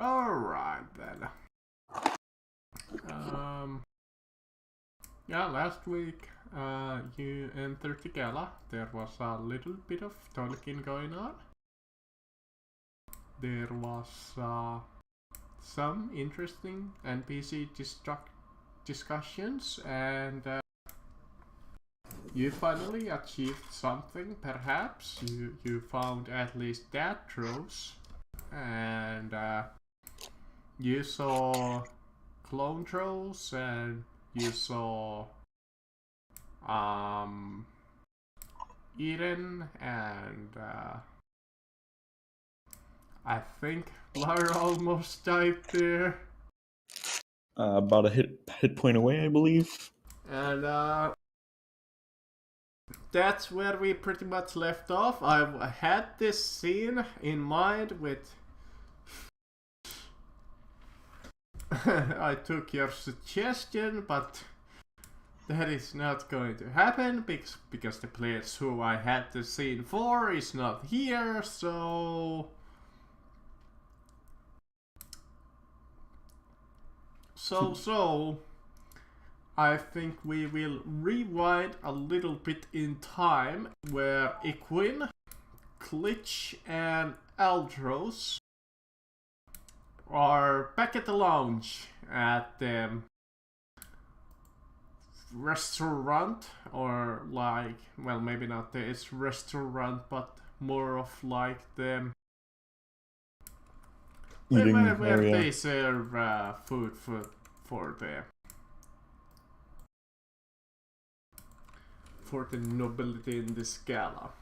Alright then. Yeah, last week you entered the gala. There was a little bit of talking going on. There was some interesting NPC discussions, and you finally achieved something. Perhaps you found at least that trolls, and you saw clone trolls, and you saw Eden, and I think Lara almost died there. About a hit point away, I believe. And that's where we pretty much left off. I had this scene in mind with... I took your suggestion, but that is not going to happen because the players who I had the scene for is not here, so I think we will rewind a little bit in time where Equin, Glitch, and Aldros are back at the lounge at the restaurant, or like, well, maybe not the restaurant, but more of like the where they serve food for the nobility in this gala.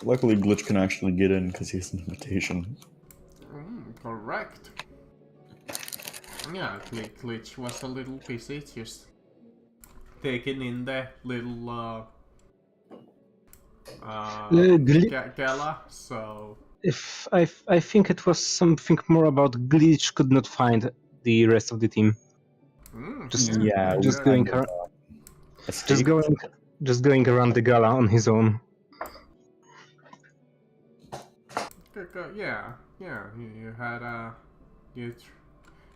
Luckily, Glitch can actually get in because he has an invitation. Correct. Yeah, Glitch was a little busy just taking in the little gala, so... If I think it was something more about Glitch could not find the rest of the team. Just going around the gala on his own. Yeah. You had you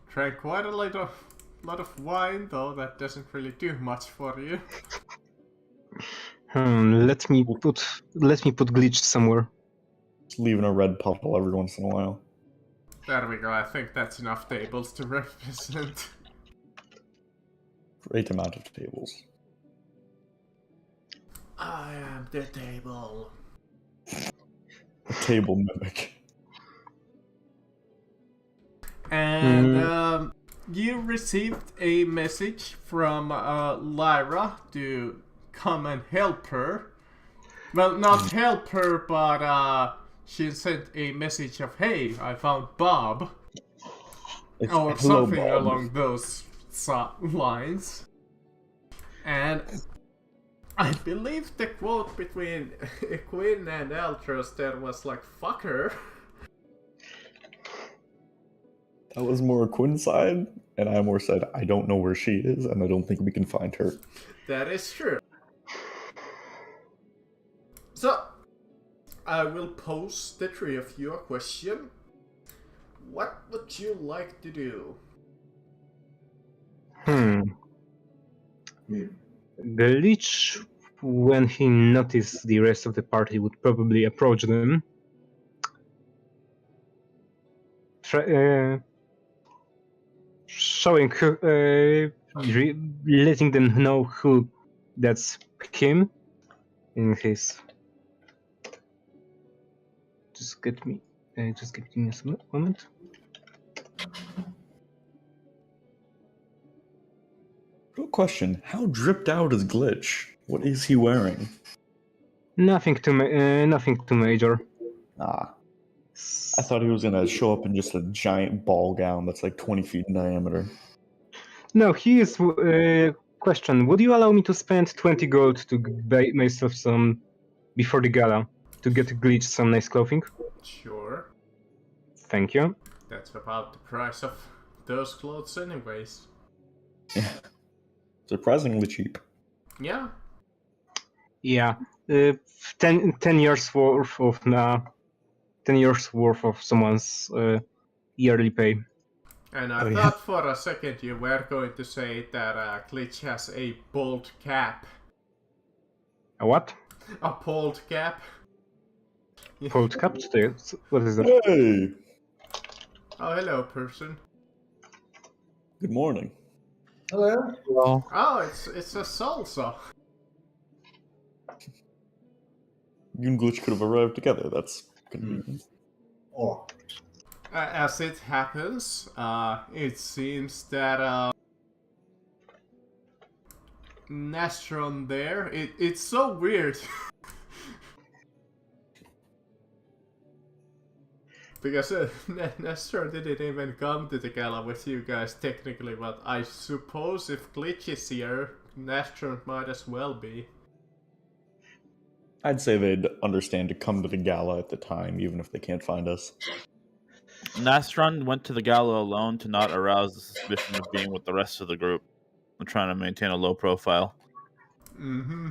drank quite a lot of wine, though that doesn't really do much for you. Let me put Glitch somewhere. Just leaving a red puddle every once in a while. There we go. I think that's enough tables to represent. Great amount of tables. I am the table. A table mimic. And you received a message from Lyra to come and help her. Well, not help her, but she sent a message of, "Hey, I found Bob," or something Bob. along those lines. And I believe the quote between Quinn and Eltros there was like, "Fuck her." That was more Quinn's side, and I more said, I don't know where she is, and I don't think we can find her. That is true. So, I will pose the three of you a question. What would you like to do? Glitch, when he noticed the rest of the party, would probably approach them. Showing letting them know who that's him in his. Just give me a moment. Real question: how dripped out is Glitch? What is he wearing? Nothing too major. I thought he was gonna show up in just a giant ball gown that's like 20 feet in diameter. No, he is. Question: would you allow me to spend 20 gold to buy myself some before the gala to get Glitch some nice clothing? Sure. Thank you. That's about the price of those clothes anyways. Yeah. Surprisingly cheap. Yeah. Yeah. uh, 10 years worth of 10 years worth of someone's yearly pay. And I Oh, yeah. thought for a second you were going to say that Glitch has a bald cap. A what? A bald cap? Cold cap today? What is that? Hey, Oh, hello, person. good morning. Hello. Well, Oh, it's a salsa. You and Glitch could have arrived together. That's convenient. Oh, As it happens, it seems that Nastron there, it's so weird. Because Nastron didn't even come to the gala with you guys technically, but I suppose if Glitch is here, Nastron might as well be. I'd say they'd understand to come to the gala at the time, even if they can't find us. Nastron went to the gala alone to not arouse the suspicion of being with the rest of the group. I'm trying to maintain a low profile. Mm-hmm.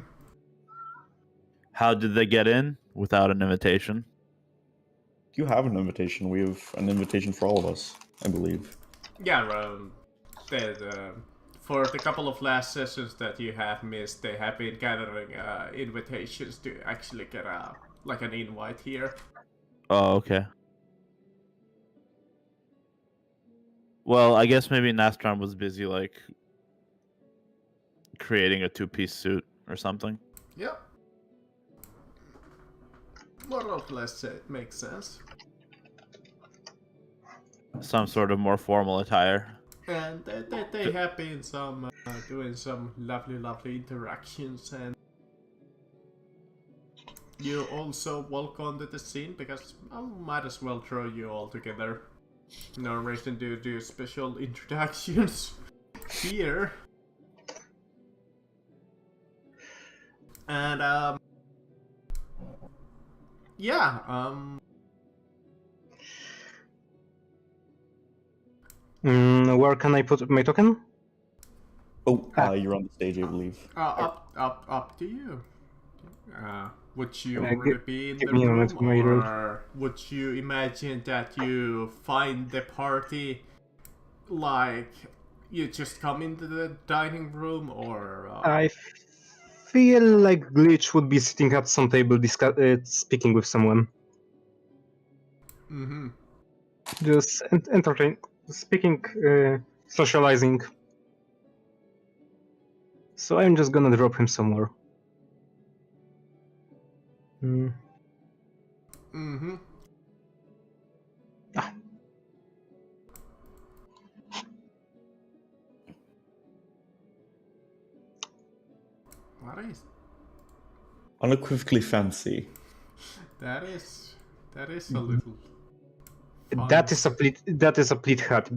How did they get in? Without an invitation? You have an invitation. We have an invitation for all of us, I believe. Yeah, for the couple of last sessions that you have missed, they have been gathering invitations to actually get like an invite here. Oh, okay. Well, I guess maybe Nastron was busy, like, creating a two-piece suit or something. Yep. More or less it makes sense. Some sort of more formal attire. And they have been doing some lovely interactions, and you also welcome to the scene because I might as well throw you all together. No reason to do special introductions here. And yeah, Where can I put my token? Oh, you're on the stage, I believe. up to you. Would you Uh, already gi- be in give the me a room, moment, my room. or would you imagine that you find the party like you just come into the dining room, or I feel like Glitch would be sitting at some table speaking with someone. Mm-hmm. Just speaking, socializing. So I'm just gonna drop him somewhere. Hmm. Mm-hmm. Ah. What is Unequivocally fancy. that? That is a little. Fun. That is a pleat hat.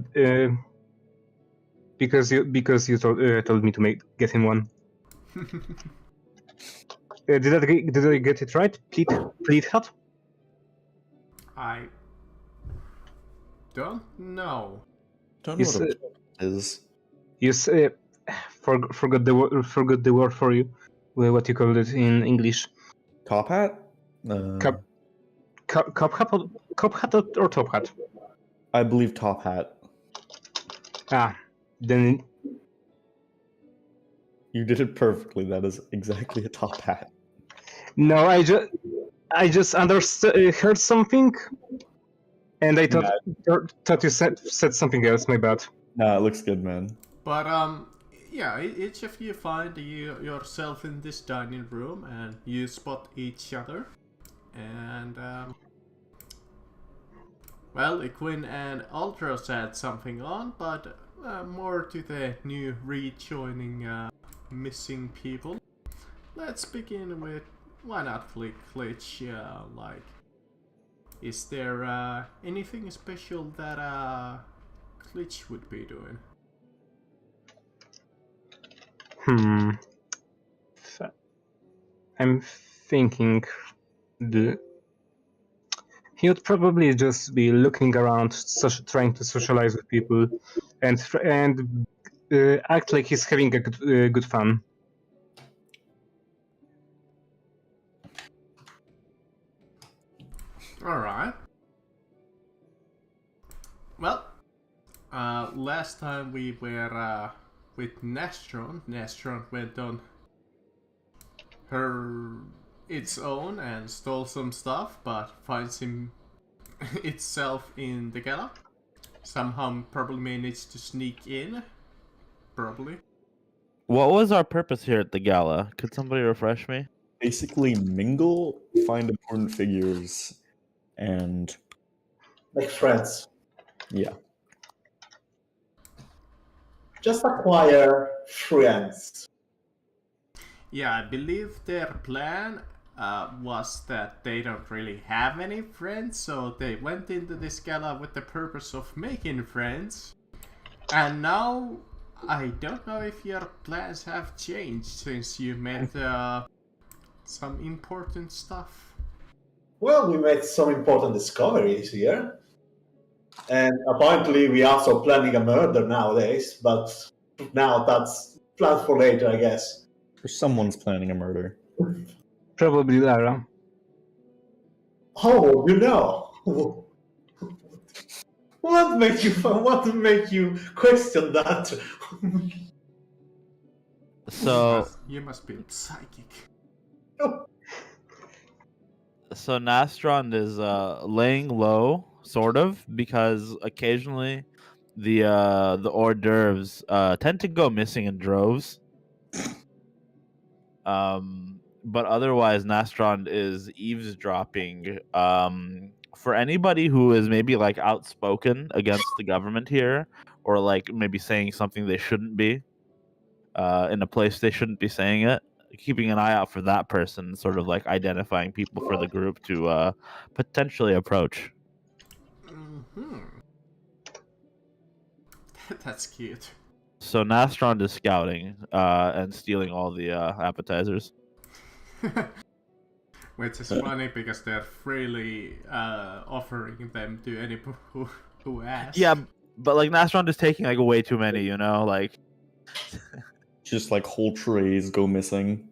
Because you told me to get him one. Did I get it right? Pleat hat? I don't know. Don't You know what a is. You forgot the word for you. What you called it in English? Top hat? Cup hat or top hat? I believe top hat. Ah, then You did it perfectly. That is exactly a top hat. no, I just understood, heard something, and I thought you said something else. My bad. Nah, it looks good, man. But yeah, each of you find yourself in this dining room, and you spot each other, and well, Equin and Ultros had something on, but more to the new rejoining missing people. Let's begin with why not Glitch? Like, is there anything special that Glitch would be doing? I'm thinking he would probably just be looking around, trying to socialize with people, and act like he's having a good fun. Alright. Well, last time we were with Nastron. Nastron went on its own and stole some stuff, but finds him itself in the gala. Somehow probably managed to sneak in. Probably. What was our purpose here at the gala? Could somebody refresh me? Basically, mingle, find important figures, and Make friends. yeah. Just acquire friends. Yeah, I believe their plan was that they don't really have any friends, so they went into this gala with the purpose of making friends. And now, I don't know if your plans have changed since you met some important stuff. Well, we made some important discoveries here. And apparently we are also planning a murder nowadays, but now that's planned for later, I guess. Or someone's planning a murder. Probably Lara. Oh, you know. What made you question that? So, You must be psychic. so Nastron is laying low, sort of, because occasionally the hors d'oeuvres tend to go missing in droves. But otherwise, Nastron is eavesdropping. For anybody who is maybe like outspoken against the government here, or like maybe saying something they shouldn't be, in a place they shouldn't be saying it, keeping an eye out for that person, sort of like identifying people for the group to potentially approach. Mm-hmm. That's cute. So Nastron is scouting and stealing all the appetizers. Which is funny because they're freely offering them to anyone who asks. Yeah, but like Nastron is taking like way too many, you know, like. Just like whole trays go missing.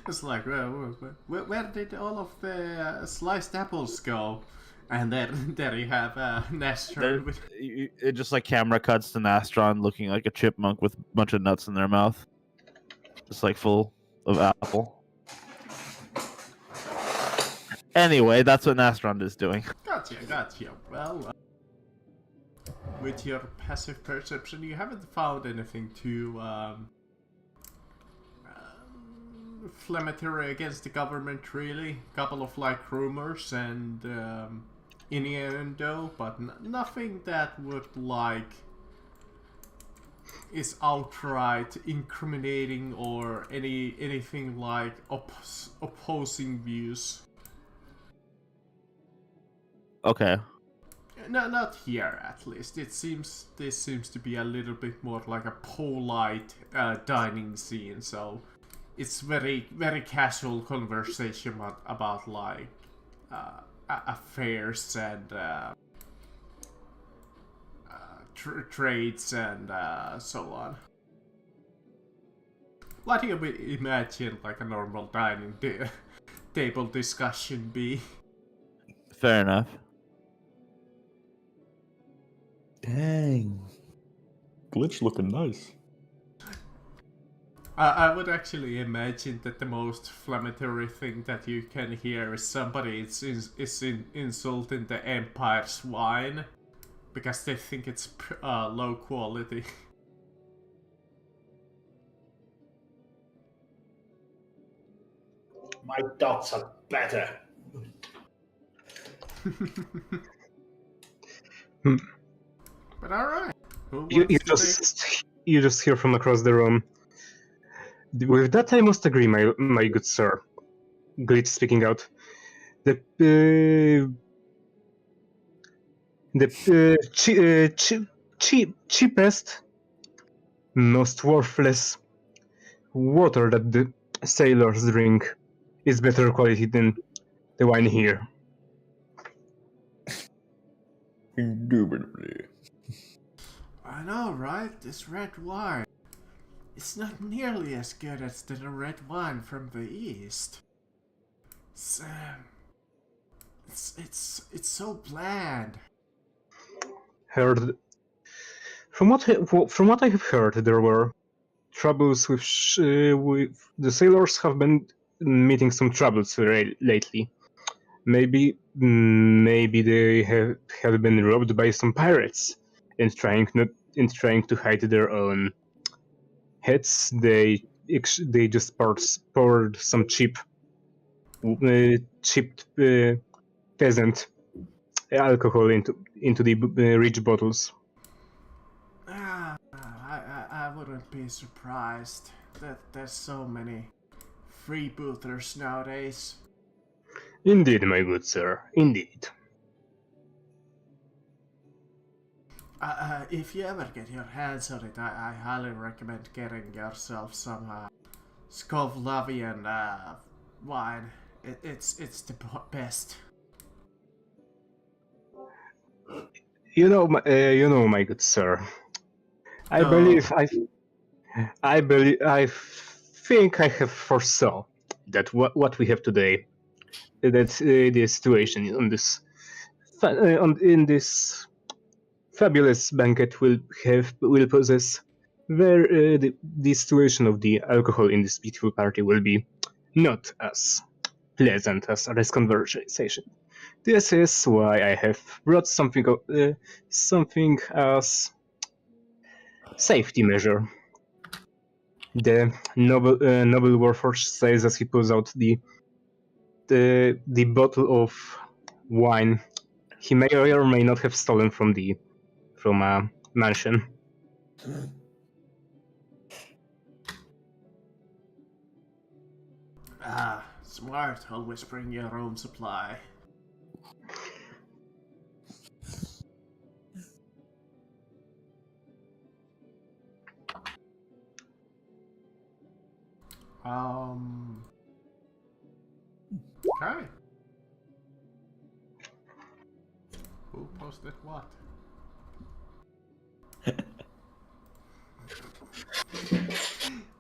It's like, where did all of the sliced apples go? And then there you have Nastron with... It just like camera cuts to Nastron looking like a chipmunk with a bunch of nuts in their mouth, just like full of apple. Anyway, that's what Nastron is doing. Gotcha. Well, with your passive perception, you haven't found anything too inflammatory against the government, really. Couple of like rumors and innuendo, but nothing that would like is outright incriminating or anything like opposing views. Okay. No, not here at least. This seems to be a little bit more like a polite dining scene. So it's very casual conversation about like affairs and trades and so on. What do you imagine like a normal dining table discussion be? Fair enough. Dang. Glitch looking nice. I would actually imagine that the most inflammatory thing that you can hear is somebody is insulting the Empire's wine because they think it's low quality. My dots are better. But alright. You just hear from across the room. With that I must agree, my good sir. Glitch speaking out. The cheapest, most worthless water that the sailors drink is better quality than the wine here. Indubitably. I know, right? This red wine. It's not nearly as good as the red wine from the east. It's It's so bland. Heard from what I have heard, there were troubles with the sailors have been meeting some troubles lately. Maybe they have been robbed by some pirates and trying to hide their own heads. They just poured some cheap peasant alcohol into the rich bottles. I wouldn't be surprised that there's so many freebooters nowadays. Indeed, my good sir, indeed. If you ever get your hands on it, I highly recommend getting yourself some Skovlavian wine. It's the best. You know, my good sir. I think I have foresaw that what we have today, that the situation in this fabulous banquet will possess where the situation of the alcohol in this beautiful party will be not as pleasant as this conversation. This is why I have brought something as safety measure. The noble Warforged says as he pulls out the bottle of wine he may or may not have stolen from a mansion. Smart. Always bring your own supply. Okay. Who posted what?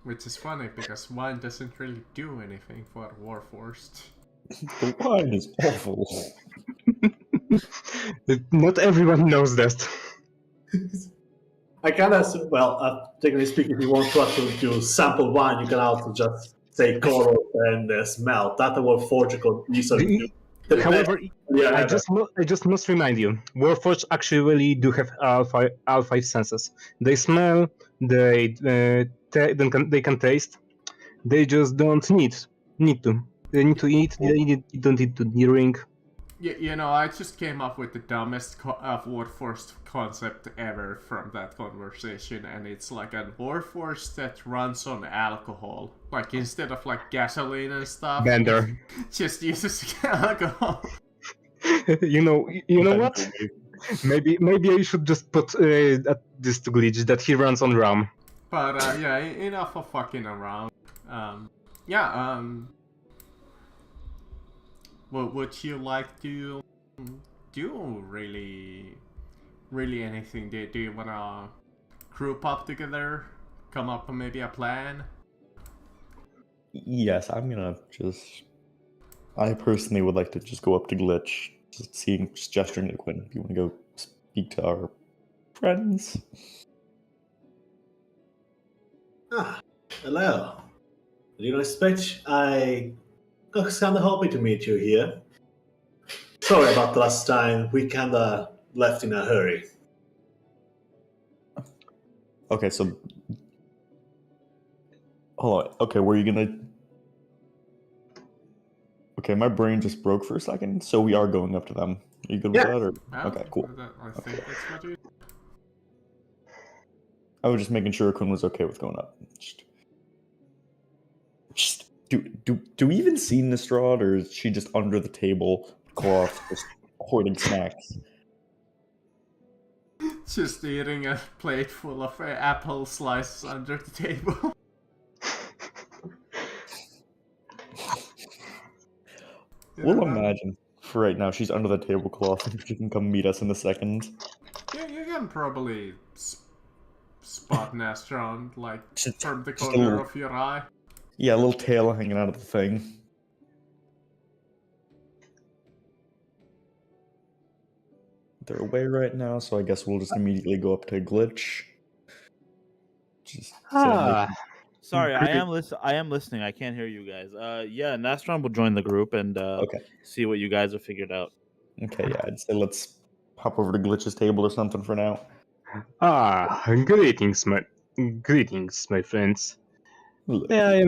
Which is funny because wine doesn't really do anything for Warforged. The wine is awful. Not everyone knows that. I can technically speaking, if you want to sample wine, you can also just say color and smell. That will forge easily. However, I just must remind you, Warforged actually do have all five senses. They smell, they can taste. They just don't need to. They need to eat. They don't need to drink. You know, I just came up with the dumbest Warforged concept ever from that conversation, and it's like a Warforged that runs on alcohol. Like, instead of like gasoline and stuff, Bender. just uses alcohol. You know what? Maybe I should just put this to Glitch that he runs on rum. But yeah, enough of fucking around. Would you like to do really anything? Do you wanna group up together, come up with maybe a plan? Yes, I personally would like to just go up to Glitch, just gesturing to Quinn. If you want to go speak to our friends. Hello. Did you not expect? I was kind of happy to meet you here. Sorry about last time. We kind of left in a hurry. Okay, so hold on. Okay, were you gonna? Okay, my brain just broke for a second. So we are going up to them. Are you good with that? Or okay, cool. I think that's what you. I was just making sure Quinn was okay with going up. Just do we even see Nistrad, or is she just under the table cloth, just hoarding snacks? Just eating a plate full of apple slices under the table. We'll imagine for right now she's under the tablecloth and she can come meet us in a second. Yeah, you can probably spot Nastron, like, from the just corner of your eye. Yeah, a little tail hanging out of the thing. they're away right now, so I guess we'll just immediately go up to Glitch. Just say, Sorry, I am listening. I can't hear you guys. Yeah, Nastron will join the group and okay. see what you guys have figured out. Okay, yeah, I'd say let's hop over to Glitch's table or something for now. Greetings, my friends. Look, I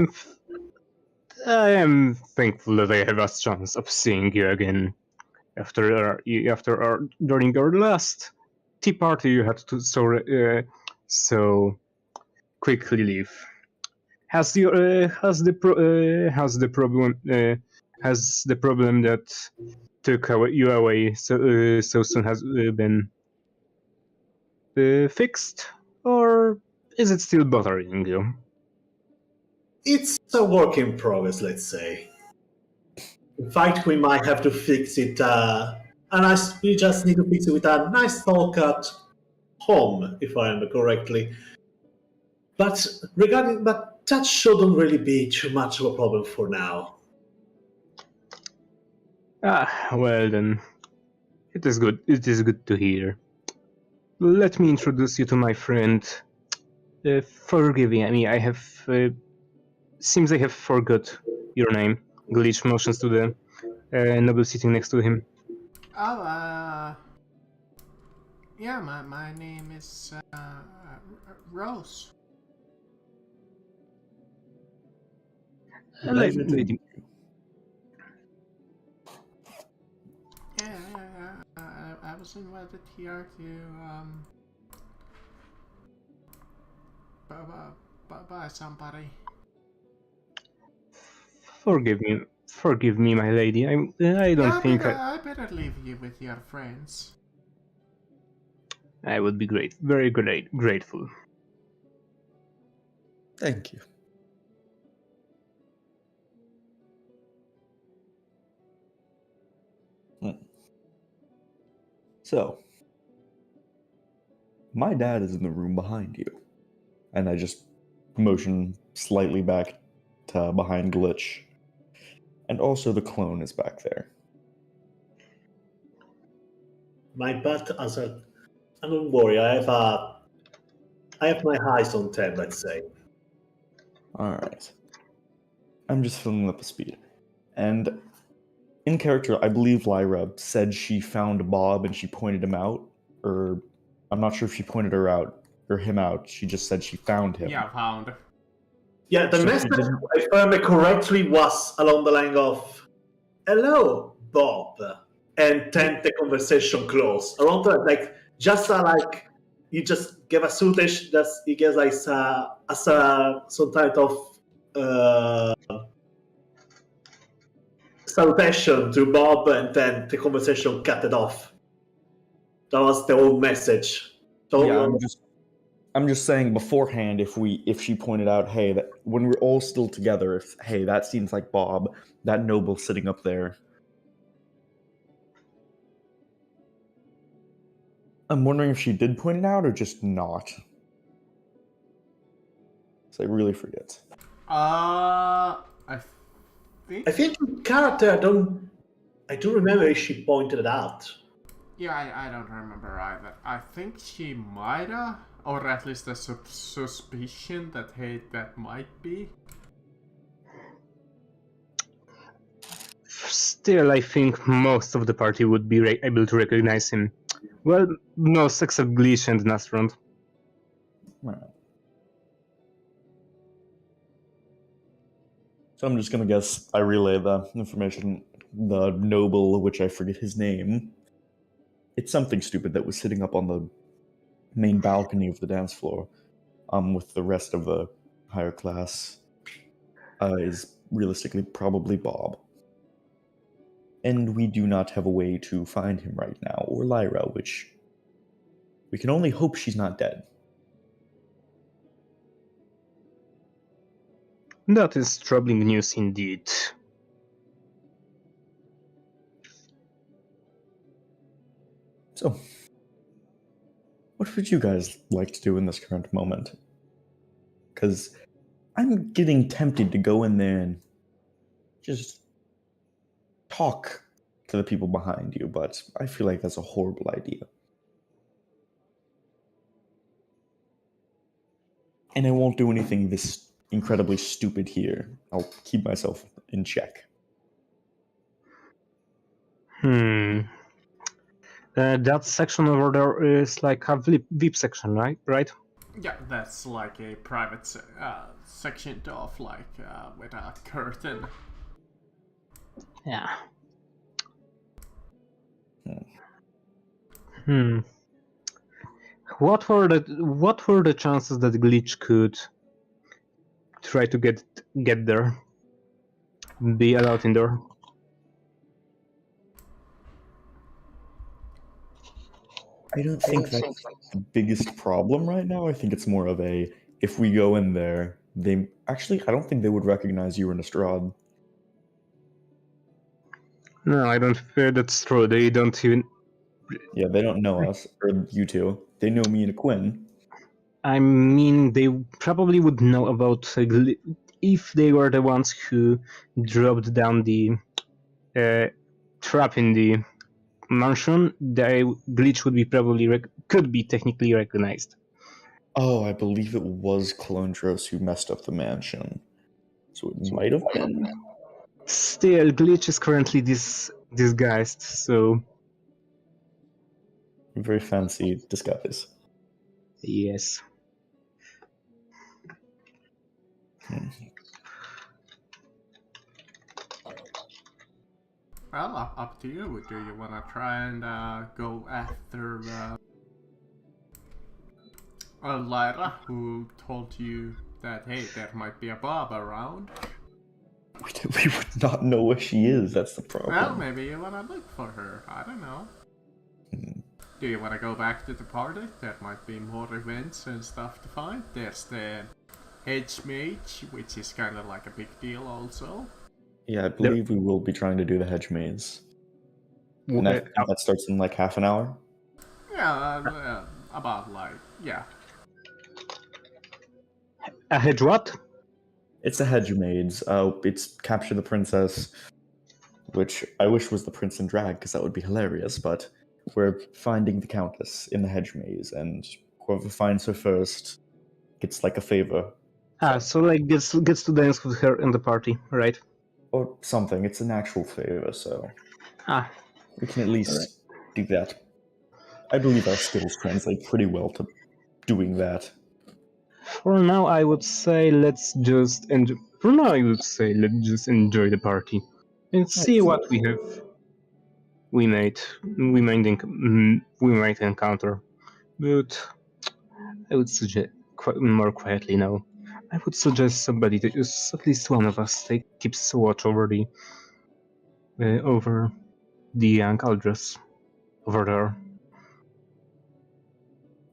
am thankful that I have a chance of seeing you again. During our last tea party, you had to so quickly leave. Has the problem that took you away so soon has been fixed, or is it still bothering you? It's a work in progress, let's say. In fact, we might have to fix it. We just need to fix it with a nice talk at home, if I remember correctly. But that shouldn't really be too much of a problem for now. Well then, it is good. It is good to hear. Let me introduce you to my friend. Forgive me, I have. Seems I have forgot your name. Glitch motions to the noble sitting next to him. Oh, yeah, my name is Rose. pleasure to meet you. Yeah, I was invited here to by somebody. Forgive me, my lady. I don't think I better leave you with your friends. I would be very grateful. Thank you. So, my dad is in the room behind you. And I just motion slightly back to behind Glitch. And also the clone is back there. My butt as a. And don't worry, I have my eyes on 10, let's say. Alright. I'm just filling up the speed. And in character, I believe Lyra said she found Bob and she pointed him out. Or I'm not sure if she pointed her out or him out. She just said she found him. Yeah, found. Yeah, the So she message, didn't- if I remember correctly, was along the line of "Hello, Bob," and then the conversation closed. Around that, like just like you just give a salutation, just you guess like as a some type of salutation to Bob, and then the conversation cut it off. That was the whole message. So Yeah, I'm just saying beforehand if she pointed out, hey, that when we're all still together, hey, that seems like Bob, that noble sitting up there. I'm wondering if she did point it out or just not. So I really forget. I I think the character I do remember if she pointed it out. Yeah, I don't remember either. I think she might have, or at least a suspicion that, hey, that might be. Still, I think most of the party would be able to recognize him. Well, most except Glitch and Nastron. Right. So I'm just gonna guess I relay the information. The noble, which I forget his name. It's something stupid that was sitting up on the main balcony of the dance floor, with the rest of the higher class, is realistically probably Bob. And we do not have a way to find him right now, or Lyra, which we can only hope she's not dead. That is troubling news indeed. So, what would you guys like to do in this current moment? Because I'm getting tempted to go in there and just talk to the people behind you, but I feel like that's a horrible idea. And I won't do anything this incredibly stupid here. I'll keep myself in check. That section over there is like a VIP section, right? Right? Yeah, that's like a private section off, like with a curtain. Yeah. Hmm. What were the chances that Glitch could try to get there? Be allowed in there? I don't think that's the biggest problem right now. I think it's more of a, if we go in there, they actually, I don't think they would recognize you in Estrad. No, I don't fear that's true. They don't even. Yeah, they don't know us, or you two. They know me and Quinn. I mean, they probably would know about if they were the ones who dropped down the trap in the mansion. The Glitch would be could be technically recognized. Oh, I believe it was Clondros who messed up the mansion. So it might have been. Still, Glitch is currently disguised, so Very fancy disguise. yes. Well, up to you. Do you want to try and go after Lyra, who told you that, hey, there might be a Bob around? We would not know where she is, that's the problem. Well, maybe you want to look for her. I don't know. Do you want to go back to the party? There might be more events and stuff to find. There's the Hedge Maze, which is kind of like a big deal also. Yeah, I believe we will be trying to do the Hedge Maze. And I think that starts in like half an hour. Yeah, about like, yeah. A hedge what? It's a Hedge Maze. It's Capture the Princess, which I wish was the Prince in drag, because that would be hilarious, but we're finding the Countess in the Hedge Maze, and whoever finds her first gets like a favor. So like gets to dance with her in the party, right? Or something. It's an actual favor, so we can at least do that. I believe our skills translate pretty well to doing that. For now, I would say let's just enjoy. For now, I would say let's just enjoy the party and see what we have. We might encounter, but I would suggest more quietly now. I would suggest somebody to just at least one of us keeps watch over the young Aldress over there.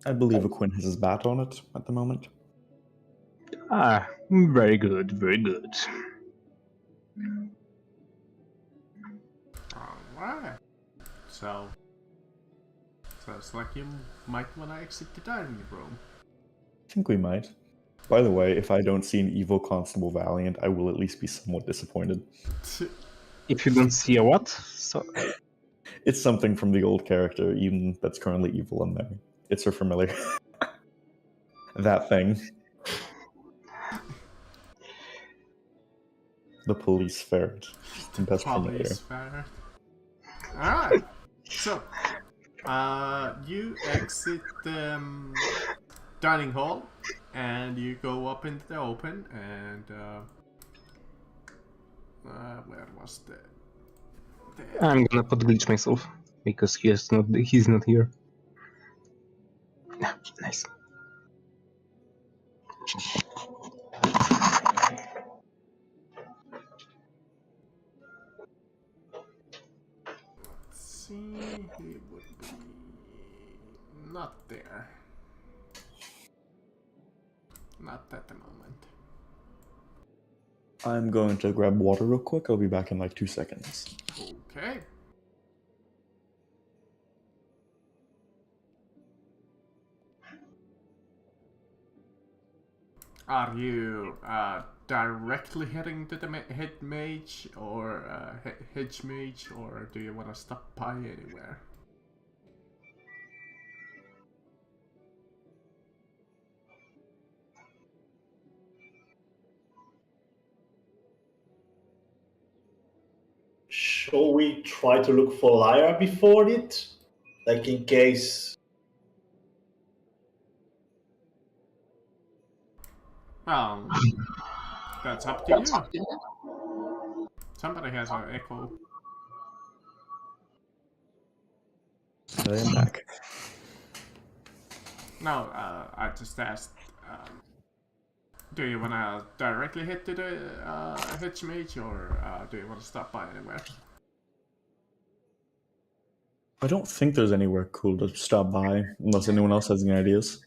I believe Quinn has his bat on it at the moment. Very good, very good. Alright. So it's like you might want to exit the dining room. I think we might. By the way, if I don't see an evil Constable Valiant, I will at least be somewhat disappointed. If you don't see a what? So It's something from the old character, even that's currently evil in there. It's her familiar. That thing. The police ferret. Best familiar. Police ferret. Alright. So, you exit the dining hall and you go up into the open and where was the I'm gonna put glitch myself because he's not here. Nice. Let's see, he would be not there. Not at the moment. I'm going to grab water real quick. I'll be back in like 2 seconds. Okay. Are you directly heading to the head mage or hedge mage, or do you want to stop by anywhere? Shall we try to look for Lyra before it? Like in case. Well, that's up to you. Somebody has an echo. I am back. No, I just asked. Do you want to directly head to the hedge mage, or do you want to stop by anywhere? I don't think there's anywhere cool to stop by, unless anyone else has any ideas.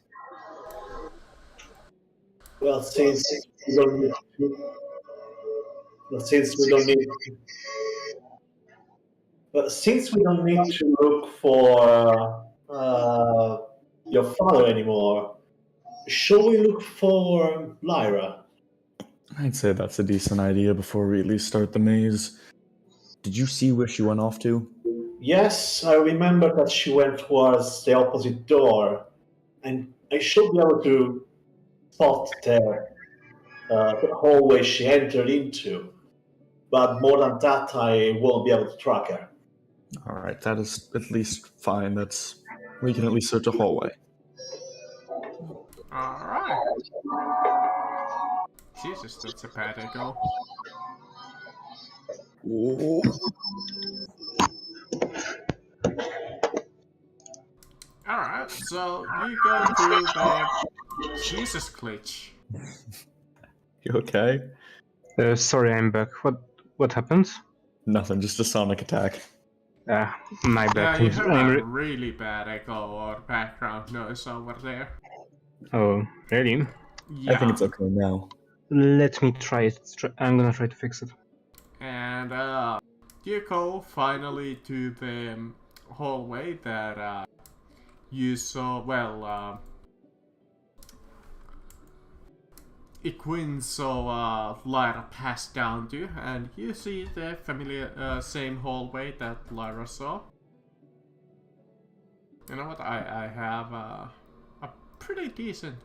Well, since we don't need to, since we don't need, since we don't need to look for your father anymore, shall we look for Lyra? I'd say that's a decent idea before we at least start the maze. Did you see where she went off to? Yes, I remember that she went towards the opposite door, and I should be able to spot there the hallway she entered into. But more than that, I won't be able to track her. All right, that is at least fine. We can at least search a hallway. Alright. Jesus, that's a bad echo. Ooh. Alright, so you go through the Jesus glitch. You okay? Sorry, I'm back. What happened? Nothing, just a sonic attack. My bad. Yeah, you have a really bad echo or background noise over there. Oh, really? Yeah. I think it's okay now. Let me try it. I'm gonna try to fix it. And you go finally to the hallway that you saw, well, Equin saw Lyra pass down to, and you see the familiar same hallway that Lyra saw. You know what? I have a pretty decent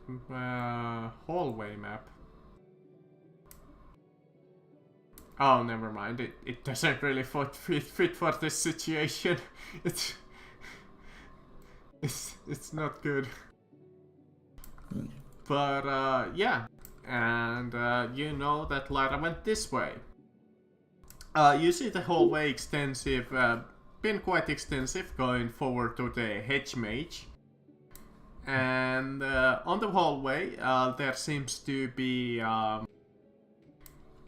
hallway map. Oh, never mind. It doesn't really fit for this situation. It's not good. But yeah, and you know that Lyra went this way. You see the hallway extensive, been quite extensive, going forward to the Hedge Mage. And on the hallway, there seems to be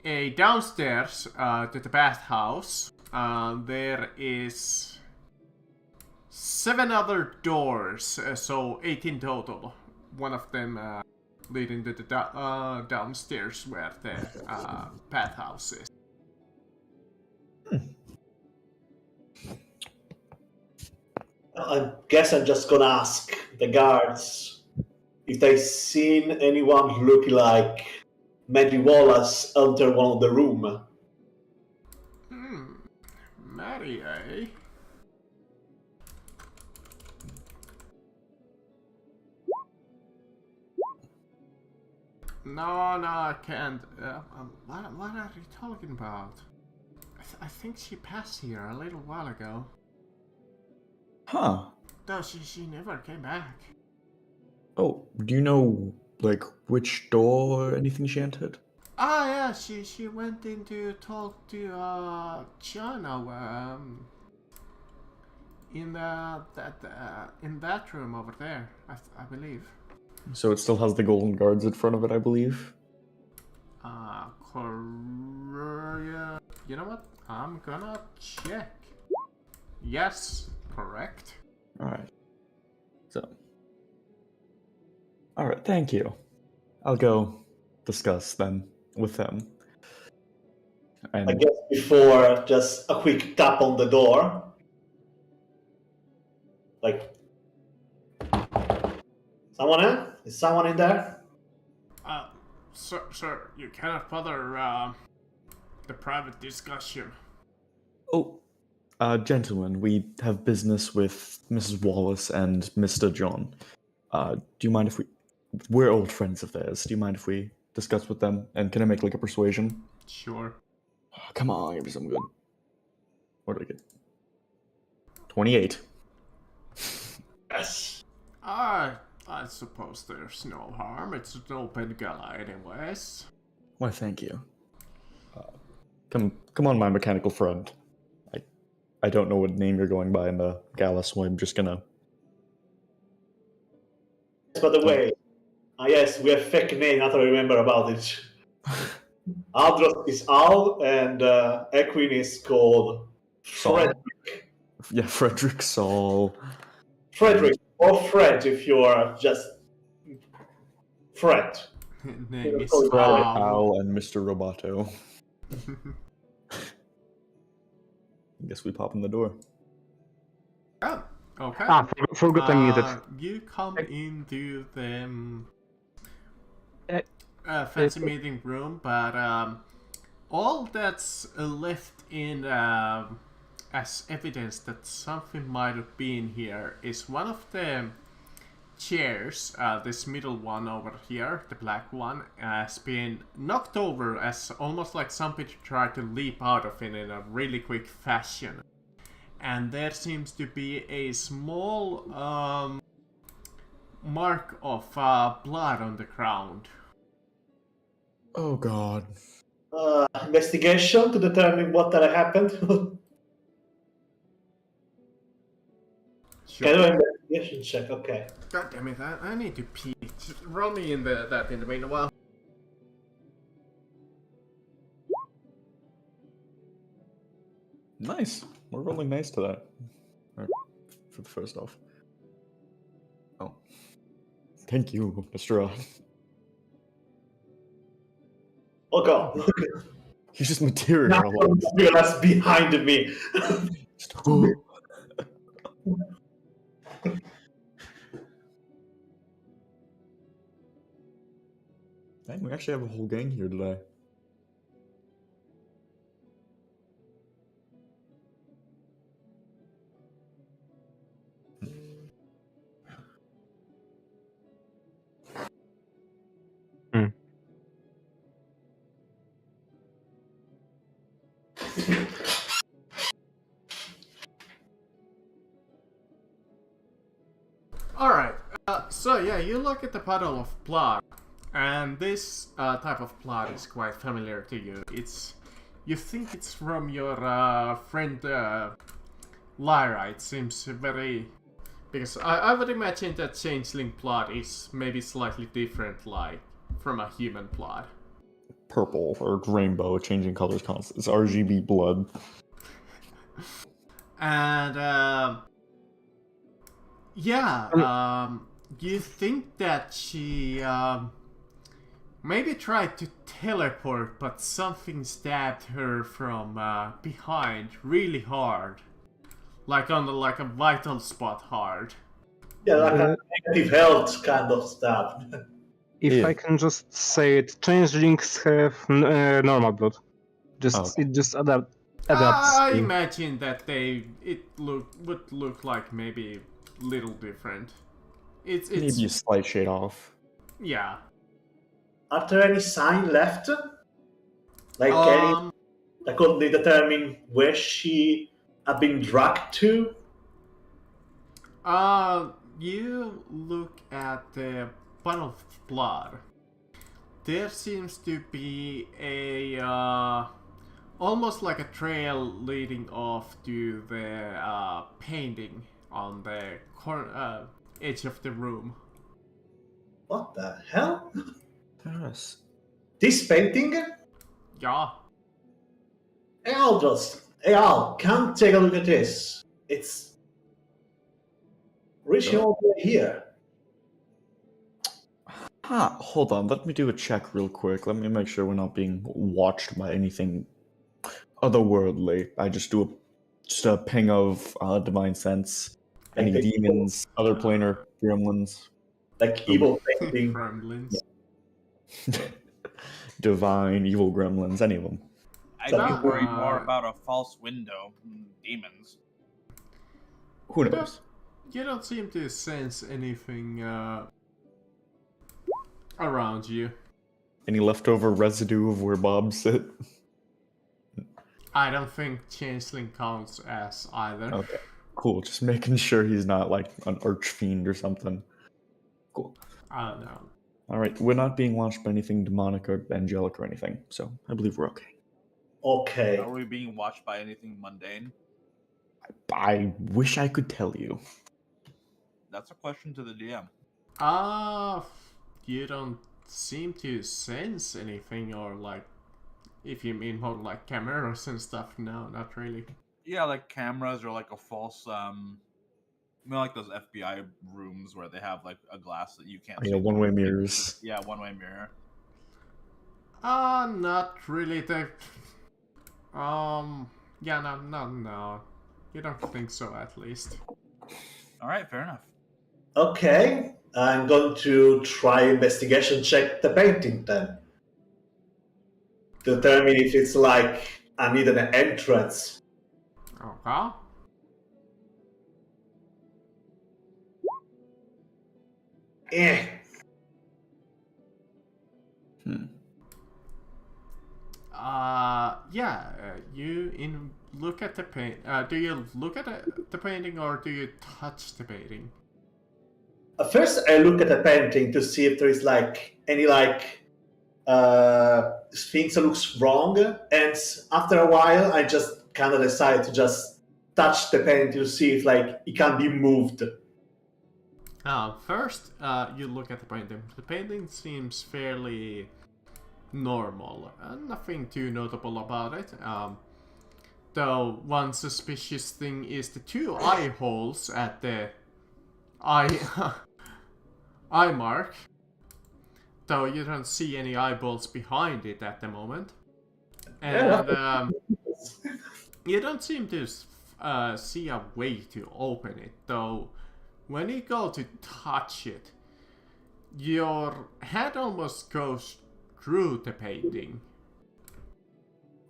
a downstairs to the bathhouse. There is 7 other doors, so 8 in total. One of them leading to the downstairs where the bathhouse is. I guess I'm just gonna ask the guards if they've seen anyone looking like Mandy Wallace enter one of the room. Mary, eh? No, I can't. What are you talking about? I think she passed here a little while ago. Huh. No, she never came back. Oh, do you know, like, which door or anything she entered? Ah, yeah, she went in to talk to Chana in that room over there, I believe. So it still has the golden guards in front of it, I believe. Korea. You know what? I'm gonna check. Yes, correct. Alright. So. Alright, thank you. I'll go discuss then with them. And I guess before, just a quick tap on the door. Like, someone in? Is someone in there? sir, you cannot bother the private discussion. Oh, gentlemen, we have business with Mrs. Wallace and Mr. John. Do you mind if we're old friends of theirs. Do you mind if we discuss with them? And can I make like a persuasion? Sure. Oh, come on, give me some good. What did I get? 28. Yes. I suppose there's no harm. It's an open gala anyways. Why, thank you. Come on, my mechanical friend. I don't know what name you're going by in the gala, so I'm just gonna. By the way, yes, we have fake name. Now that I remember about it. Aldros is Al, and Equine is called Saul. Frederick. Yeah, Frederick Saul. Frederick, or Fred if you are just Fred. Name is Fred, Fred, Al. Al, and Mr. Roboto. I guess we pop in the door. Oh, okay. Forgot I muted. You come into the Uh, fancy meeting room, but all that's left in as evidence that something might have been here is one of the chairs, this middle one over here, the black one, has been knocked over as almost like somebody tried to leap out of it in a really quick fashion. And there seems to be a small mark of blood on the ground. Oh God. Investigation to determine what had happened. Sure. Can I do an investigation check? Okay. God damn it, I need to pee. Just roll me in that in the meanwhile. Nice. We're rolling nice to that. For the first off. Oh. Thank you, Mr. Oh god. You just Now materialized. that's behind me. Dang, we actually have a whole gang here today. Alright, so yeah, you look at the puddle of blood, and this type of blood is quite familiar to you. You think it's from your friend Lyra. It seems very... Because I would imagine that changeling blood is maybe slightly different, like, from a human blood. Purple or rainbow, changing colors constant. It's RGB blood. And, yeah, you think that she maybe tried to teleport, but something stabbed her from behind really hard, like on like a vital spot hard. Yeah, like a negative health kind of stuff. If Yeah. I can just say it, changelings have normal blood. It just adapts. I imagine that would look like maybe little different. It's Maybe a slight shade off. yeah. Are there any sign left? Like any that could determine where she had been dragged to? You look at the puddle of blood. There seems to be a almost like a trail leading off to the painting on the edge of the room. What the hell? Yes. This painting? Yeah. Hey Al, come take a look at this. It's reaching all the way here. Hold on, let me do a check real quick. Let me make sure we're not being watched by anything otherworldly. I just do a ping of divine sense. Any Like the demons, other planar gremlins. Like evil painting. Gremlins. divine, evil gremlins, any of them. I'd So be that- worried more about a false window. Demons. Who You knows? You don't seem to sense anything around you. Any leftover residue of where Bob sit? I don't think Changeling counts as either. Okay, cool. Just making sure he's not like an archfiend or something. Cool. I don't know. All right, we're not being watched by anything demonic or angelic or anything, so I believe we're okay. Okay. Are we being watched by anything mundane? I wish I could tell you. That's a question to the DM. You don't seem to sense anything, or like, if you mean more like cameras and stuff, no, not really. Yeah, like cameras or like a false, like those FBI rooms where they have like a glass that you can't Yeah, see. one-way mirrors. Yeah, one-way mirror. Not really. Yeah, no. You don't think so, at least. All right, fair enough. Okay. I'm going to try investigation check the painting then. Determine if it's like I need an entrance. Okay. Eh. You look at the paint. Do you look at the painting, or do you touch the painting? First, I look at the painting to see if there is like any things that looks wrong, and after a while, I just kind of decide to just touch the painting to see if like it can be moved. First, you look at the painting. The painting seems fairly normal. Nothing too notable about it. Though one suspicious thing is the two eye holes at the eye eye mark. Though you don't see any eyeballs behind it at the moment, and you don't seem to see a way to open it. Though when you go to touch it, your hand almost goes through the painting.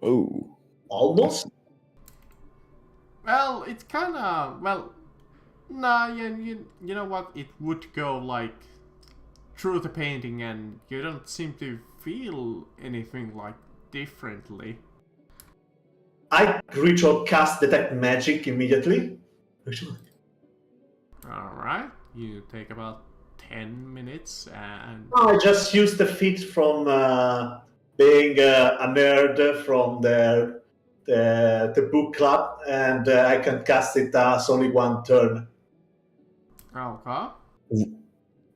Oh. Almost. Well, it's kind of nah. You know what? It would go like through the painting, and you don't seem to feel anything like differently. I ritual cast detect magic immediately. Ritual. All right, you take about 10 minutes, and I just used the feat from being a nerd from the book club, and I can cast it as only one turn. okay.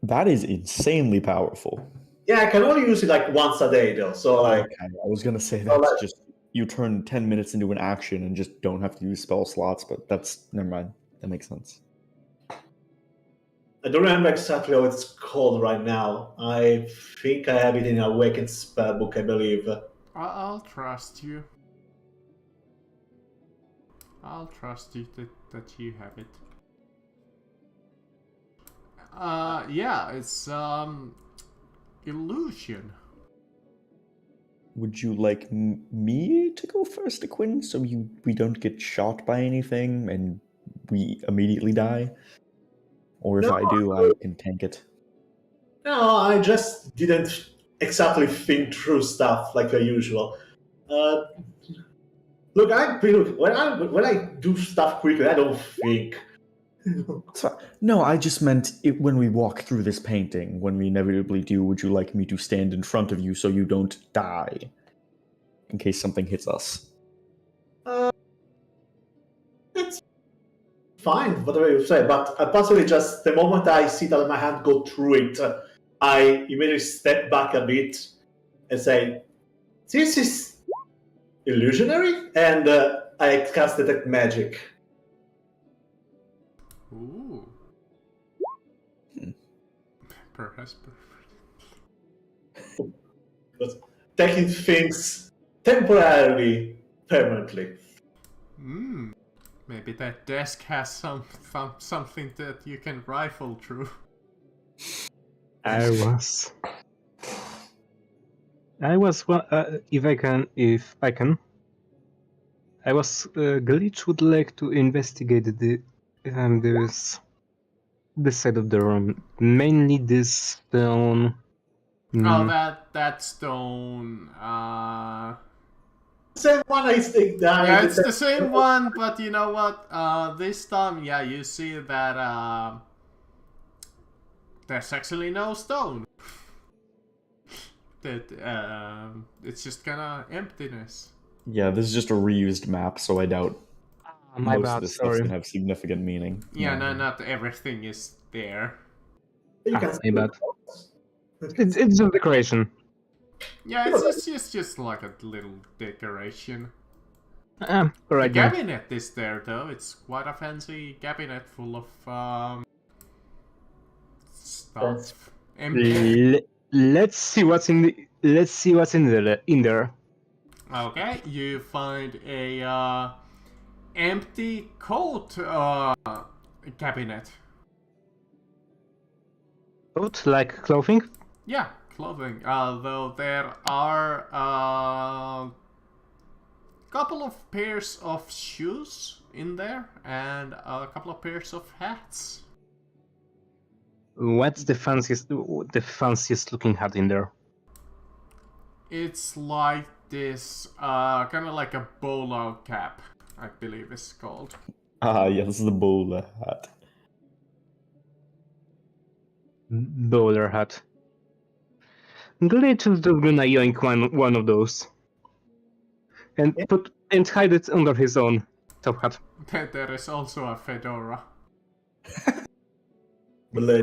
That is insanely powerful. Yeah, I can only use it like once a day though. So like, Okay, I was gonna say Oh, that's like- just you turn 10 minutes into an action and just don't have to use spell slots, but that's never mind. That makes sense. I don't remember exactly how it's called right now. I think I have it in Awakened Spellbook, I believe. I'll trust you. I'll trust you that you have it. Yeah, it's illusion. Would you like me to go first, Quinn, so we don't get shot by anything and we immediately die? Or if No. I do, I can tank it. No, I just didn't exactly think through stuff like the usual. Look, when I do stuff quickly, I don't think. No, I just meant when we walk through this painting, when we inevitably do, would you like me to stand in front of you so you don't die? In case something hits us. It's fine, whatever you say, but I possibly just, the moment I see that my hand go through it, I immediately step back a bit and say, this is illusionary, and I cast Detect Magic. Ooh. Perhaps. But taking things temporarily, permanently. Maybe that desk has something that you can rifle through. I was. I was if I can. I was Glitch would like to investigate this side of the room, mainly this stone. Oh, Mm, that stone. Same one I stick down Yeah, in the it's the same temple. one, but you know what? This time, yeah, you see that there's actually no stone. That it's just kind of emptiness. Yeah, this is just a reused map, so I doubt my most of bad. this stuff's Sorry. gonna have significant meaning. Yeah, no, not everything is there. You can My see bad. it. It's just decoration. Yeah, it's just like a little decoration. The Alright then. cabinet is there though. It's quite a fancy cabinet full of stuff. Let's see what's in there. Okay, you find a empty coat cabinet. Coat like clothing. Yeah, clothing. Though there are a couple of pairs of shoes in there and a couple of pairs of hats. What's the fanciest looking hat in there? It's like this, kind of like a bowler cap, I believe it's called. Ah, yeah, this is the bowler hat. Bowler hat. Glitch is just gonna yoink one of those and hide it under his own top hat. There is also a fedora.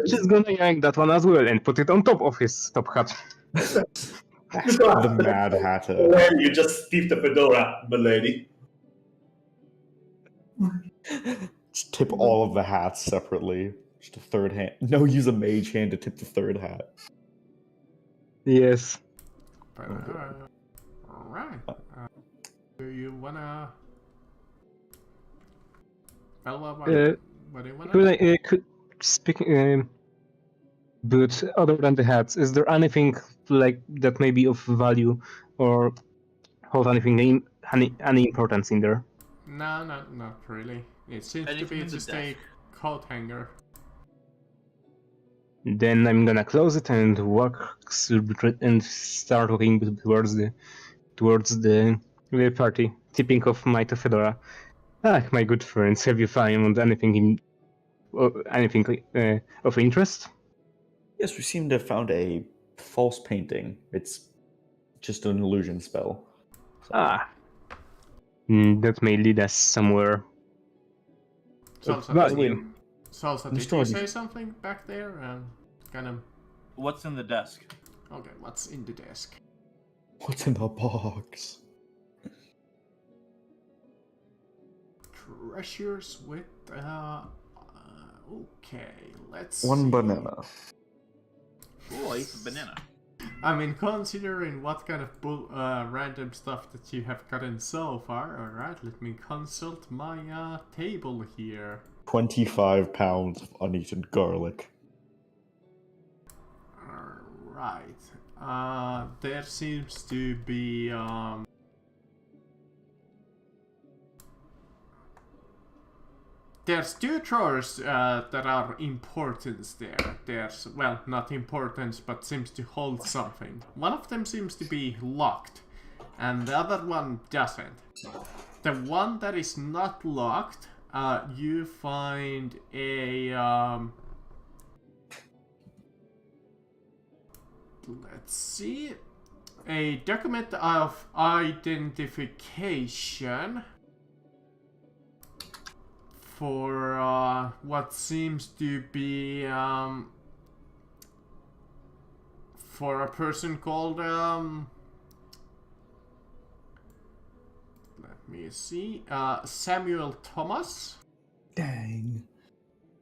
Just gonna yank that one as well and put it on top of his top hat. The Mad Hatter. Well, you just steep the fedora, milady. Just tip all of the hats separately. Just a third hand. No, use a mage hand to tip the third hat. Yes. But, alright. Do you wanna... Well, what do you wanna... But other than the hats, is there anything like that may be of value or hold any importance in there? No, not really. It seems to Anything be in the just a coat hanger. Then I'm gonna close it and start walking towards the party, tipping off my fedora. Ah, my good friends, have you found anything of interest? Yes, we seem to have found a false painting. It's just an illusion spell. Ah, that may lead us somewhere. Salsa, value. did you say something back there? Kind of... What's in the desk? Okay, what's in the desk? What's in the box? Treasures with... okay, let's One see. banana. Oh, I ate a banana. I mean, considering what kind of random stuff that you have gotten so far, alright, let me consult my table here. 25 pounds of uneaten garlic. Alright. There seems to be there's two drawers that are importance there. There's, well, not importance, but seems to hold something. One of them seems to be locked, and the other one doesn't. The one that is not locked, you find a... let's see... a document of identification for what seems to be for a person called let me see, Samuel Thomas. Dang.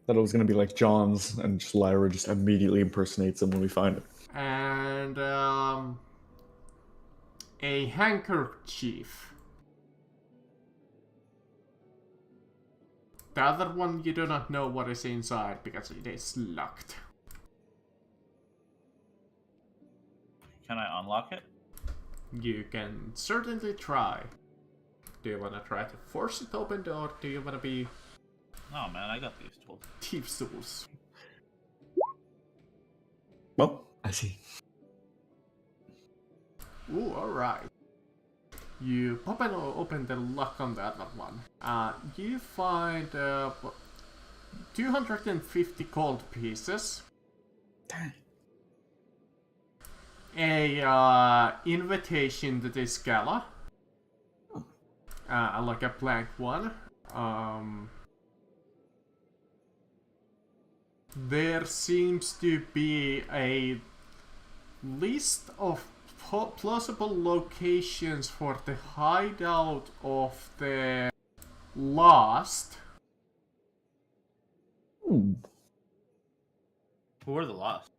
Thought it was gonna be like John's, and just Lyra just immediately impersonates him when we find it. And a handkerchief. The other one you do not know what is inside because it is locked. Can I unlock it? you can certainly try. Do you want to try to force it open, or do you want to be Oh man, I got these tools. thieves' tools? Well, I see. Ooh, alright. You pop and open the lock on that one. You find 250 gold pieces. A invitation to this gala. Like a blank one. There seems to be a list of plausible locations for the hideout of the Lost. Ooh. Who are the Lost?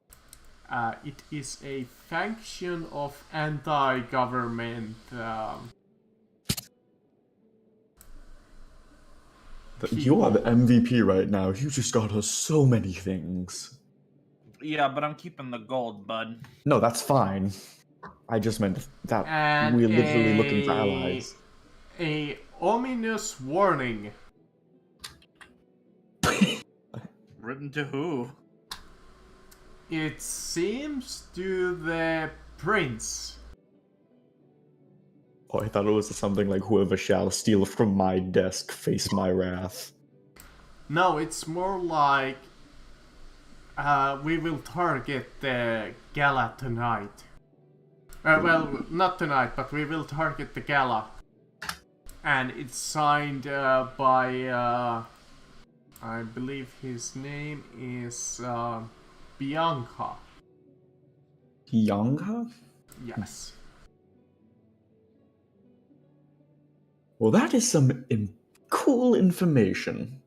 It is a faction of anti-government You are the MVP right now. You just got us so many things. Yeah, but I'm keeping the gold, bud. No, that's fine. I just meant that and we're literally looking for allies. A ominous warning. Written to who? It seems to the prince. Oh, I thought it was something like whoever shall steal from my desk, face my wrath. No, it's more like we will target the gala tonight. Well, not tonight, but we will target the gala. And it's signed by, I believe his name is Bianca. Bianca? Yes. Well, that is some cool information.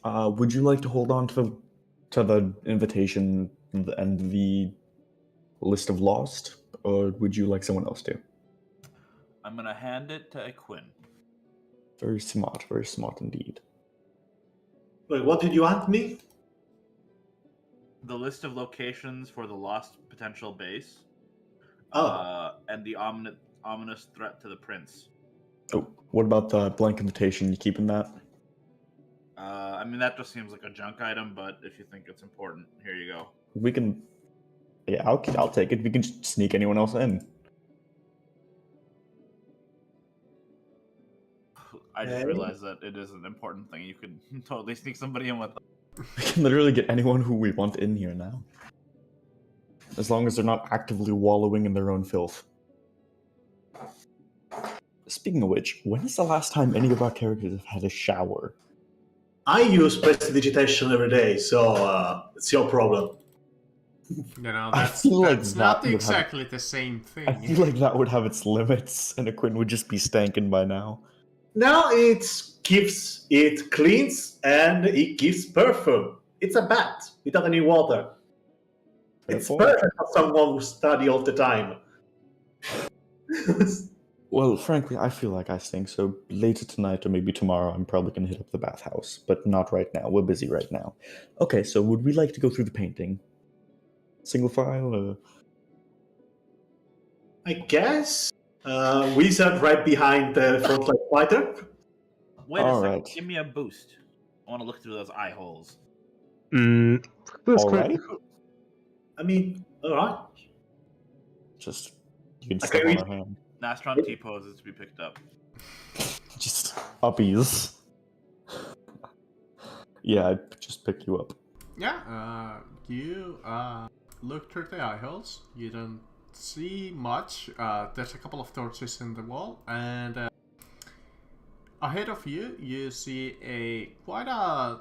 Would you like to hold on to the invitation and the list of lost, or would you like someone else to? I'm gonna hand it to Quinn. Very smart indeed. Wait, what did you want me? The list of locations for the Lost potential base. Oh. And the ominous threat to the prince. Oh, what about the blank invitation? You keeping that? I mean, that just seems like a junk item, but if you think it's important, here you go. We can. Yeah, I'll take it. We can just sneak anyone else in. I just Hey. realized that it is an important thing. You could totally sneak somebody in with them. We can literally get anyone who we want in here now. As long as they're not actively wallowing in their own filth. Speaking of which, when is the last time any of our characters have had a shower? I use prestidigitation every day, so it's your problem. You know, I that's, feel like that's that not would have- exactly the same thing. I feel like that would have its limits, and a Quinn would just be stankin' by now. Now it cleans and it gives perfume. It's a bath without any water. It's Therefore- perfect for someone who study all the time. Well, frankly, I feel like I stink, so later tonight or maybe tomorrow I'm probably gonna hit up the bathhouse, but not right now. We're busy right now. Okay, so would we like to go through the painting? Single file, or... I guess wizard right behind the frontline fighter. Wait a second. Alright. Give me a boost. I want to look through those eye holes. Who's Alright. I mean, all right. Just, you can Okay, step on our hand. Nastron T poses to be picked up. Just uppies. Yeah, I just pick you up. Yeah, you look through the eye holes. You don't see much. There's a couple of torches in the wall, and ahead of you, you see quite a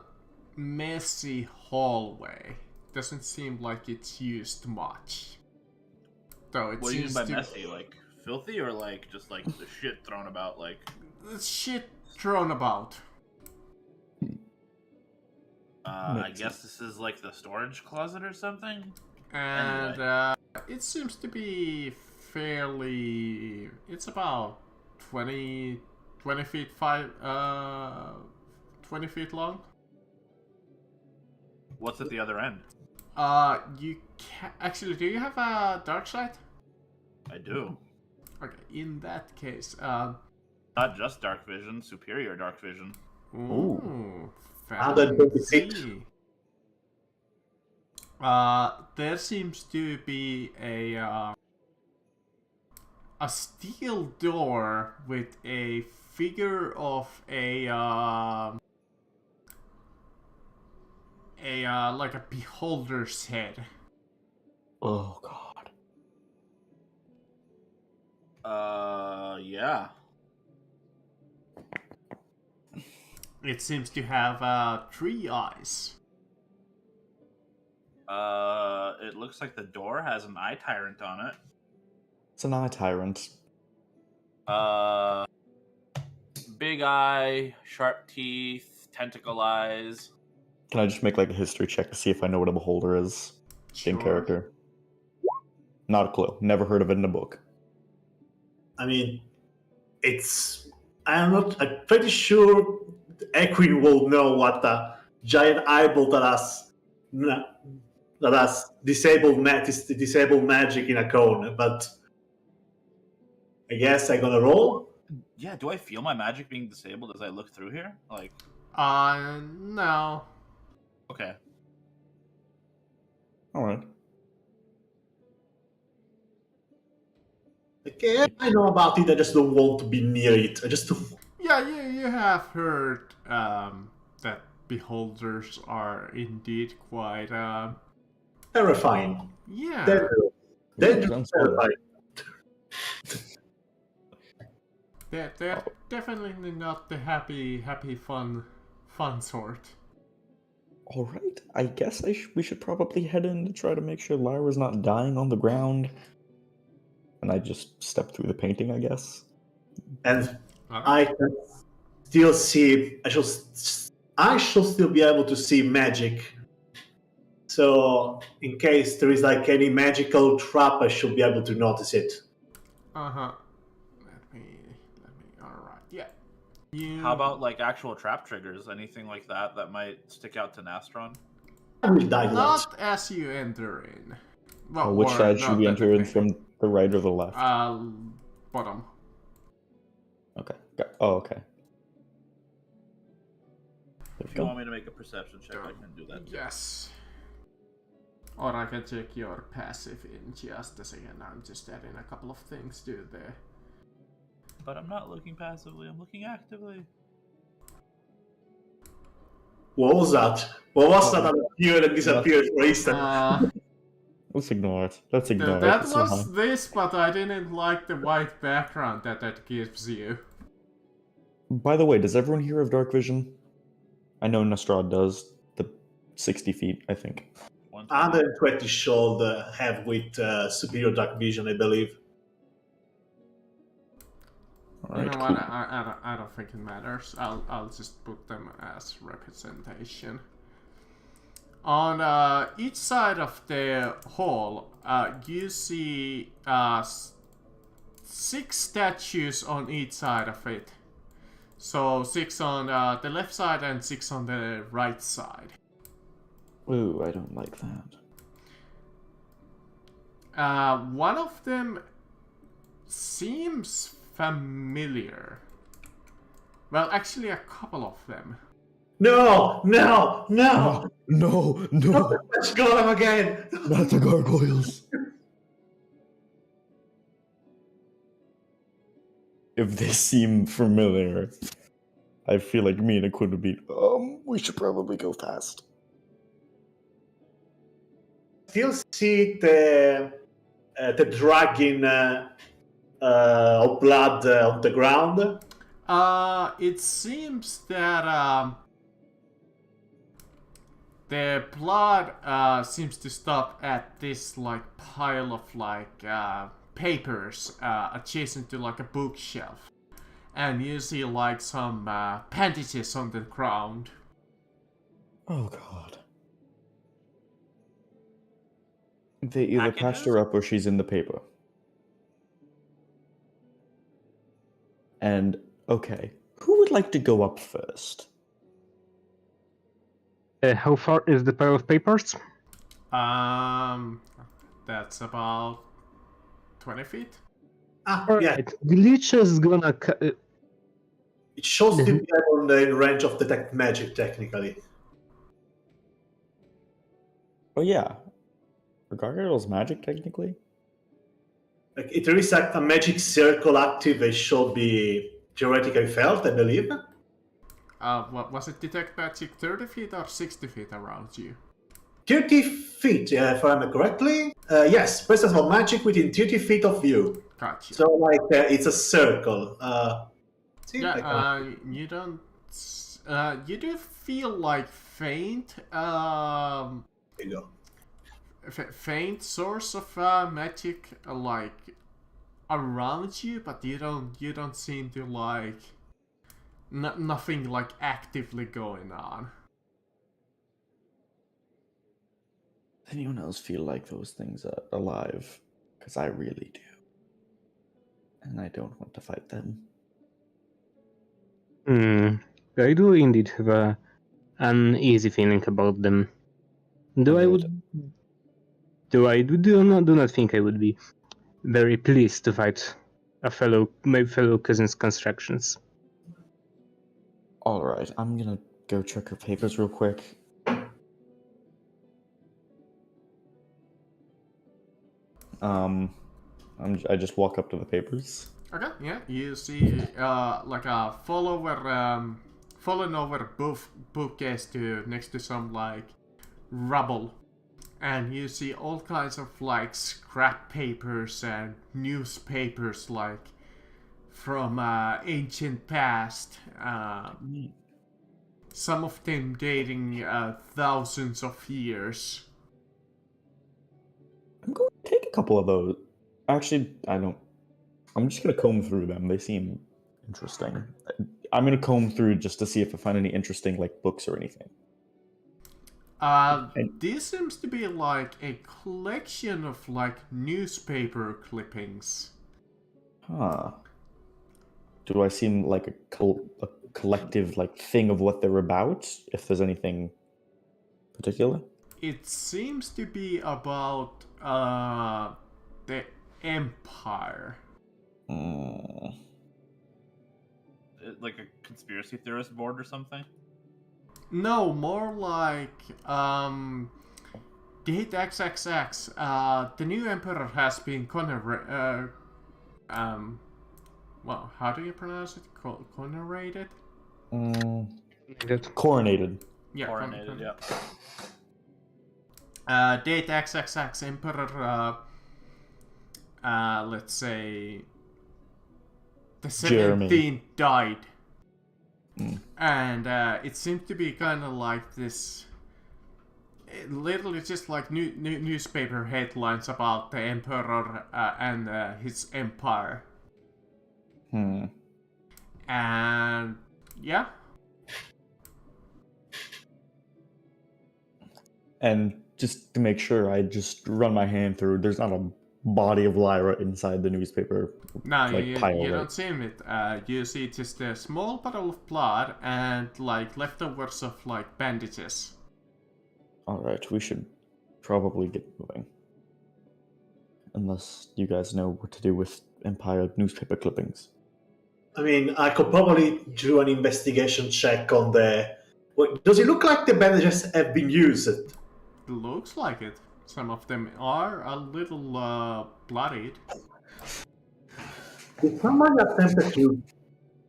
messy hallway. Doesn't seem like it's used much. Though it What do you mean seems by to messy? Like filthy, or like just like the shit thrown about? Like shit thrown about. I guess this is like the storage closet or something. And it seems to be fairly. It's about 20 feet 20 feet long. What's at the other end? You actually, do you have a dark sight? I do. Okay, in that case, Not just dark vision, superior dark vision. ooh, 126. fancy. There seems to be a steel door with a figure of a like a beholder's head. Oh god. Yeah. It seems to have 3 eyes. It looks like the door has an eye tyrant on it. It's an eye tyrant. Big eye, sharp teeth, tentacle eyes. Can I just make like a history check to see if I know what a beholder is? Game Sure. character. Not a clue. Never heard of it in a book. I mean, I'm pretty sure Equine will know what the giant eyeball that has disabled magic in a cone, but I guess I'm gonna roll. Yeah, do I feel my magic being disabled as I look through here? Like, No. okay. Alright. Okay, I know about it. I just don't want to be near it. I just don't. Yeah, you have heard that beholders are indeed quite Terrifying. yeah. Dangerous. sounds good. Terrifying. They're definitely not the happy, fun sort. Alright, I guess we should probably head in to try to make sure Lyra's not dying on the ground. And I just step through the painting, I guess. And I can still see. I shall still be able to see magic. So, in case there is like any magical trap, I should be able to notice it. Uh-huh. Let me. Alright, yeah. You... How about like actual trap triggers? Anything like that that might stick out to Nastron? I will die once. Not as you enter in. Well, Which or side should not we at enter the in, from the right or the left? Bottom. Okay. Oh, okay. There we If you go. want me to make a perception check, I can do that. Yes. Or I can check your passive in just a second. I'm just adding a couple of things to there. But I'm not looking passively, I'm looking actively. What was that? What was that appeared and disappeared for instance? Let's ignore it. Let's ignore it. That It's was fine. this, but I didn't like the white background that gives you. By the way, does everyone hear of dark vision? I know Nastrad does. The 60 feet, I think. 120 should have with superior dark vision, I believe. All You right, know cool. what? I don't think it matters. I'll just put them as representation. On each side of the hall, you see 6 statues on each side of it. So 6 on the left side and 6 on the right side. Ooh, I don't like that. One of them seems familiar. Well, actually, a couple of them. No! No! Let's go them again! Not the gargoyles! If they seem familiar, I feel like me and it could be. We should probably go fast. Still see the dragon of blood on the ground. It seems that the blood seems to stop at this like pile of like papers adjacent to like a bookshelf, and you see like some bandages on the ground. Oh god. They either patched her up or she's in the paper. And, okay, who would like to go up first? How far is the pile of papers? That's about 20 feet. Ah, yeah. Alright, Glitch is gonna. It shows to be on the range of detect magic, technically. Oh yeah, are gargoyles magic technically? Like, if there is a magic circle active, it should be theoretically felt, I believe. What was it? Detect magic 30 feet or 60 feet around you? 30 feet, if I remember correctly. Yes, presence of magic within 30 feet of you. Gotcha. So, like, it's a circle. See, I Yeah, can- you don't. You do feel like faint. There you go. Faint source of magic, like around you, but you don't seem to like. Nothing like actively going on. Anyone else feel like those things are alive? Because I really do. And I don't want to fight them. I do indeed have a uneasy feeling about them. Though I would, though I do not think I would be very pleased to fight my fellow cousin's constructions. Alright, I'm gonna go check her papers real quick. I just walk up to the papers. Okay, yeah, you see like a fallen over bookcase next to some like rubble, and you see all kinds of like scrap papers and newspapers like from ancient past. Some of them dating thousands of years. I'm going to take a couple of those. Actually, I don't. I'm just going to comb through them. They seem interesting. I'm going to comb through just to see if I find any interesting like books or anything. This seems to be like a collection of like newspaper clippings. Huh. Do I seem like a collective like thing of what they're about? If there's anything particular? It seems to be about the Empire. Like a conspiracy theorist board or something? No, more like date XXX. The new emperor has been well, how do you pronounce it? Coronated? Coronated. Yeah, Coronated, yeah. Date XXX emperor. Let's say the 17th died. And it seemed to be kind of like this, literally just like newspaper headlines about the emperor and his empire. And yeah. And just to make sure, I just run my hand through. There's not a body of Lyra inside the newspaper. No, like, you pile, don't see it. You see just a small puddle of blood and like leftovers of like bandages. Alright, we should probably get moving. Unless you guys know what to do with Empire newspaper clippings. I mean, I could probably do an investigation check on the. Does it look like the bandages have been used? Looks like it. Some of them are a little bloodied. Did someone attempt to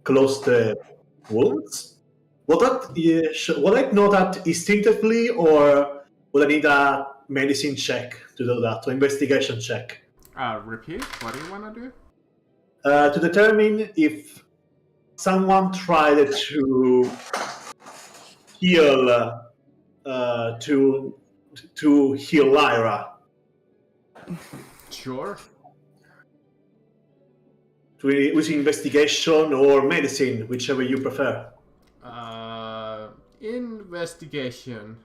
close the wounds? Would I know that instinctively, or would I need a medicine check to do that, to investigation check? Repeat, what do you want to do? To determine if someone tried to heal, to heal Lyra. Sure. With investigation or medicine, whichever you prefer. Investigation.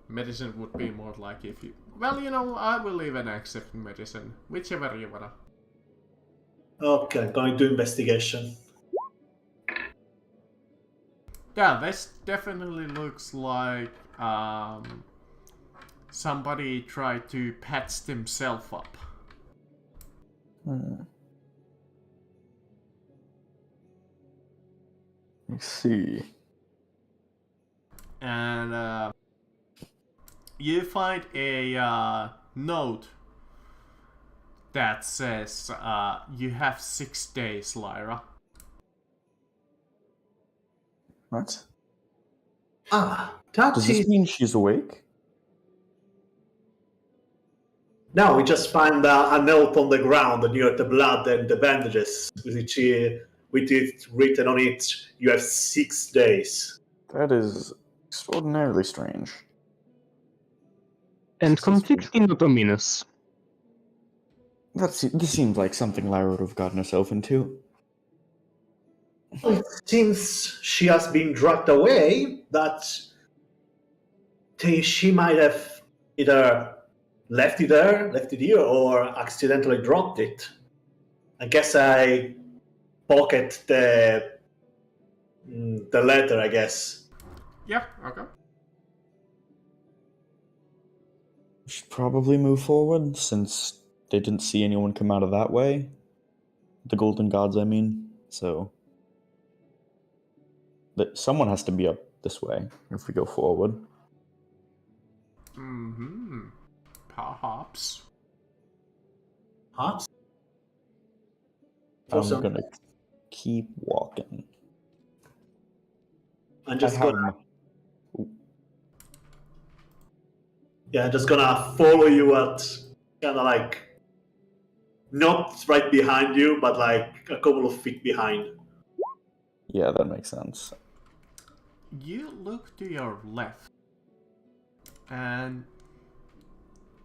Medicine would be more like if you. Well, you know, I will even accept medicine, whichever you wanna. Okay, going to investigation. Yeah, this definitely looks like somebody tried to patch themselves up. Let's see. And you find a note that says you have 6 days, Lyra. What? That Does is... this mean she's awake? No, we just find a note on the ground near the blood and the bandages, with it written on it, you have 6 days. That is extraordinarily strange. And completely not ominous. This seems like something Lyra would have gotten herself into. Since she has been dragged away, that she might have either left it here, or accidentally dropped it. I guess I pocket the letter, I guess. Yeah, okay. We should probably move forward, since they didn't see anyone come out of that way. The Golden Gods, I mean. So... someone has to be up this way if we go forward. Perhaps. Huh? I'm gonna keep walking. I'm just I have gonna... Yeah, I'm just gonna follow you at kind of like not right behind you, but like a couple of feet behind. Yeah, that makes sense. You look to your left, and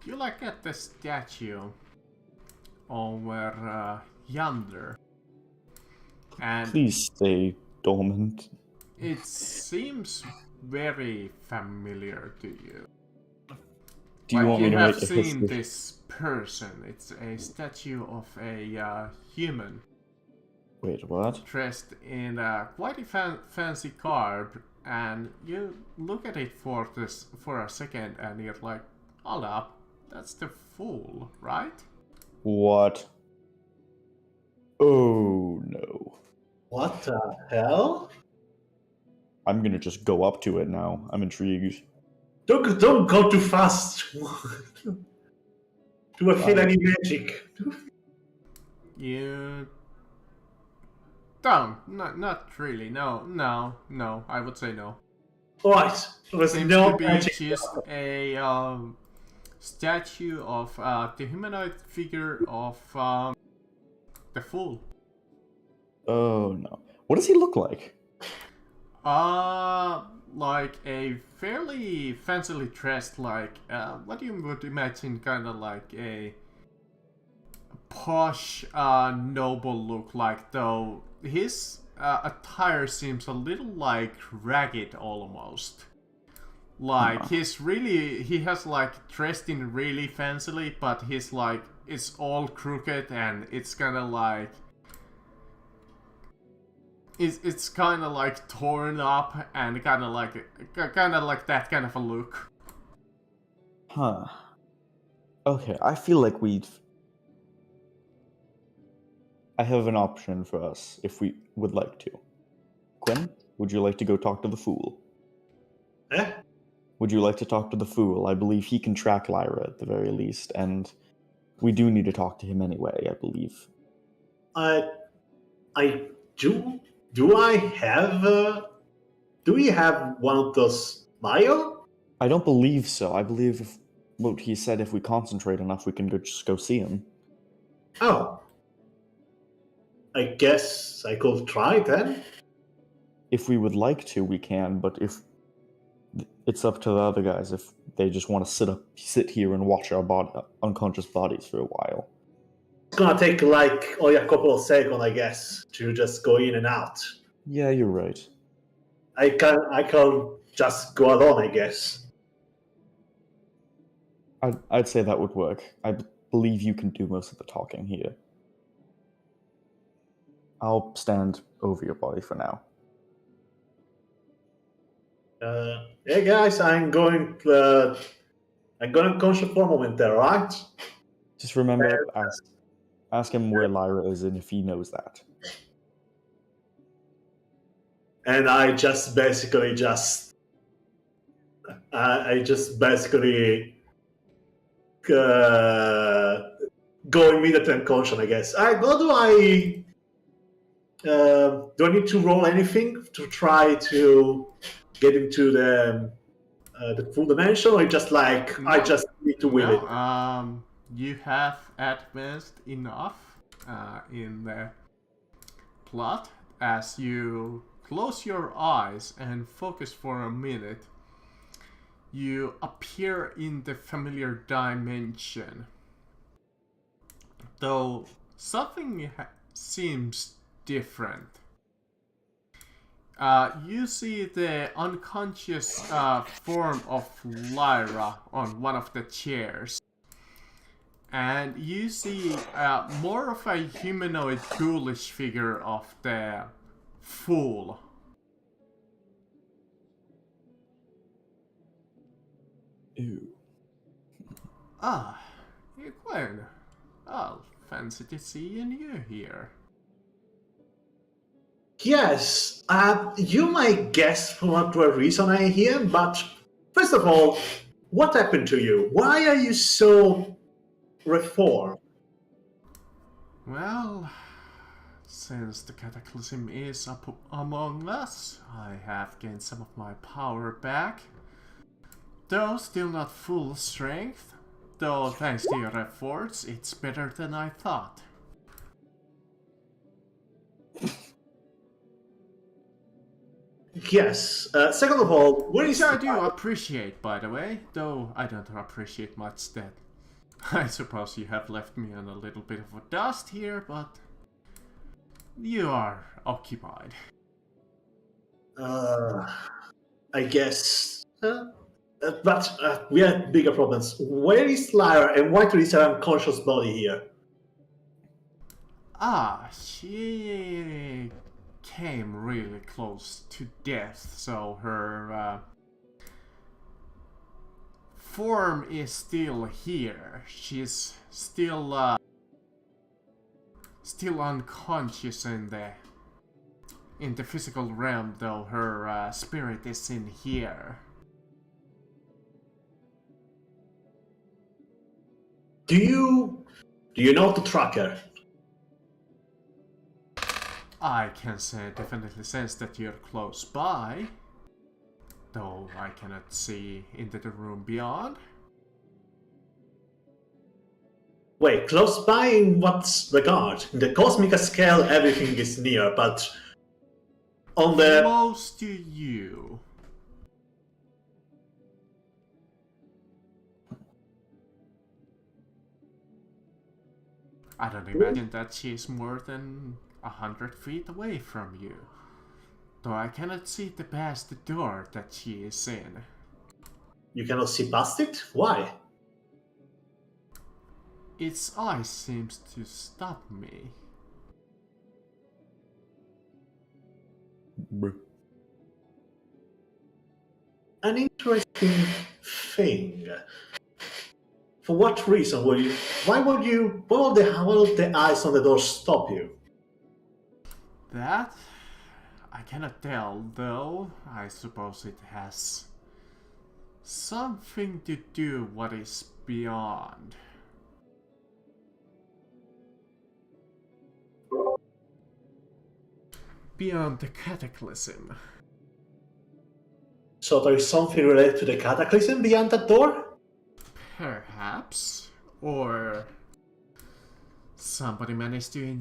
you look at the statue over yonder, and Please stay dormant. it seems very familiar to you. Do you want me to have make a seen history? this person. It's a statue of a human Wait, what? dressed in quite a fancy garb, and you look at it for a second, and you're like, hold up, that's the fool, right? What? Oh no. What the hell? I'm gonna just go up to it now. I'm intrigued. Don't go too fast. Do I feel any magic? You don't. Not really. No. I would say no. Alright, there's Seems no to be magic. just a statue of the humanoid figure of the fool. Oh no. What does he look like? Like a fairly fancily dressed, like what you would imagine, kind of like a posh noble look like, though his attire seems a little like ragged almost. Like he has like dressed in really fancily, but he's like, it's all crooked and it's kind of like it's kind of like torn up and kind of like that kind of a look. Huh. Okay, I feel like I have an option for us if we would like to. Quinn, would you like to go talk to the fool? Eh? Would you like to talk to the fool? I believe he can track Lyra at the very least, and we do need to talk to him anyway, I believe. I do. Do I have? Do we have one of those bio? I don't believe so. I believe what he said, if we concentrate enough, we can just go see him. Oh. I guess I could try then. If we would like to, we can, but if it's up to the other guys if they just want to sit here and watch our unconscious bodies for a while. It's gonna take like only a couple of seconds, I guess, to just go in and out. Yeah, you're right. I can just go alone, I guess. I'd say that would work. I believe you can do most of the talking here. I'll stand over your body for now. Yeah, guys, I'm going to I'm going unconscious for a moment there, right? Just remember, ask him where Lyra is and if he knows that. And I just basically go immediately unconscious, I guess. Do I need to roll anything to try to get into the full dimension, or just like I No. just need to will it? You have advanced enough in the plot as you close your eyes and focus for a minute. You appear in the familiar dimension, though something seems different. You see the unconscious form of Lyra on one of the chairs. And you see more of a humanoid ghoulish figure of the Fool. Ew. Ah, Gwen. I'll fancy to seeing you here. Yes, you might guess for what reason I'm here, but first of all, what happened to you? Why are you so reformed? Well, since the cataclysm is up among us, I have gained some of my power back. Though still not full strength, though thanks to your efforts, it's better than I thought. Yes. Second of all, where is Which I do appreciate, by the way, though I don't appreciate much that. I suppose you have left me on a little bit of a dust here, but you are occupied. I guess. But we have bigger problems. Where is Lyra, and why is her unconscious body here? She came really close to death, so her form is still here. She's still unconscious in the physical realm, though her spirit is in here. Do you know the tracker? I can definitely sense that you're close by, though I cannot see into the room beyond. Wait, close by in what regard? In the cosmic scale, everything is near, but on the... Close to you. I don't imagine that she's more than 100 feet away from you, though I cannot see past the door that she is in. You cannot see past it? Why? Its eye seems to stop me. Bruh. An interesting thing. For what reason would you? Why would the eyes on the door stop you? That I cannot tell, though. I suppose it has something to do what is beyond. Beyond the cataclysm. So there is something related to the cataclysm beyond that door? Perhaps. Or somebody managed to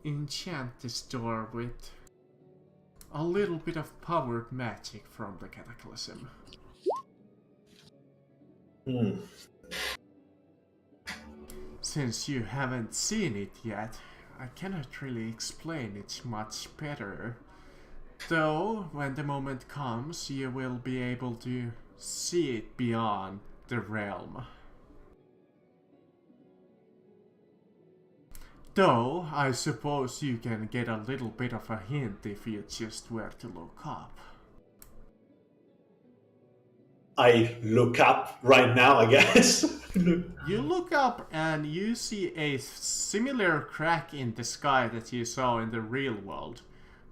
enchant this door with a little bit of powered magic from the cataclysm. Since you haven't seen it yet, I cannot really explain it much better. Though, when the moment comes, you will be able to see it beyond the realm. Though, I suppose you can get a little bit of a hint if you just were to look up. I look up right now, I guess. You look up and you see a similar crack in the sky that you saw in the real world.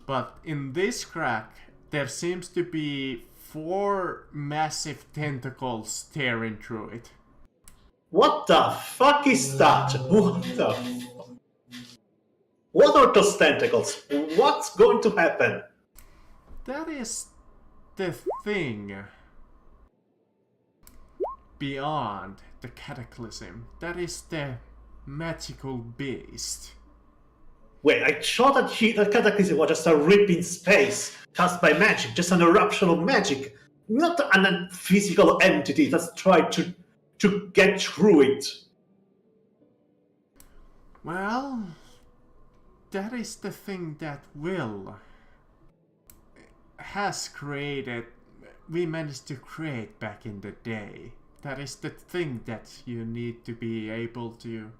But in this crack, there seems to be 4 massive tentacles staring through it. What the fuck is that? What the fuck? What are those tentacles? What's going to happen? That is the thing beyond the cataclysm. That is the magical beast. Wait, I thought that the cataclysm was just a rip in space caused by magic, just an eruption of magic, not an physical entity that's tried to get through it. Well, that is the thing that Will has created. We managed to create back in the day. That is the thing that you need to be able to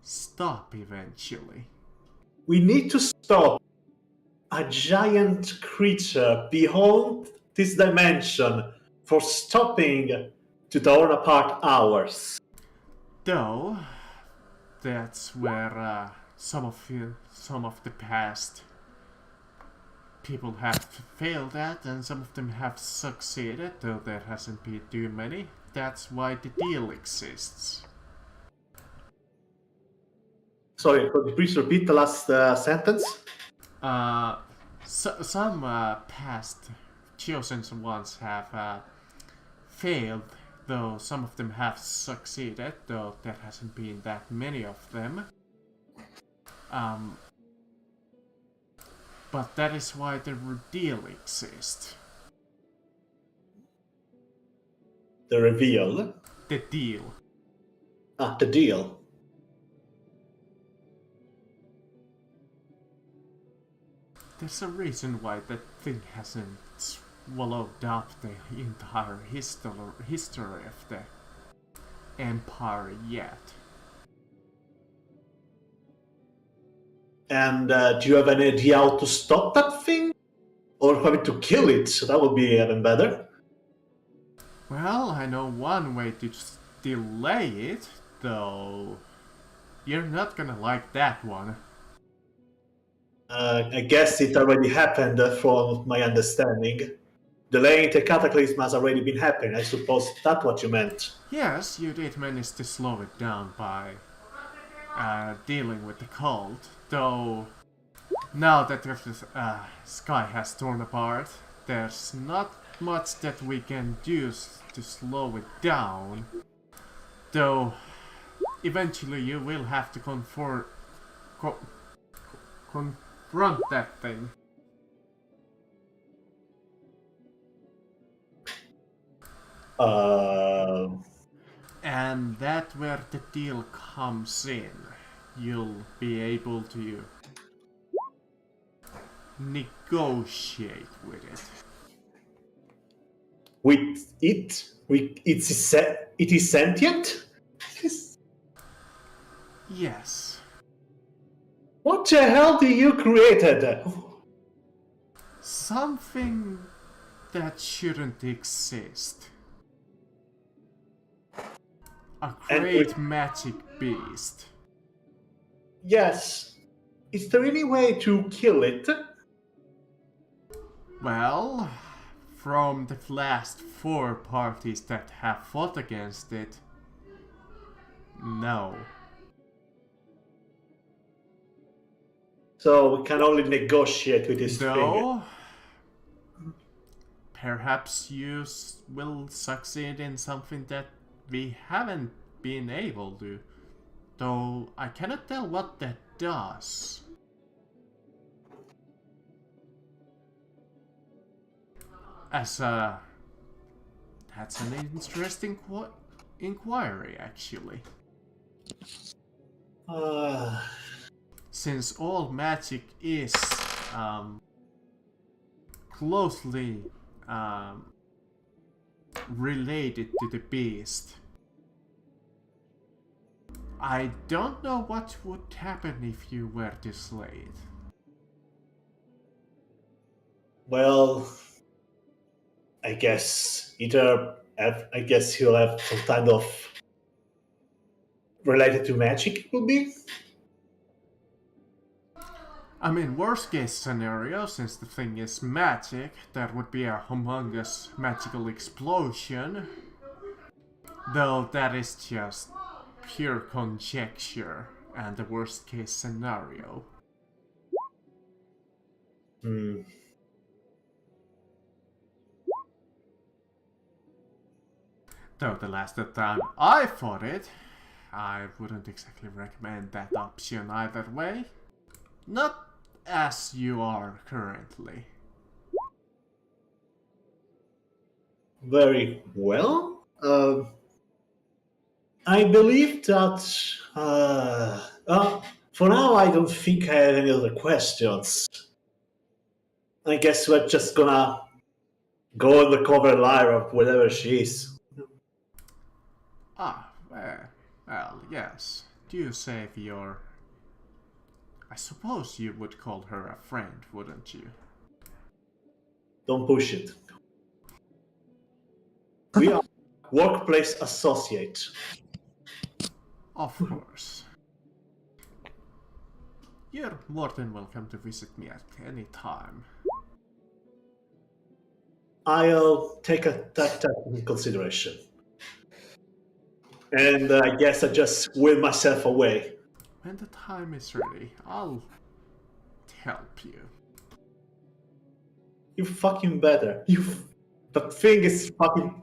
stop eventually. We need to stop a giant creature beyond this dimension for stopping to torn apart ours. Though, that's where some of the past people have failed at, and some of them have succeeded, though there hasn't been too many. That's why the deal exists. Sorry, could you please repeat the last sentence? Some past chosen ones have failed, though some of them have succeeded, though there hasn't been that many of them. But that is why the deal exists. The reveal? The deal. Ah, the deal. There's a reason why that thing hasn't swallowed up the entire history of the Empire yet. And do you have any idea how to stop that thing? Or having to kill it? That would be even better. Well, I know one way to delay it, though you're not gonna like that one. I guess it already happened from my understanding. Delaying the cataclysm has already been happening. I suppose that's what you meant. Yes, you did manage to slow it down by dealing with the cult, though now that the sky has torn apart, there's not much that we can do to slow it down. Though eventually you will have to confront that thing. And that's where the deal comes in. You'll be able to negotiate with it. With it? It is sentient? Yes. What the hell did you created? Something that shouldn't exist. A great magic beast. Yes. Is there any way to kill it? Well, from the last 4 parties that have fought against it, no. So we can only negotiate with this thing. Though, perhaps you will succeed in something that we haven't been able to. Though I cannot tell what that does. That's an interesting inquiry, actually. Since all magic is closely related to the beast, I don't know what would happen if you were to slay it. Well, I guess I guess he'll have some kind of related to magic. It will be. I mean, worst case scenario, since the thing is magic, that would be a humongous magical explosion. Though that is just pure conjecture and the worst case scenario. Hmm. Though the last time I fought it, I wouldn't exactly recommend that option either way. Not as you are currently. Very well. I believe that. For now, I don't think I have any other questions. I guess we're just gonna go undercover Lyra, wherever she is. Well, yes. Do save your... I suppose you would call her a friend, wouldn't you? Don't push it. We are workplace associates. Of course. You're more than welcome to visit me at any time. I'll take that into consideration. And I guess I just will myself away. When the time is ready, I'll help you. You fucking better. The thing is fucking.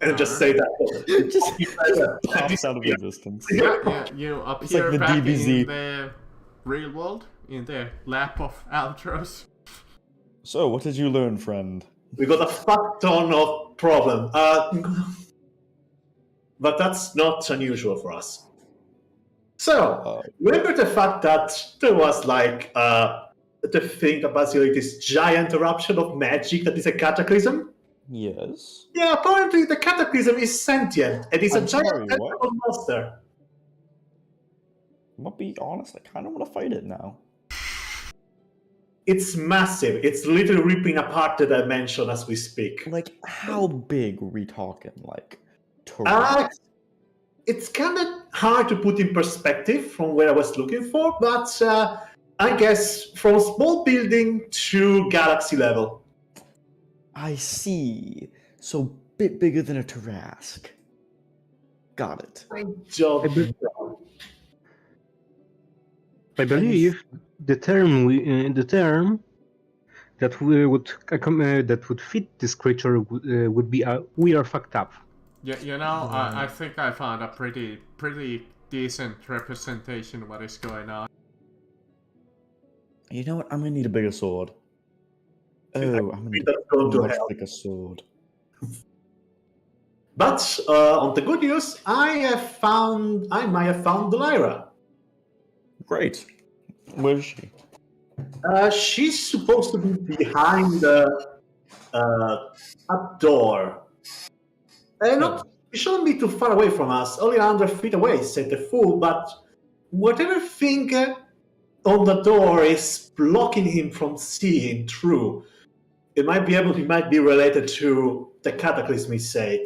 And just say that. just pops out of existence. Yeah, you appear like the back DBZ. in the real world, in the lap of Altros. So, what did you learn, friend? We got a fuck ton of problem. But that's not unusual for us. So, remember the fact that there was like the thing about this giant eruption of magic that is a cataclysm? Yes. Yeah, apparently the cataclysm is sentient and it's a I'm giant sorry, what? tentacle monster. I'm gonna be honest, I kind of want to fight it now. It's massive. It's literally ripping apart the dimension as we speak. Like, how big are we talking? Like, terrain? It's kind of hard to put in perspective from where I was looking for, but I guess from small building to galaxy level. I see. So, bit bigger than a Tarask. Got it. My job. I believe the term that would fit this creature would be we are fucked up. Yeah, you know, I think I found a pretty decent representation of what is going on. You know what? I'm gonna need a bigger sword. Oh, I'm gonna need That's going a to much help. bigger sword. But on the good news, I might have found Lyra. Great. Where is she? She's supposed to be behind a door. She shouldn't be too far away from us, only 100 feet away, said the fool, but whatever thing on the door is blocking him from seeing through, it might be related to the cataclysm he said.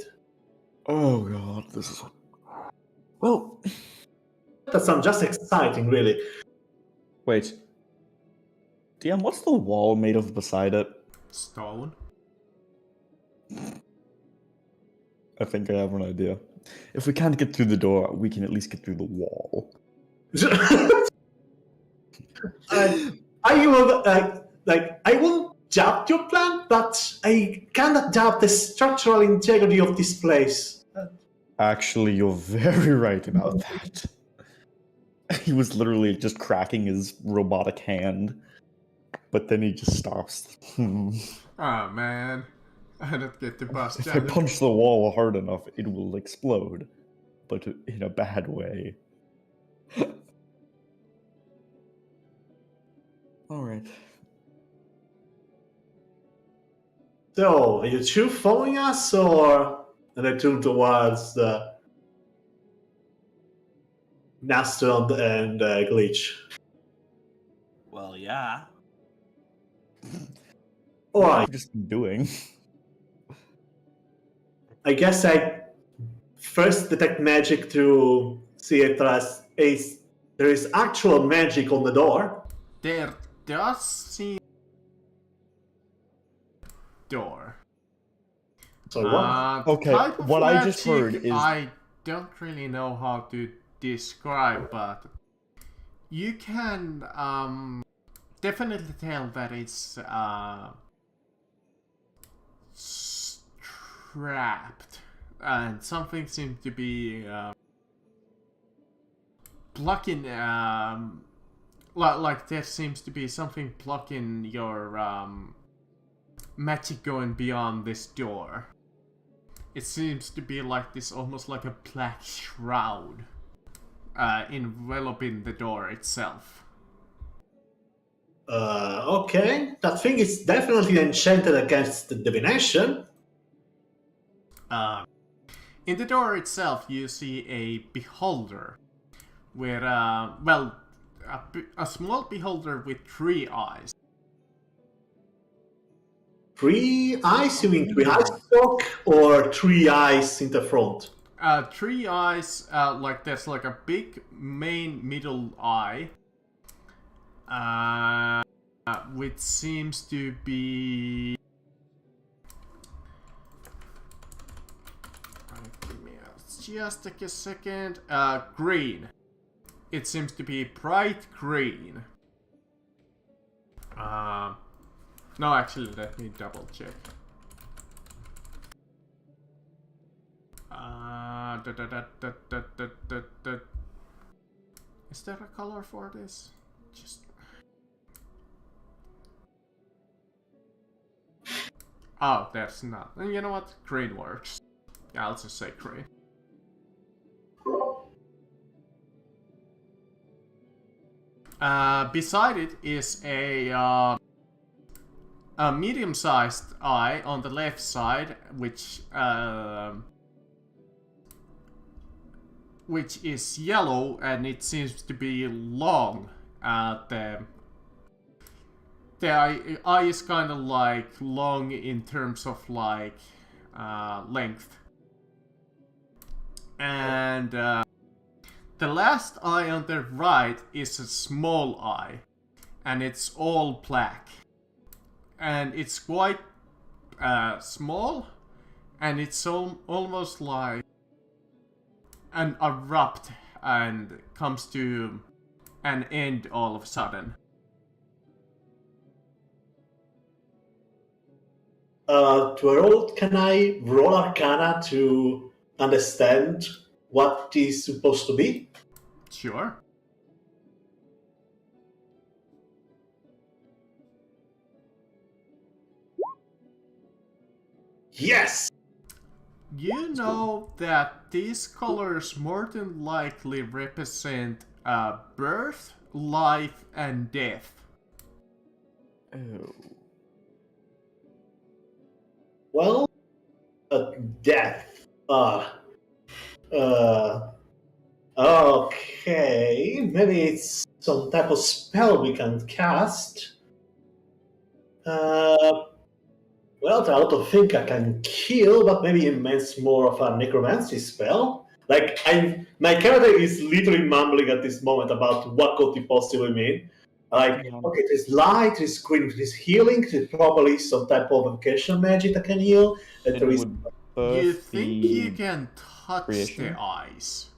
Oh god, this is... Well... That sounds just exciting, really. Wait. DM, what's the wall made of beside it? Stone? I think I have an idea. If we can't get through the door, we can at least get through the wall. I won't doubt your plan, but I cannot doubt the structural integrity of this place. Actually, you're very right about that. He was literally just cracking his robotic hand, but then he just stops. Oh man, I don't get the bus. If I punch the wall hard enough, it will explode, but in a bad way. Alright. So, are you two following us, or and I turn towards the Nastron and Glitch? Well, yeah. What Alright, have you just been doing? I guess I first detect magic to see if there is actual magic on the door. There does seem door. So what? The Okay, type of what I magic just heard is- I don't really know how to describe, but you can definitely tell that it's trapped, and something seems to be blocking. Like there seems to be something blocking your magic going beyond this door. It seems to be like this, almost like a black shroud enveloping the door itself. Okay. That thing is definitely enchanted against the divination. In the door itself, you see a beholder with, a small beholder with 3 eyes. 3 eyes? You mean 3 eyes stock or 3 eyes in the front? 3 eyes, like there's like a big main middle eye, which seems to be... Give me just take a second. Green. It seems to be bright green. No, actually, let me double check. Is there a color for this? Just... Oh, there's not. And you know what? Green works. I'll just say green. Beside it is a medium-sized eye on the left side, which is yellow, and it seems to be long. The eye is kind of like long in terms of like length. And the last eye on the right is a small eye, and it's all black. And it's quite small, and it's almost like an erupt and comes to an end all of a sudden. Can I roll Arcana to understand what is supposed to be? Sure. Yes! You know that these colors more than likely represent birth, life, and death. Oh. Well, death. Okay, maybe it's some type of spell we can cast. Well, there are a lot of things I can kill, but maybe it means more of a necromancy spell. Like, my character is literally mumbling at this moment about what could it possibly mean. Like, okay, there's light, there's green, there's healing, there's probably some type of evocation magic that can heal. And It there is... would birth You think the you can touch creation? the eyes?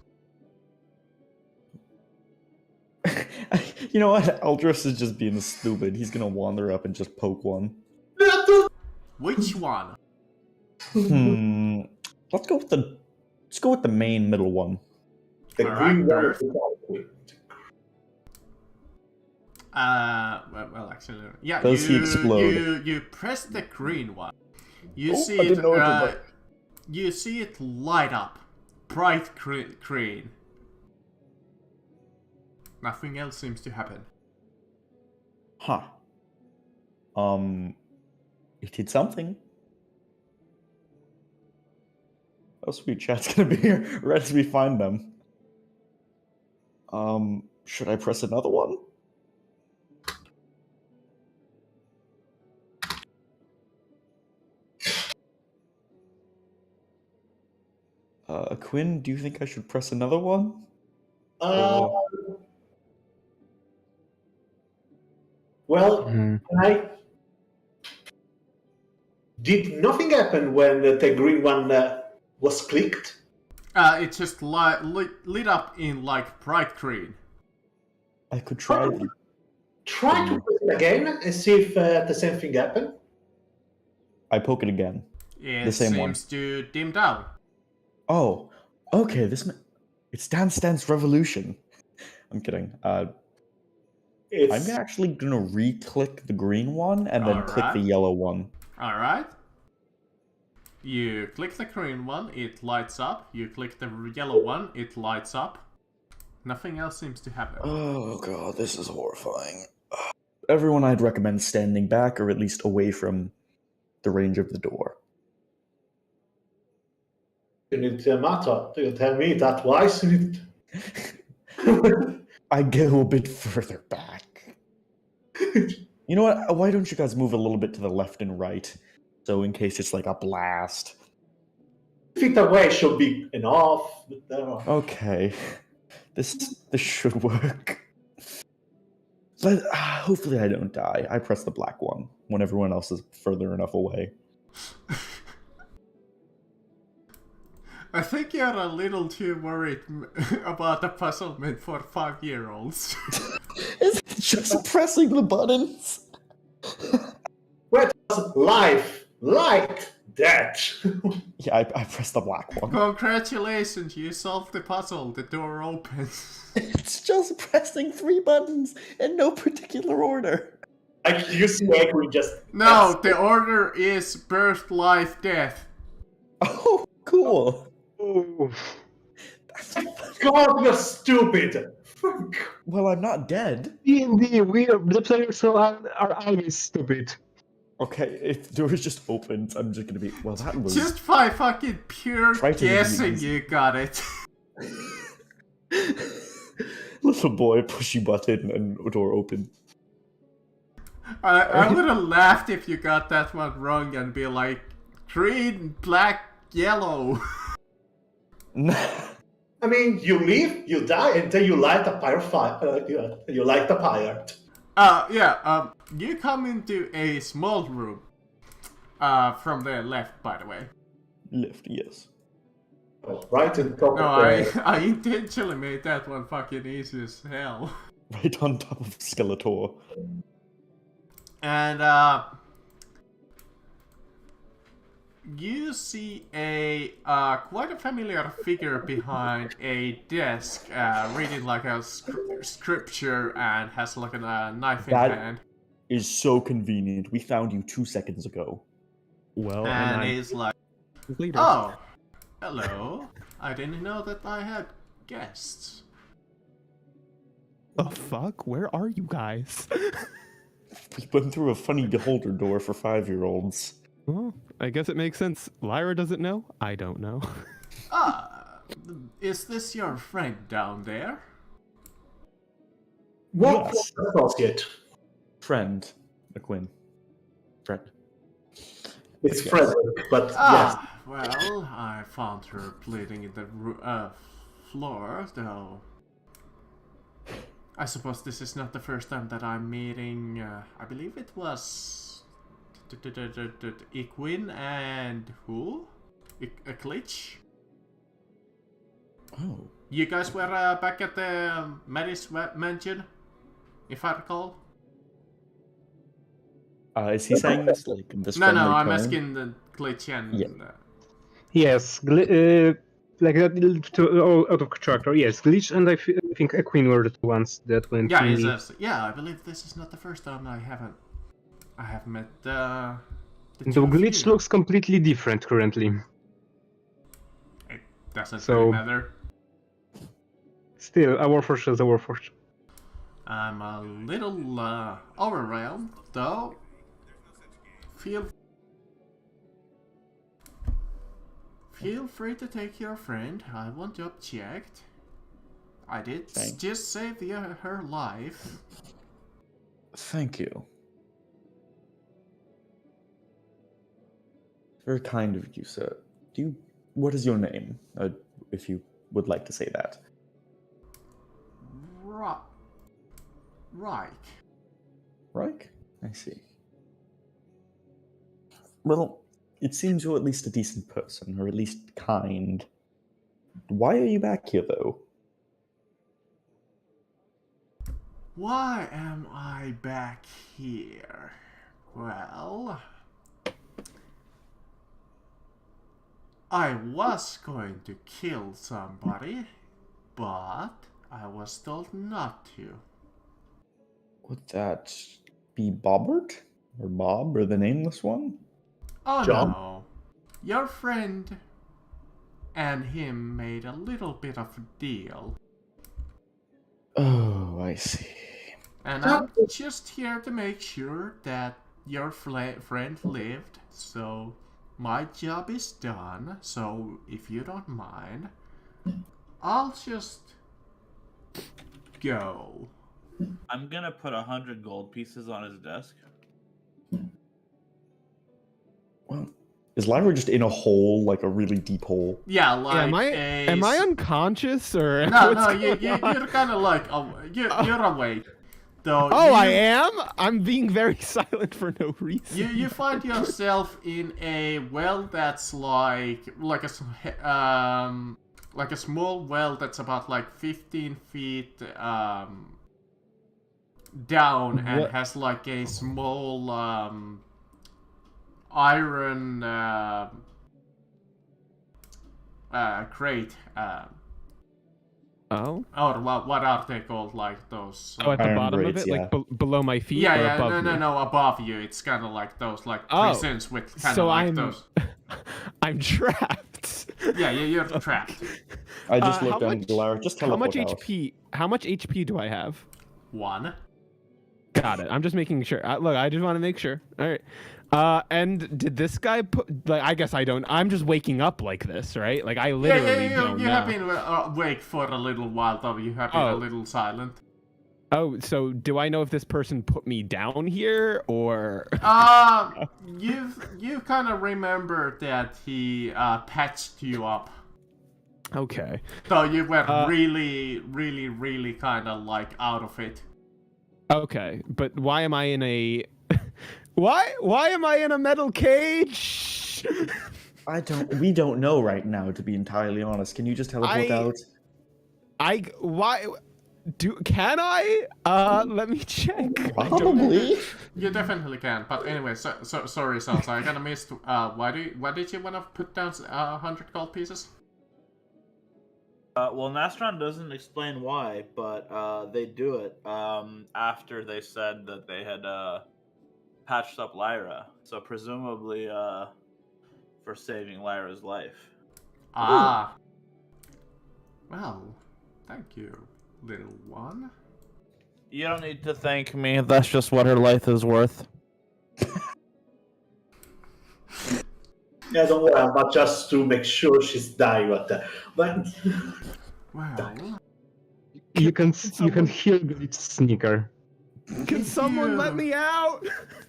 You know what? Aldris is just being stupid. He's gonna wander up and just poke one. Which one? Let's go with the main middle one. The Alright, green one. birth. Well, actually, yeah. Does he explode? You press the green one. You Oh, see I it. didn't know it did that. You see it light up, bright green. Nothing else seems to happen. Huh. It did something. Oh, sweet, chat's gonna be here right as we find them. Should I press another one? Quinn, do you think I should press another one? Uh, well, Hmm. I did nothing happen when the green one was clicked. It just lit up in like bright green. I could try the. Try to press it again and see if the same thing happened. I poke it again. It The same one. seems to dim down. Oh, okay. It's Dance Dance Revolution. I'm kidding. I'm It's actually gonna re-click the green one and then click the Alright. yellow one. Alright. You click the green one, it lights up. You click the yellow one, it lights up. Nothing else seems to happen. Oh god, this is horrifying. Everyone, I'd recommend standing back or at least away from the range of the door. it matter. Do you tell me that wise? I go a bit further back. You know what? Why don't you guys move a little bit to the left and right? So in case it's like a blast. Feet away should be enough. Okay. This should work. Hopefully I don't die. I press the black one when everyone else is further enough away. I think you're a little too worried about the puzzlement for 5-year-olds. Is it just pressing the buttons? Where does life like that? Yeah, I pressed the black one. Congratulations, you solved the puzzle. The door opens. It's just pressing 3 buttons in no particular order. Like you see Agri just No, the order is birth, life, death. Oh, cool. Oh. God, you're stupid. Well, I'm not dead. D&D, the players are always stupid. Okay, if the door is just opened, I'm just gonna be. Well, that was. Just by fucking pure Try to guessing, use- you got it. Little boy, pushy button, and door open. I would have laughed if you got that one wrong and be like, green, black, yellow. I mean, you live, you die, and then you light a pyre fire. You light the pyre. You come into a small room. From the left, by the way. Lift, yes. Right in top No, of I intentionally made that one fucking easy as hell. Right on top of Skeletor. And, you see a quite a familiar figure behind a desk, reading like a scripture and has like a knife in That- hand. Is so convenient. We found you 2 seconds ago. Well, And I'm he's like, leader. oh, hello. I didn't know that I had guests. The fuck? Where are you guys? We went through a funny beholder door for 5-year-olds. Well, I guess it makes sense. Lyra doesn't know. I don't know. Is this your friend down there? What Yes. associate? Friend. Quinn. Friend. It's Yes. Frederick, but Well, I found her bleeding in the floor, though. I suppose this is not the first time that I'm meeting, I believe it was Equin and who? A glitch? Oh. You guys were back at the Maris mansion, if I recall? Is he saying this like in this No, friendly I'm tone? asking the glitch and... Yeah. Yes, like that out of character. Yes, Glitch and I think Equine were the two ones that went. Yeah, to he me. says, yeah, I believe this is not the first time I have met the The two of Glitch you. looks completely different currently. It doesn't So- really matter. Still, a Warforged is a Warforged. I'm a little overwhelmed, though. Feel free to take your friend. I won't object. I did Thanks. just save her life. Thank you. Very kind of you, sir. Do you What is your name, if you would like to say that? Right. Reich? I see. Well, it seems you're at least a decent person, or at least kind. Why are you back here, though? Why am I back here? Well, I was going to kill somebody, but I was told not to. Would that be Bobbert? Or Bob, or the nameless one? Oh John? no. Your friend and him made a little bit of a deal. Oh, I see. And I'm just here to make sure that your friend lived, so my job is done. So if you don't mind, I'll just go. I'm gonna put 100 gold pieces on his desk. Well, is Lyra just in a hole, like a really deep hole? Yeah, like am I unconscious or No, what's you're going on? kind of like you're awake. Though Oh, I am. I'm being very silent for no reason. You find yourself in a well that's like a small well that's about like 15 feet down and What? has like a small iron crate. Oh. Or what are they called? Like those? Oh, at the Iron bottom grates, of it, like yeah. below my feet. Yeah, or yeah, above me? no, above you. It's kind of like those, like Oh, prisons with kind so of like I'm those. I'm trapped. Yeah, you're trapped. I just How looked down much- to Lyra. Just How much teleport out. HP? How much HP do I have? 1. Got it. I'm just making sure. Look, I just want to make sure. All right. And did this guy put? Like, I guess I don't. I'm just waking up like this, right? Like, I literally don't you know. have been awake for a little while, though. You have been a Oh. little silent. Oh, so do I know if this person put me down here or? You kind of remember that he patched you up. Okay. So you were really kind of like out of it. Okay, but why am I in a? Why am I in a metal cage? We don't know right now, to be entirely honest. Can you just teleport out? Can I? Let me check. Probably. You definitely can, but anyway, so sorry, Sansa, I kind of missed. Why did you want to put down 100 gold pieces? Well, Nastron doesn't explain why, but they do it after they said that they had patched up Lyra. So presumably for saving Lyra's life. Ah. Well, thank you, little one. You don't need to thank me. That's just what her life is worth. Yeah, don't worry, but just to make sure she's dying right there. But Well, You can hear Glitch snicker. Can someone let me out?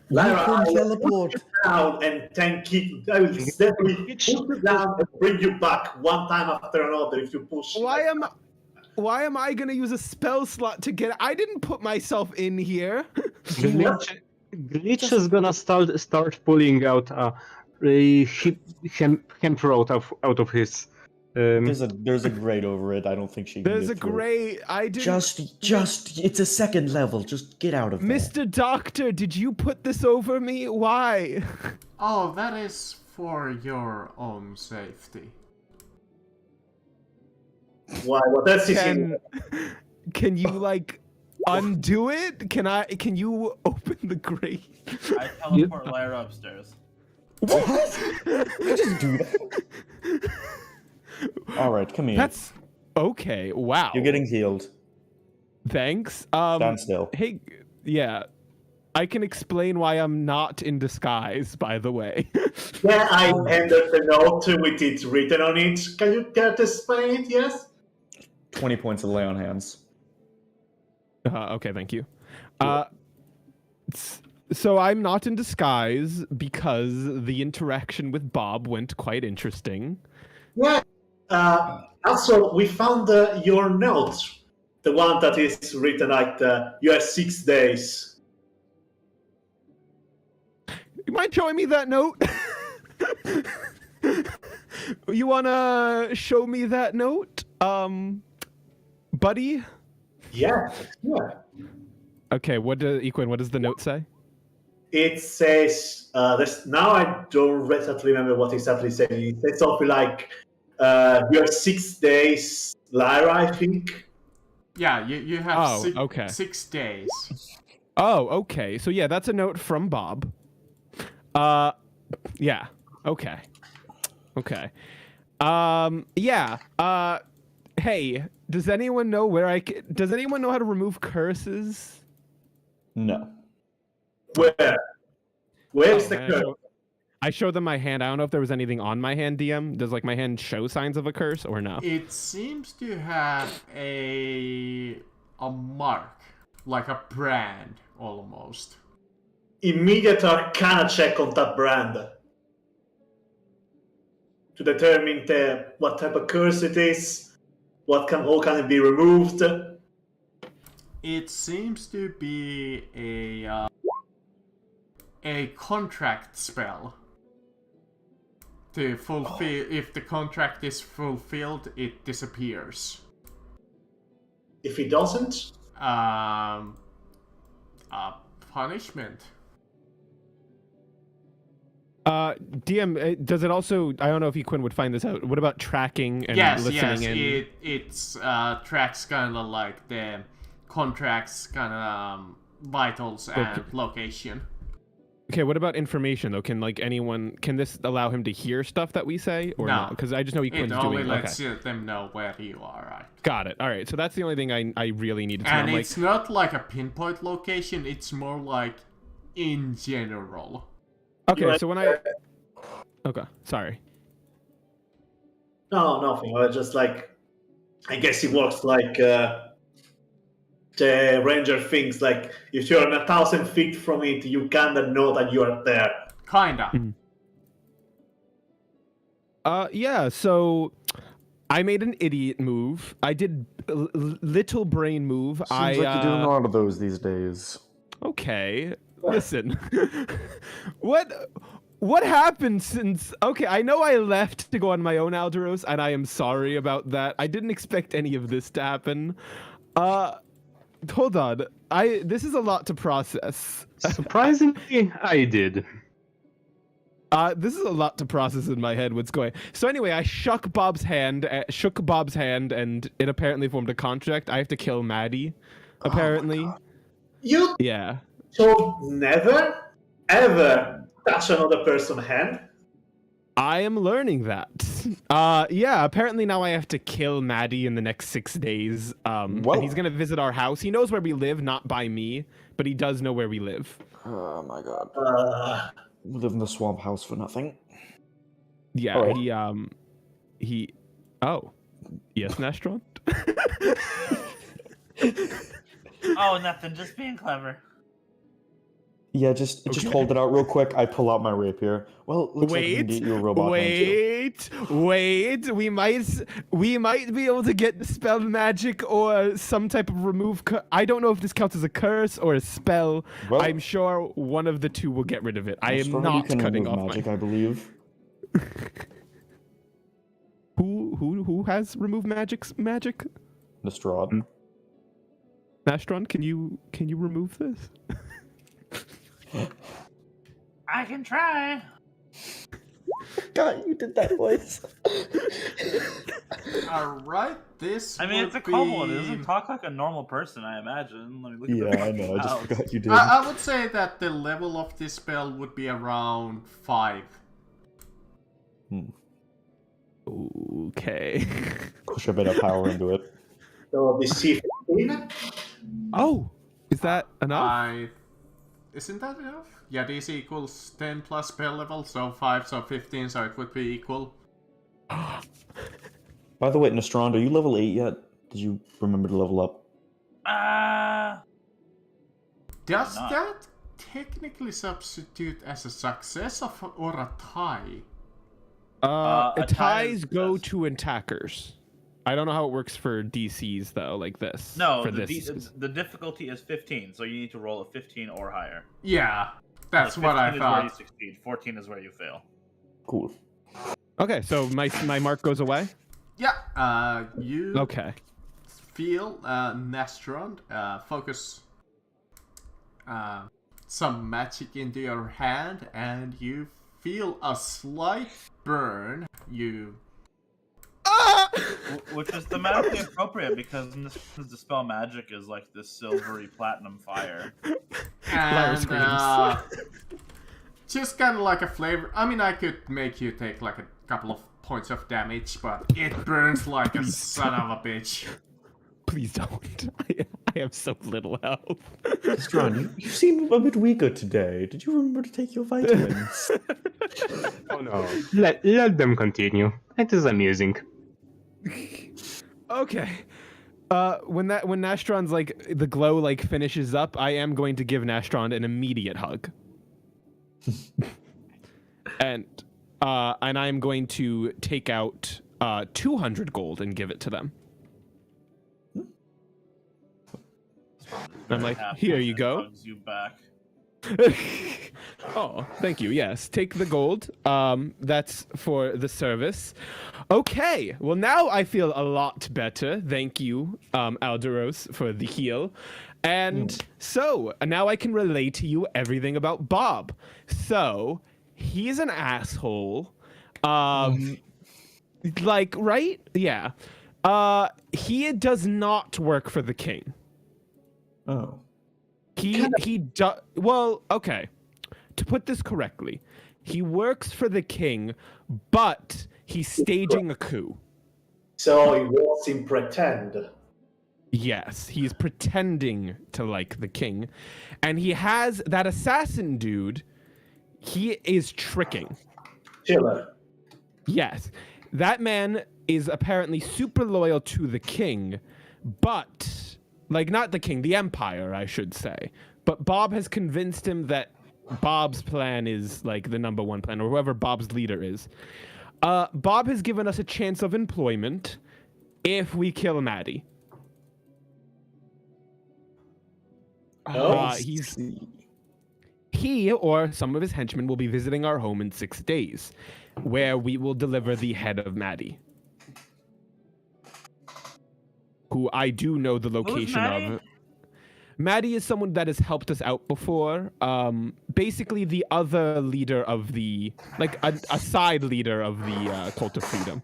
Lyra, I will teleport. put you down and then keep. I will definitely push you down and bring you back one time after another if you push. Why am I gonna use a spell slot to get? I didn't put myself in here. Glitch is gonna start pulling out a hemp rope out of his. There's a grate over it. I don't think she can There's get a through. gray. I didn't. Just, it's a second level. Just get out of there. Mr. Doctor, did you put this over me? Why? oh, that is for your own safety. Why? What else is in? Can you like undo it? Can you open the grate? I teleport Lyra upstairs. What? You just do that? All right, come here. That's okay. Wow. You're getting healed. Thanks. Stand still. Hey, yeah. I can explain why I'm not in disguise, by the way. Yeah, I handed the note with it written on it. Can you get to explain it? Yes. 20 points of lay on hands. Okay, thank you. So I'm not in disguise because the interaction with Bob went quite interesting. Yeah. Also, we found your note, the one that is written like you have 6 days. You mind showing me that note? You wanna show me that note, buddy? Yeah. Okay, what does the note say? It says now I don't exactly remember what exactly it says. It says something like you have 6 days, Lyra, I think. Yeah, you have Oh, okay. 6 days. Oh, okay. So yeah, that's a note from Bob. Yeah. Okay. Okay. Yeah. Hey, does anyone know does anyone know how to remove curses? No. Where? Where's Oh, the man, curse? I showed them my hand. I don't know if there was anything on my hand, DM. Does like my hand show signs of a curse or no? It seems to have a mark, like a brand almost. Immediate Arcana check on that brand to determine what type of curse it is, how can it be removed. It seems to be a contract spell. To fulfill, if the contract is fulfilled, it disappears. If it doesn't, A punishment. DM, does it also? I don't know if Quinn would find this out. What about tracking and listening in? It's tracks kind of like the contracts, kind of vitals and location. Okay, what about information though? Can this allow him to hear stuff that we say or no? Because I just know Quinn's It only doing. lets them know where you are, right? Got it. All right, so that's the only thing I really needed to know. And it's not like a pinpoint location. It's more like in general. Okay, so when okay, sorry. no, nothing. Just like, I guess it works like the ranger thinks. Like, if you're 1,000 feet from it, you kinda know that you are there. Kinda. Yeah. So I made an idiot move. I did little brain move. Seems like you're doing a lot of those these days. Okay. Listen. What happened since... Okay, I know I left to go on my own Alderos, and I am sorry about that. I didn't expect any of this to happen. Hold on. This is a lot to process. Surprisingly, I did. This is a lot to process in my head. What's going? So anyway, I shook Bob's hand, and it apparently formed a contract. I have to kill Maddie. Apparently. You Yeah. should never, ever touch another person's hand. I am learning that. Yeah, apparently now I have to kill Maddie in the next 6 days. And he's gonna visit our house. He knows where we live, not by me, but he does know where we live. Oh my god. We live in the swamp house for nothing. Yeah, Alright. Oh. Yes, Nastron? Oh, nothing. Just being clever. Yeah, just hold it out real quick. I pull out my rapier. Well, it looks like we can get you a robot hand too. Wait. We might be able to get spell magic or some type of remove. I don't know if this counts as a curse or a spell. Well, I'm sure one of the two will get rid of it. I am Strong, not you can cutting remove off magic, my... I believe. Who has remove magic? Lestrade. Nastron, can you remove this? I can try. God, you did that voice. Alright, this I mean, it's a kobold. It doesn't talk like a normal person, I imagine. Let me look at Yeah, I know. I just forgot you did. I would say that the level of this spell would be around 5. Okay. Push a bit of power into it. So the C15. Oh, is that enough? Isn't that enough? Yeah, DC equals 10 plus spell level, so 5, so 15, so it would be equal. By the way, Nostrand, are you level 8 yet? Did you remember to level up? Does that technically substitute as a success or a tie? Ties go yes. to attackers. I don't know how it works for DCs though, like this. No, for the difficulty is 15, so you need to roll a 15 or higher. Yeah, that's Like, what I 15 is where you thought. succeed. 14 is where you fail. Cool. Okay, so my mark goes away. Yeah, you Okay. feel Nestron focus some magic into your hand, and you feel a slight burn. You Which is thematically appropriate because dispel magic is like this silvery platinum fire. Lyra and screams. just kind of like a flavor. I mean, I could make you take like a couple of points of damage, but it burns like a son of a bitch. Please don't. I have so little health. Strong, you seem a bit weaker today. Did you remember to take your vitamins? Oh no. Let them continue. It is amusing. Okay. When Nastron's like the glow like finishes up, I am going to give Nastron an immediate hug. and I'm going to take out 200 gold and give it to them. I'm like, here you go. Hugs you back. Oh, thank you. Yes, take the gold. That's for the service. Okay. Well, now I feel a lot better. Thank you, Alderos, for the heal. And so now I can relay to you everything about Bob. So he's an asshole. Like, right? Yeah. He does not work for the king. Oh. Well, okay. To put this correctly, he works for the king, but he's staging a coup. So it was in pretend. Yes, he's pretending to like the king, and he has that assassin dude. He is tricking. Chiller. Yes, that man is apparently super loyal to the king, but like not the king, the empire, I should say. But Bob has convinced him that Bob's plan is like the number one plan, or whoever Bob's leader is. Bob has given us a chance of employment if we kill Maddie. He or some of his henchmen will be visiting our home in 6 days, where we will deliver the head of Maddie, who I do know the location of. Maddie is someone that has helped us out before. Basically, the other leader of the, like a side leader of the Cult of Freedom.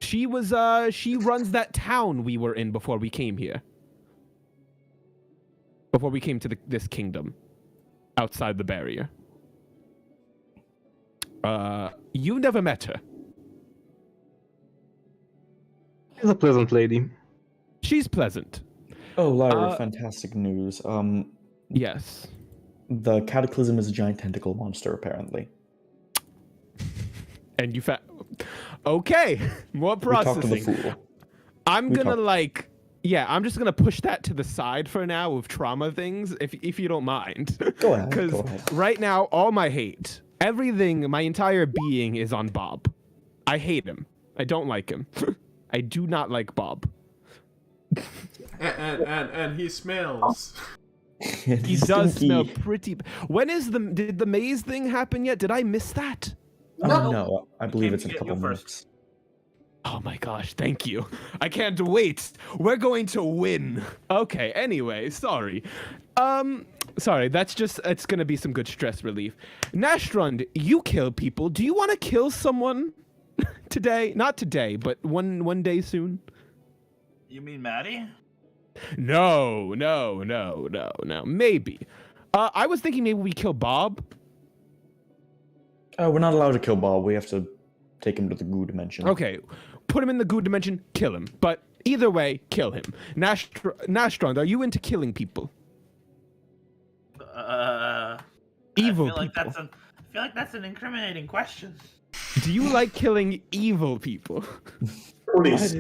She runs that town we were in before we came here. Before we came to this kingdom, outside the barrier. You never met her. She's a pleasant lady. She's pleasant. Oh, Lyra, fantastic news. Yes. The Cataclysm is a giant tentacle monster, apparently. And you okay, more processing. We talked to the fool. I'm just gonna push that to the side for now with trauma things, if you don't mind. Go ahead. Because right now, all my hate, everything, my entire being is on Bob. I hate him. I don't like him. I do not like Bob. And he smells. He does smell pretty. Did the maze thing happen yet? Did I miss that? No, I believe it's in a couple minutes. Oh my gosh, thank you. I can't wait. We're going to win. Okay, anyway, sorry. Sorry, it's gonna be some good stress relief. Nastron, you kill people. Do you want to kill someone today? Not today, but one day soon? You mean Maddie? No. Maybe. I was thinking maybe we kill Bob. We're not allowed to kill Bob. We have to take him to the goo dimension. Okay, put him in the goo dimension, kill him. But either way, kill him. Nastron, are you into killing people? Evil I people. feel like that's an incriminating question. Do you like killing evil people? Police.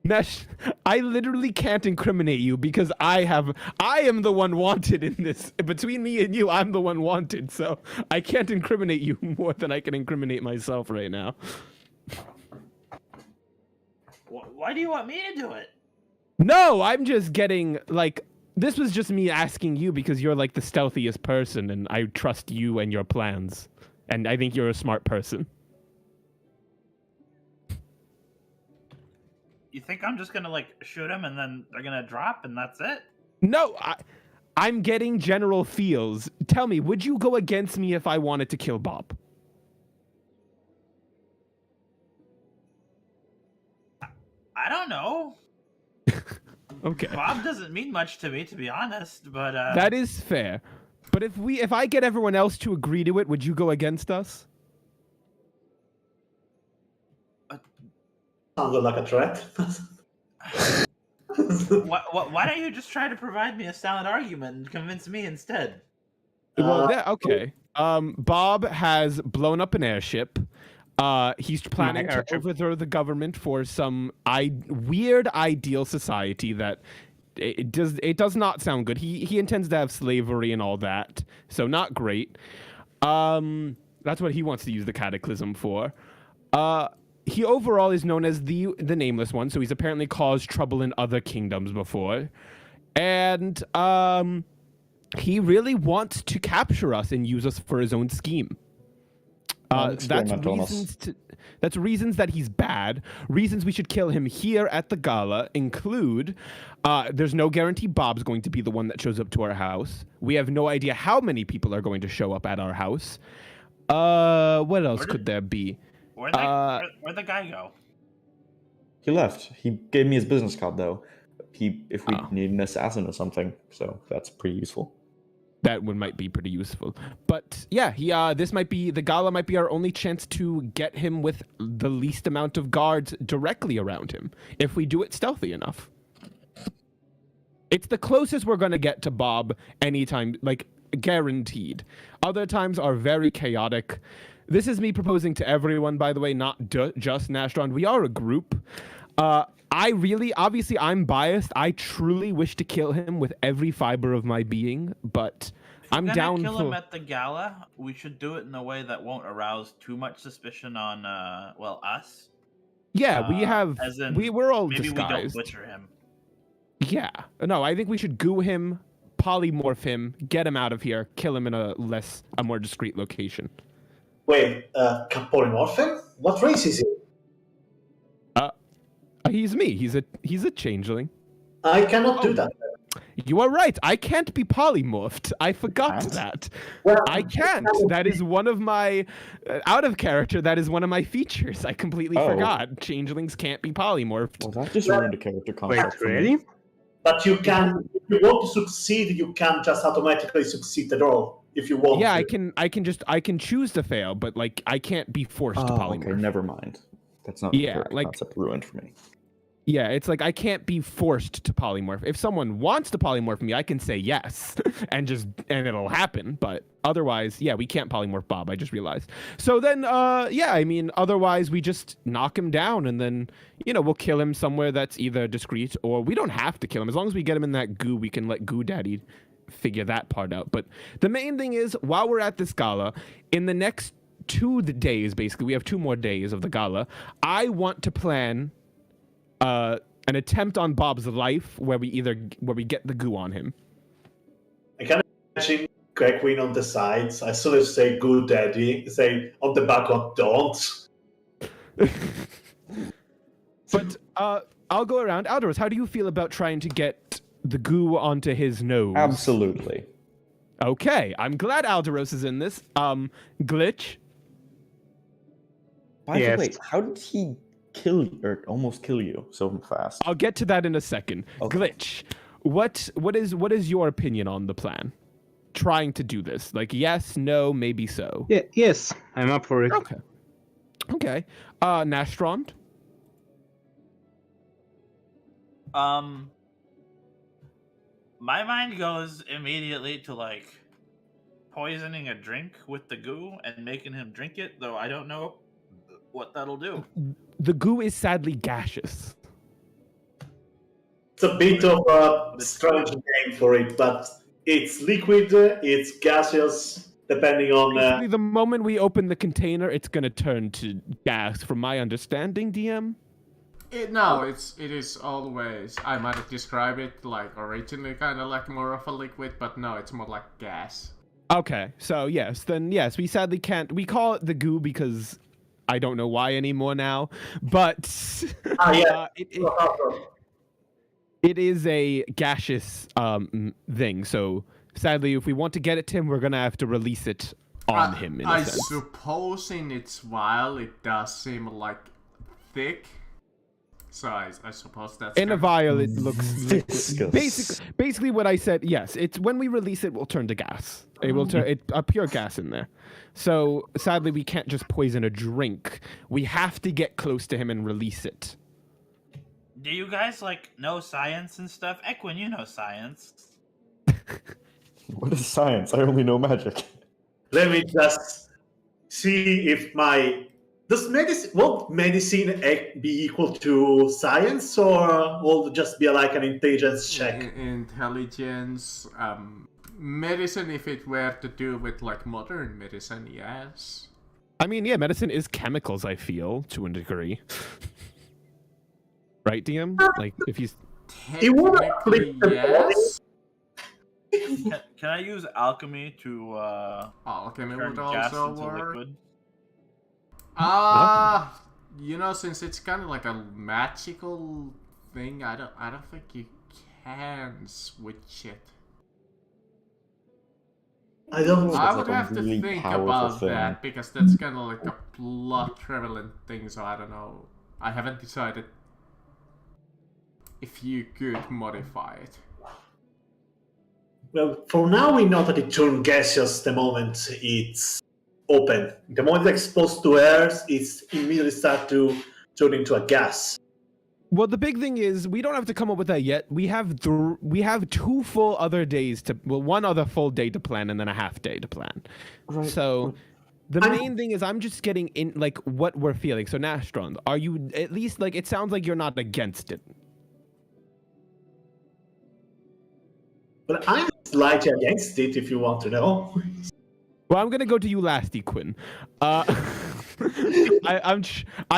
Nesh, I literally can't incriminate you because I am the one wanted in this. Between me and you, I'm the one wanted, so I can't incriminate you more than I can incriminate myself right now. Why do you want me to do it? No, I'm just getting, like, this was just me asking you because you're, like, the stealthiest person, and I trust you and your plans. And I think you're a smart person. You think I'm just gonna, like, shoot him and then they're gonna drop and that's it? No, I'm getting general feels. Tell me, would you go against me if I wanted to kill Bob? I don't know. Okay. Bob doesn't mean much to me, to be honest, but That is fair. But if I get everyone else to agree to it, would you go against us? Sounded like a threat. why don't you just try to provide me a solid argument and convince me instead? Well, yeah, okay. Bob has blown up an airship. He's planning to airship. overthrow the government for some weird ideal society that it does not sound good. He intends to have slavery and all that, so not great. That's what he wants to use the cataclysm for. He overall is known as the Nameless One, so he's apparently caused trouble in other kingdoms before, and he really wants to capture us and use us for his own scheme. That's reasons that he's bad. Reasons we should kill him here at the gala include there's no guarantee Bob's going to be the one that shows up to our house. We have no idea how many people are going to show up at our house. What else could there be? Where'd the guy go? He left. He gave me his business card though. If we need an assassin or something, so that's pretty useful. That one might be pretty useful. But yeah, the gala might be our only chance to get him with the least amount of guards directly around him, if we do it stealthy enough. It's the closest we're going to get to Bob anytime, like, guaranteed. Other times are very chaotic. This is me proposing to everyone, by the way, not just Nastron. We are a group. Obviously, I'm biased. I truly wish to kill him with every fiber of my being, but I'm down to kill him at the gala. We should do it in a way that won't arouse too much suspicion on, us. Yeah, we're all maybe disguised. We don't butcher him. Yeah, no, I think we should goo him, polymorph him, get him out of here, kill him in a more discreet location. Wait, polymorph him? What race is he? He's me. He's a changeling. I cannot do that. You are right. I can't be polymorphed. I forgot that. Well, I can't. That is one of my out of character. That is one of my features. I completely forgot. Changelings can't be polymorphed. Well, that just ruined a character concept. Wait, really? But you can, if you want to succeed, you can just automatically succeed at all. If you want. Yeah, to. I can choose to fail, but like I can't be forced to polymorph. Okay, never mind. That's not the concept ruined for me. Yeah, it's like I can't be forced to polymorph. If someone wants to polymorph me, I can say yes and it'll happen. But otherwise, yeah, we can't polymorph Bob. I just realized. So then, otherwise we just knock him down and then, we'll kill him somewhere that's either discreet or we don't have to kill him. As long as we get him in that goo, we can let Goo Daddy figure that part out. But the main thing is, while we're at this gala, in the next 2 days, basically, we have 2 more days of the gala, I want to plan an attempt on Bob's life where we get the goo on him. I can imagine Greg Queen on the sides. I sort of say "Good Daddy," say on the back of "Don't." But I'll go around. Aldoros, how do you feel about trying to get the goo onto his nose? Absolutely. Okay, I'm glad Aldoros is in this. Glitch. By the way, how did he almost kill you so fast? I'll get to that in a second. Okay. Glitch, what is your opinion on the plan? Trying to do this, like yes, no, maybe so. Yeah, yes, I'm up for it. Okay. Nastrond. My mind goes immediately to like poisoning a drink with the goo and making him drink it, though I don't know what that'll do. The goo is sadly gaseous. It's a bit of a strange name for it, but it's liquid, it's gaseous, depending on. Basically, the moment we open the container, it's gonna turn to gas. From my understanding, DM. No, it is always. I might have described it like originally kind of like more of a liquid, but no, it's more like gas. Okay, so yes, we sadly can't. We call it the goo because I don't know why anymore now, but it is a gaseous thing. So sadly, if we want to get it to him, we're gonna have to release it on him. In a sense. Suppose in its vial it does seem like thick. So I suppose that's in a vial. It looks Viscous. basically what I said. Yes, it's when we release it, we'll turn to gas. It will turn a pure gas in there. So sadly, we can't just poison a drink. We have to get close to him and release it. Do you guys like know science and stuff? Equin, you know science. What is science? I only know magic. Let me just see if my won't medicine be equal to science, or will it just be like an intelligence check? Intelligence, medicine. If it were to do with like modern medicine, yes. I mean, yeah, medicine is chemicals. I feel to a degree. Right, DM? Like if he's. It won't flip the Yes. Can I use alchemy to Alchemy turn would gas also into work. liquid? Since it's kind of like a magical thing, I don't think you can switch it. I don't know. I like would a have to really think powerful about thing. that because that's kind of like a plot prevalent thing. So I don't know. I haven't decided if you could modify it. Well, for now we know that it turned gaseous the moment it's open. The moment it's exposed to air, it's immediately start to turn into a gas. Well, the big thing is we don't have to come up with that yet. We have 2 full other days to. Well, 1 other full day to plan and then a half day to plan. Right. So. The main thing is I'm just getting in like what we're feeling. So Nastron, are you at least like it sounds like you're not against it? But I'm slightly against it if you want to know. Well, I'm gonna go to you last, Equin. I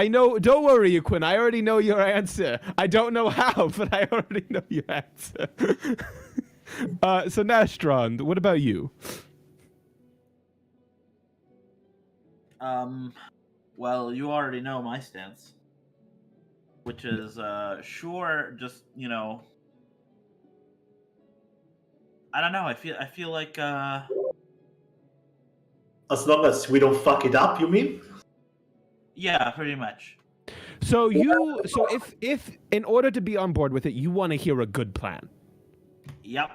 know. Don't worry, Equin. I already know your answer. I don't know how, but I already know your answer. So Nastron, what about you? Well, you already know my stance, which is sure, just I don't know. I feel like As long as we don't fuck it up, you mean? yeah, pretty much. So if in order to be on board with it, you want to hear a good plan. Yep.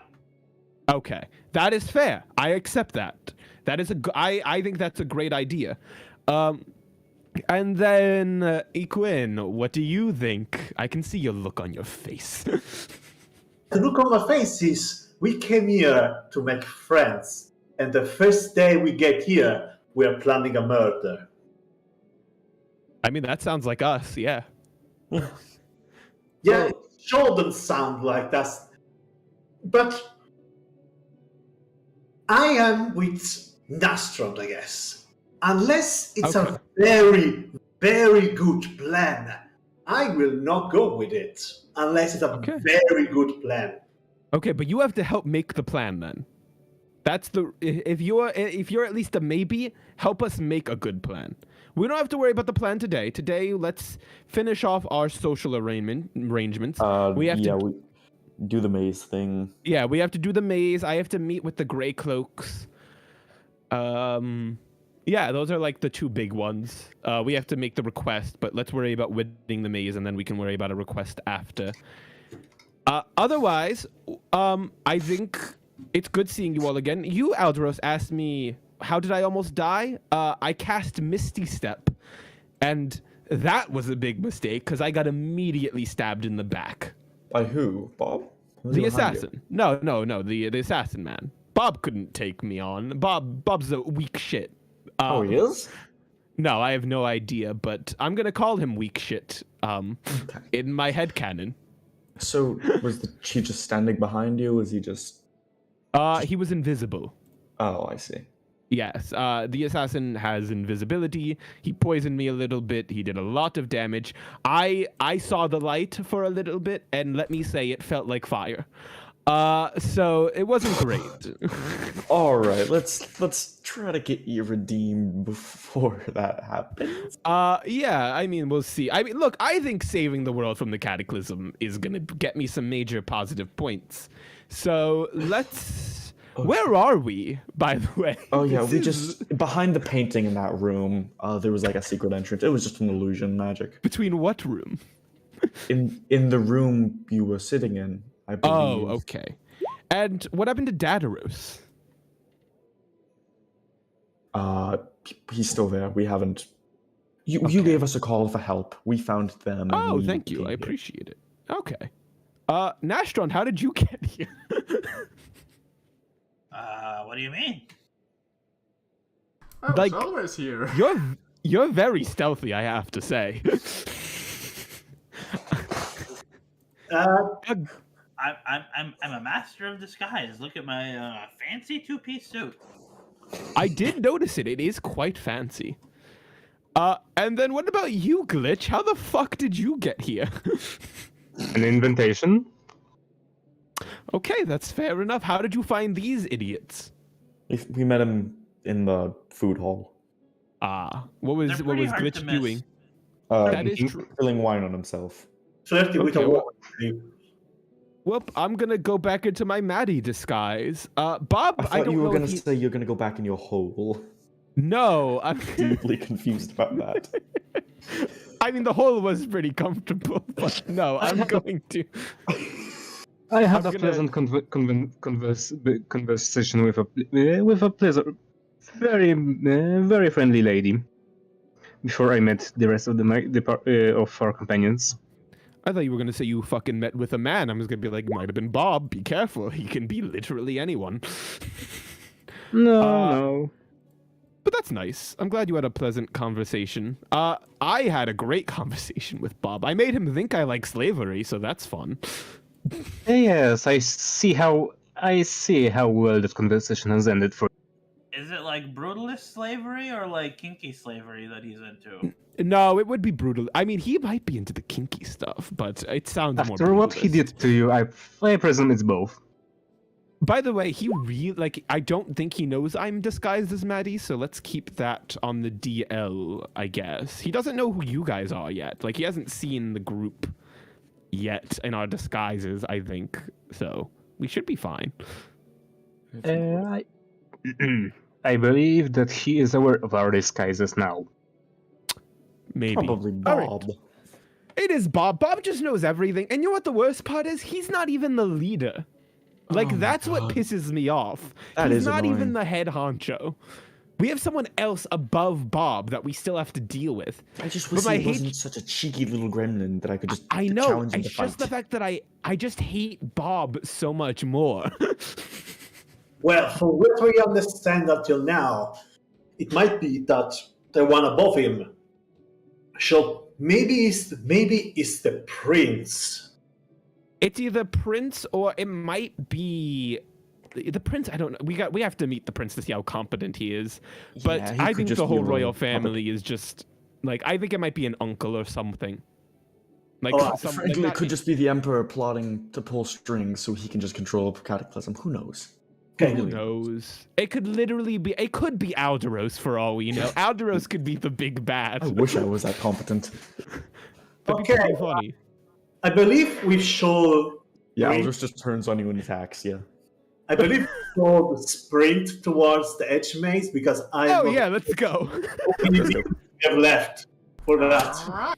Okay, that is fair. I accept that. That is I think that's a great idea. And then Equin, what do you think? I can see your look on your face. The look on my face is we came here to make friends, and the first day we get here, we are planning a murder. I mean, that sounds like us, yeah. Yeah, it shouldn't sound like that, but I am with Nastron, I guess. Unless it's a very, very good plan, I will not go with it. Unless it's a very good plan. Okay, but you have to help make the plan then. That's the if you're at least a maybe, help us make a good plan. We don't have to worry about the plan today. Today, let's finish off our social arrangements. We do the maze thing. Yeah, we have to do the maze. I have to meet with the Grey Cloaks. Yeah, those are like the 2 big ones. We have to make the request, but let's worry about winning the maze, and then we can worry about a request after. Otherwise, I think it's good seeing you all again. You, Alderos, asked me, how did I almost die? I cast Misty Step, and that was a big mistake, because I got immediately stabbed in the back. By who? Bob? The assassin. No, the assassin man. Bob couldn't take me on. Bob's a weak shit. He is? No, I have no idea, but I'm gonna call him weak shit. In my headcanon. So, was the chief just standing behind you? Was he just... He was invisible. Oh, I see. Yes, the assassin has invisibility. He poisoned me a little bit. He did a lot of damage. I saw the light for a little bit, and let me say, it felt like fire. So it wasn't great. All right, let's try to get you redeemed before that happens. Yeah, I mean, we'll see. I mean, look, I think saving the world from the cataclysm is gonna get me some major positive points. So let's... Where are we, by the way? Oh yeah, we just behind the painting in that room. There was like a secret entrance. It was just an illusion magic. Between what room? In the room you were sitting in, I believe. Oh, okay. And what happened to Dadaros? He's still there. We haven't. You Okay. gave us a call for help. We found them. and Oh, we thank you. came I here. appreciate it. Okay. Nastron, how did you get here? What do you mean? I was Like, always here. You're very stealthy, I have to say. I'm a master of disguise. Look at my fancy two-piece suit. I did notice it. It is quite fancy. And then what about you, Glitch? How the fuck did you get here? An invitation? Okay, that's fair enough. How did you find these idiots? We met him in the food hall. What was They're pretty hard to Glitch miss. doing? That is true. Spilling wine on himself. Flirty with Okay, a well- woman. Well, I'm gonna go back into my Maddie disguise. Bob, I I thought don't you were know gonna if he... say you're gonna go back in your hole. No, I'm... Deeply confused about that. I mean, the hole was pretty comfortable, but no, I'm going to... I had I'm a gonna- pleasant conversation with a pleasant, very friendly lady before I met the rest of of our companions. I thought you were gonna say you fucking met with a man. I was gonna be like, might have been Bob. Be careful. He can be literally anyone. No. But that's nice. I'm glad you had a pleasant conversation. I had a great conversation with Bob. I made him think I like slavery, so that's fun. Yes, I see how well that conversation has ended for. Is it like brutalist slavery or like kinky slavery that he's into? No, it would be brutal. I mean, he might be into the kinky stuff, but it sounds more After what he brutalist. did to you, I presume it's both. By the way, he really, I don't think he knows I'm disguised as Maddie, so let's keep that on the DL, I guess. He doesn't know who you guys are yet. Like, he hasn't seen the group yet in our disguises, I think. So, we should be fine. I believe that he is aware of our disguises now. Maybe. Probably All right. Bob. It is Bob. Bob just knows everything. And you know what the worst part is? He's not even the leader. Like, Oh my that's what God. pisses me off. That He's is not even annoying. the head honcho. We have someone else above Bob that we still have to deal with. I just But wish my he hate- wasn't such a cheeky little gremlin that I could just I know. challenge him It's to fight. just the fact that I just hate Bob so much more. Well, from what we understand until now, it might be that the one above him. So maybe it's the prince. It's either Prince or it might be the Prince. I don't know. We have to meet the Prince to see how competent he is. But Yeah, he I could think just the be a whole royal little puppet. family is just like, I think it might be an uncle or something. Like Oh, Frankly, not- it could just be the Emperor plotting to pull strings so he can just control Cataclysm. Who knows? Okay. Who knows? It could literally be. It could be Alderos for all we know. Alderos could be the big bad. I wish I was that competent. That'd be Okay. pretty funny. I believe we should. Yeah, Wait. Aldous just turns on you and attacks, yeah. I believe we should sprint towards the Edge Maze because I Oh yeah, let's go. have left for that. Alright.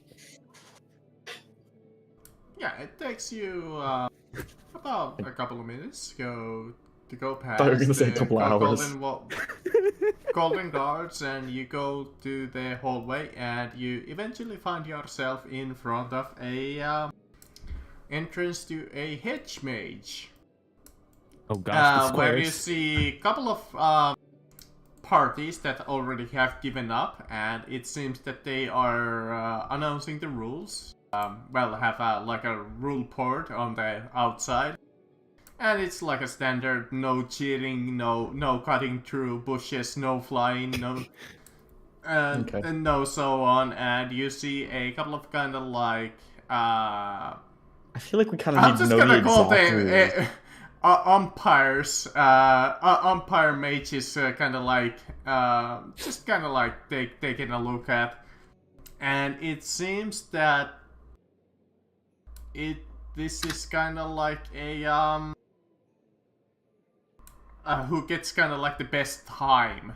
Yeah, it takes you about a couple of minutes to go past thought you were gonna say a the couple hours. golden guards, and you go to the hallway, and you eventually find yourself in front of a entrance to a hedge maze. Oh gosh, the Where you squares. see a couple of parties that already have given up, and it seems that they are announcing the rules have like a rule port on the outside. And it's like a standard, no cheating, no cutting through bushes, no flying, no... Okay. and no so on. And you see a couple of kind of like... I feel like we kind of I'm need to just know the gonna call exact them rules. umpires. Umpire mages, kind of like just kind of like taking a look at, and it seems that this is kind of like a who gets kind of like the best time.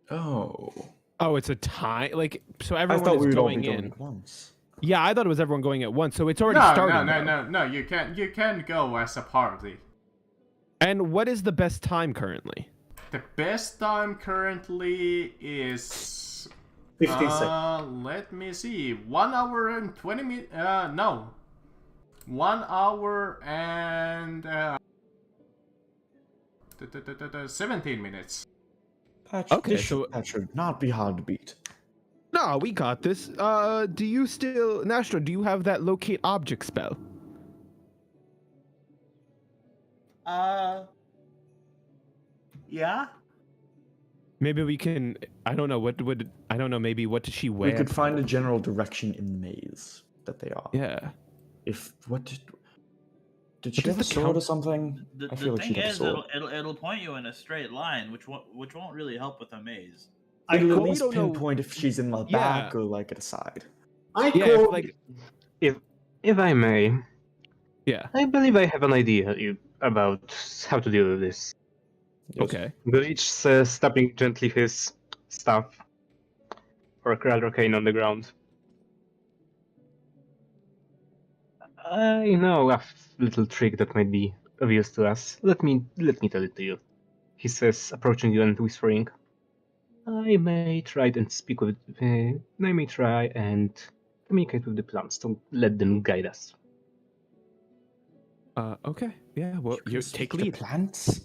Oh. Oh, it's a tie. Like, so I everyone thought is we would all be going going in. at once. Yeah, I thought it was everyone going at once. So it's already No, starting. no. You can go as a party. And what is the best time currently? The best time currently is 15 seconds. let me see. 1 hour and 20 minutes. No. 1 hour and 17 minutes. Okay, That should not be hard to beat. No, we got this. Do you still, Nastro, do you have that locate object spell? Yeah. Maybe we can, I don't know, maybe what does she wear? We could find a general direction in the maze that they are. Yeah. Did she What is have a the sword count? or something? The I feel like thing she'd have a is, sword. it'll point you in a straight line, which won't really help with a maze. I It'll at call, least don't know- pinpoint if she's in the Yeah. back or like at the side. I Yeah, call like, If I may, yeah. I believe I have an idea about how to deal with this. Yes. Okay. Bleach stepping gently his staff, or rather cane on the ground. I know a little trick that might be of use to us. Let me tell it to you. He says, approaching you and whispering. I may try and speak with. I may try and communicate with the plants to let them guide us. Okay. Yeah, well, You you can take speak to lead. plants?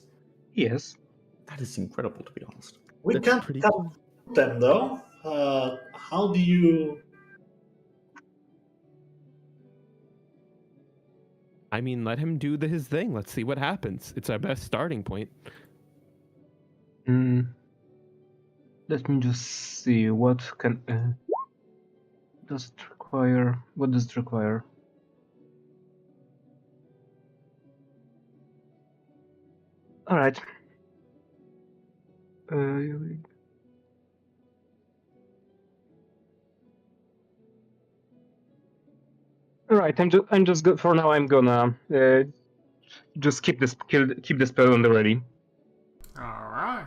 Yes. That is incredible, to be honest. we That's can't pretty cut cool. them though. How do you? I mean, let him do his thing. Let's see what happens. It's our best starting point. Let me just see what can. Does it require? What does it require? All right. All right. I'm just good for now. I'm gonna just keep the spell on the ready. Alright.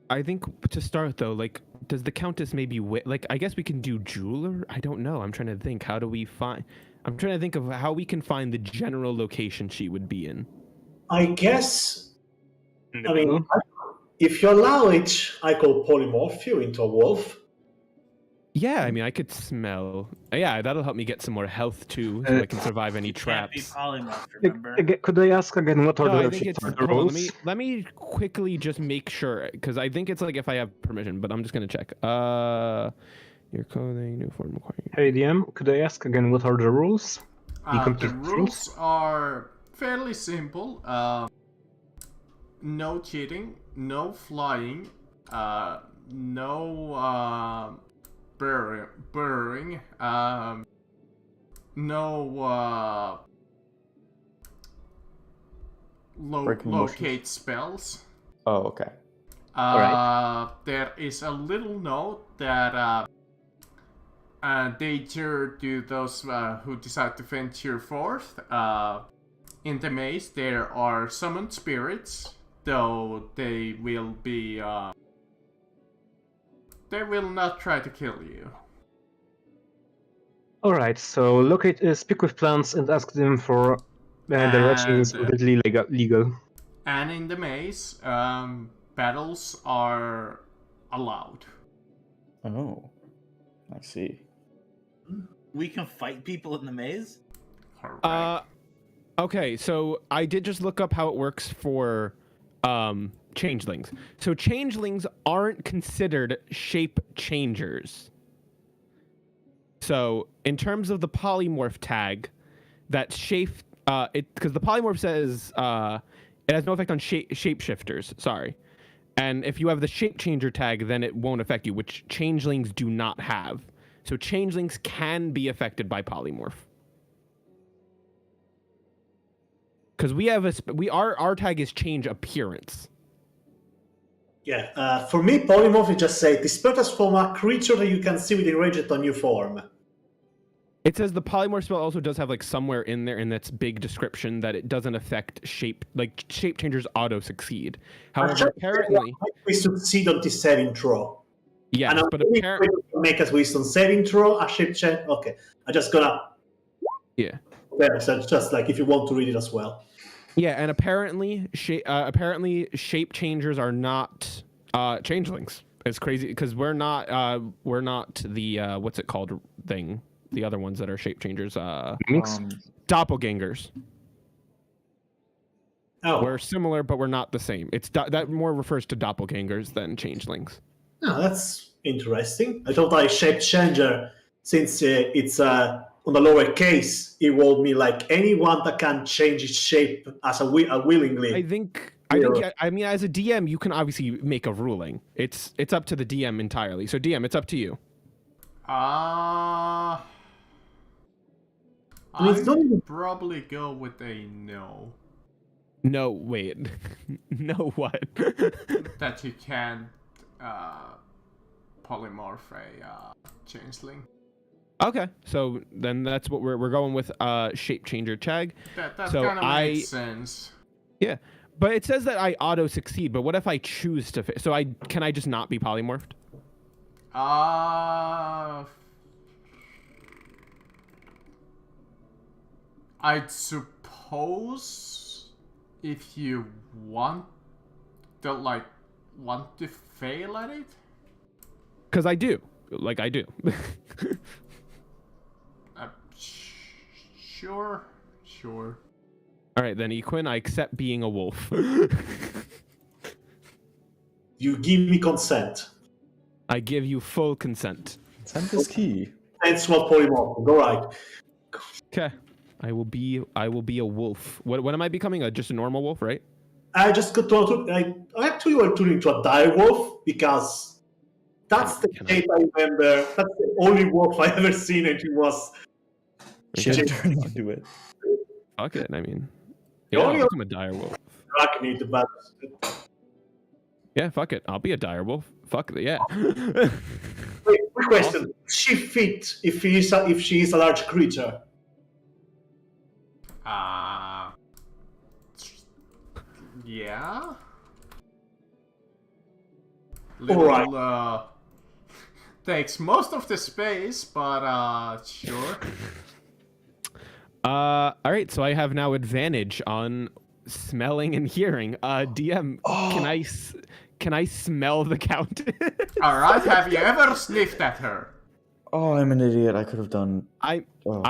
I think to start though, like, does the Countess maybe like? I guess we can do jeweler. I don't know. I'm trying to think. How do we find? I'm trying to think of how we can find the general location she would be in. I guess. In the I mean, middle. if you allow it, I could polymorph you into a wolf. Yeah, I mean, I could smell. Yeah, that'll help me get some more health too, so I can survive any You can't be traps. polymorphed, remember? Could I ask again what are No, I the think it's. the Hold on, rules? let me quickly just make sure, because I think it's like if I have permission, but I'm just gonna check. Your clothing, new form requiring. Hey DM, could I ask again what are the rules? The complete rules are fairly simple. No cheating, no flying, no burrowing, no Breaking bushes. locate spells. Oh, okay. There is a little note that danger to those who decide to venture forth. In the maze, there are summoned spirits, though they will be. They will not try to kill you. All right, so locate, speak with plants and ask them for directions And- completely legal. And in the maze, battles are allowed. Oh, I see. We can fight people in the maze? Correct. Okay, so I did just look up how it works for changelings. So changelings aren't considered shape changers. So in terms of the polymorph tag, that shape, because the polymorph says it has no effect on shapeshifters. Sorry, and if you have the shape changer tag, then it won't affect you, which changelings do not have. So changelings can be affected by polymorph. Because we have our tag is change appearance. Yeah, for me, polymorph is just say this transform a creature that you can see within range at a new form. It says the polymorph spell also does have like somewhere in there in its big description that it doesn't affect shape, like shape changers auto succeed. However, apparently we succeed on this saving throw. yes, and but apparently apparently make us wisdom saving throw a shape change. Okay, I'm just gonna. yeah. Okay, so just like if you want to read it as well. Yeah, and apparently shape changers are not changelings. It's crazy because we're not the what's it called thing. The other ones that are shape changers, doppelgangers. Oh, We're similar, but we're not the same. It's that more refers to doppelgangers than changelings. oh, that's interesting. I thought like shape changer, since it's on the lower case, it will mean like anyone that can change its shape as a willingly. I think I mean as a DM you can obviously make a ruling. It's up to the DM entirely. So DM, it's up to you. I'd probably go with a no. No, wait. No what? That you can't polymorph a changeling. Okay, so then that's what we're going with shape changer tag. That So kind of makes sense. Yeah, but it says that I auto succeed. But what if I choose to? So can I just not be polymorphed? I'd suppose if you want to fail at it. Because I do, like I do. Sure. All right, then Equin, I accept being a wolf. You give me consent. I give you full consent. Consent is key. That's what polymorph. Go right. Okay, I will be a wolf. What am I becoming? Just a normal wolf, right? I just got to. I actually went turning into a dire wolf because that's the shape I remember. That's the only wolf I ever seen, and it was. Shit turns into it. Fuck it. I mean, The yeah, only I'll become a dire wolf. Arachnid, but Yeah, fuck it. I'll be a dire wolf. Fuck it. Yeah. wait, quick question: she fit if she is a large creature? Yeah. Alright. Takes most of the space, but sure. All right. So I have now advantage on smelling and hearing. DM, can I smell the countess? All right. Have you ever sniffed at her? Oh, I'm an idiot. I could have done. I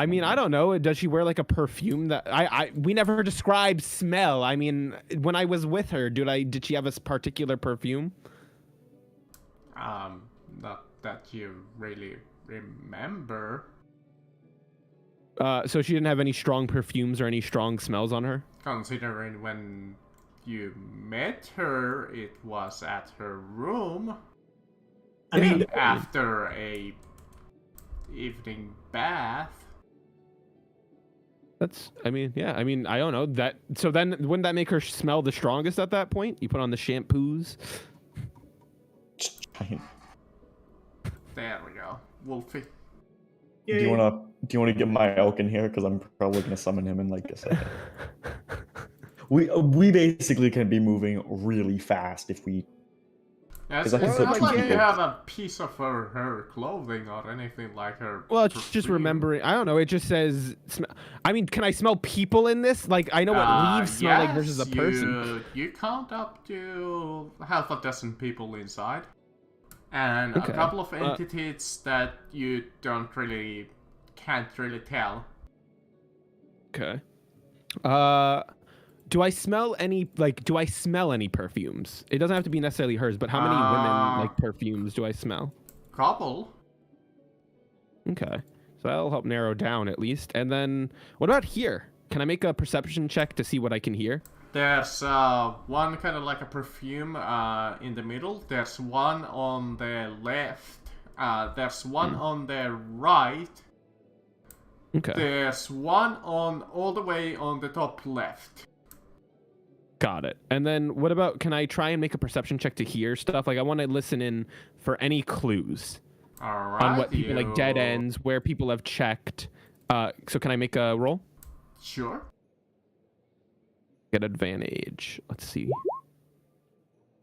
mean, I don't know. Does she wear like a perfume that we never described smell. I mean, when I was with her, did she have a particular perfume? Not that you really remember. So she didn't have any strong perfumes or any strong smells on her? Considering when you met her, it was at her room. I mean, After a evening bath. I don't know that. So then wouldn't that make her smell the strongest at that point? You put on the shampoos. There we go. Wolfie. Do you wanna get my elk in here? Because I'm probably gonna summon him in like a second. We basically can be moving really fast if we. It's I can put not two like you people- have a piece of her clothing or anything like her. Well, it's just perfume. remembering. I don't know. It just says. I mean, can I smell people in this? Like, I know what leaves smell like versus a person. You count up to half a dozen people inside, and Okay. a couple of entities that you can't really tell. Okay. Do I smell any perfumes? It doesn't have to be necessarily hers, but how many women perfumes do I smell? Couple. Okay. So that'll help narrow down at least. And then, what about here? Can I make a perception check to see what I can hear? There's one kind of like a perfume in the middle. There's one on the left. There's one on the right. Okay. There's one on all the way on the top left. Got it. And then what about, can I try and make a perception check to hear stuff? Like I want to listen in for any clues Alright. on what people, like dead ends, where people have checked. So can I make a roll? Sure. Get advantage. Let's see.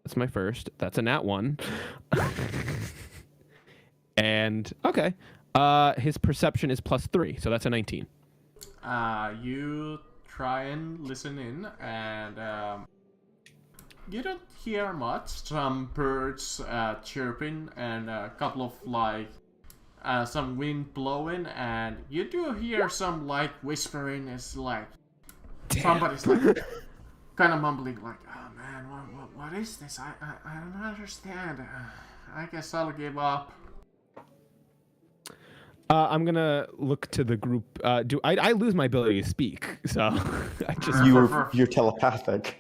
That's my first. That's a nat 1. And okay. His perception is +3, so that's a 19. You try and listen in, and you don't hear much. Some birds chirping, and a couple of like some wind blowing, and you do hear some like whispering. It's like somebody's like kind of mumbling, like, "Oh man, what is this? I don't understand. I guess I'll give up." I'm gonna look to the group. Do I lose my ability to speak? So I just. You're telepathic.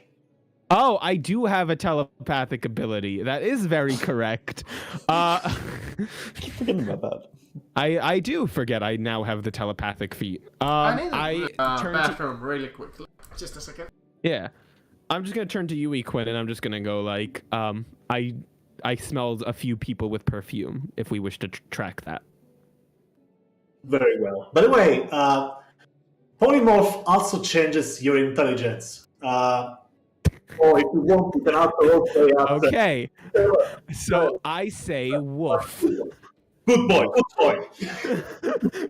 Oh, I do have a telepathic ability. That is very correct. Keep forgetting about that. I do forget I now have the telepathic feat. I need I turn to, bathroom really quickly. Just a second. yeah. I'm just gonna turn to you, Quinn, and I'm just gonna go like, I smelled a few people with perfume. If we wish to track that. Very well. By the way, polymorph also changes your intelligence. Or if you want, you can also Okay. So I say woof. Good boy, good boy.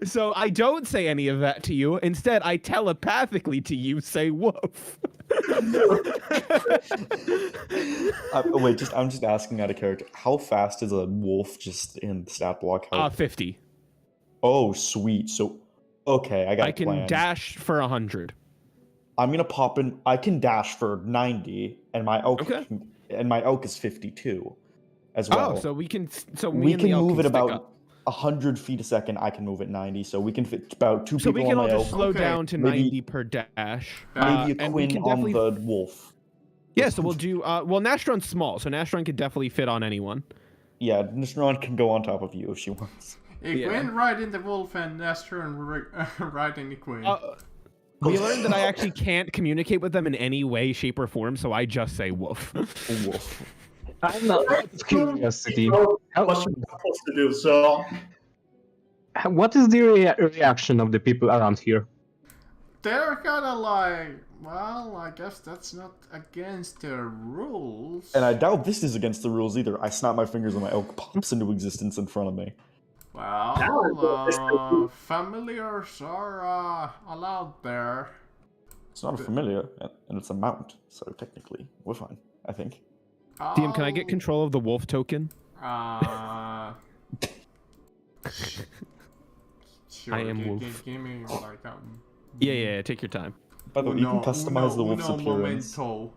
So I don't say any of that to you. Instead, I telepathically to you say woof. Wait, I'm just asking out of character. How fast is a wolf just in stat block? 50. Oh, sweet. So, okay, I got I can dash for 100. I'm gonna pop in. I can dash for 90, and my elk is 52, as well. Oh, so we can. So we can move at about 100 feet a second. I can move at 90, so we can fit about 2 so people we can on all my elk. just slow down to Maybe- 90 per dash. Maybe a and we Quinn can on definitely. the wolf. Yeah, so we'll do. Well, Nastron's small, so Nastron could definitely fit on anyone. Yeah, Nishran can go on top of you if she wants. Quinn riding the wolf and Nastron riding the queen. We learned that I actually can't communicate with them in any way, shape, or form, so I just say woof. Wolf. I'm not curiosity. You know what you're supposed to do, so... What is the reaction of the people around here? They're kind of like, well, I guess that's not against the rules. And I doubt this is against the rules either. I snap my fingers and my elk pops into existence in front of me. Well, familiars are allowed there. It's not a familiar, and it's a mount, so technically, we're fine, I think. DM, can I get control of the wolf token? Sure, I am wolf. Give me like Yeah, take your time. By the way, you can customize the wolf's appearance. Momento.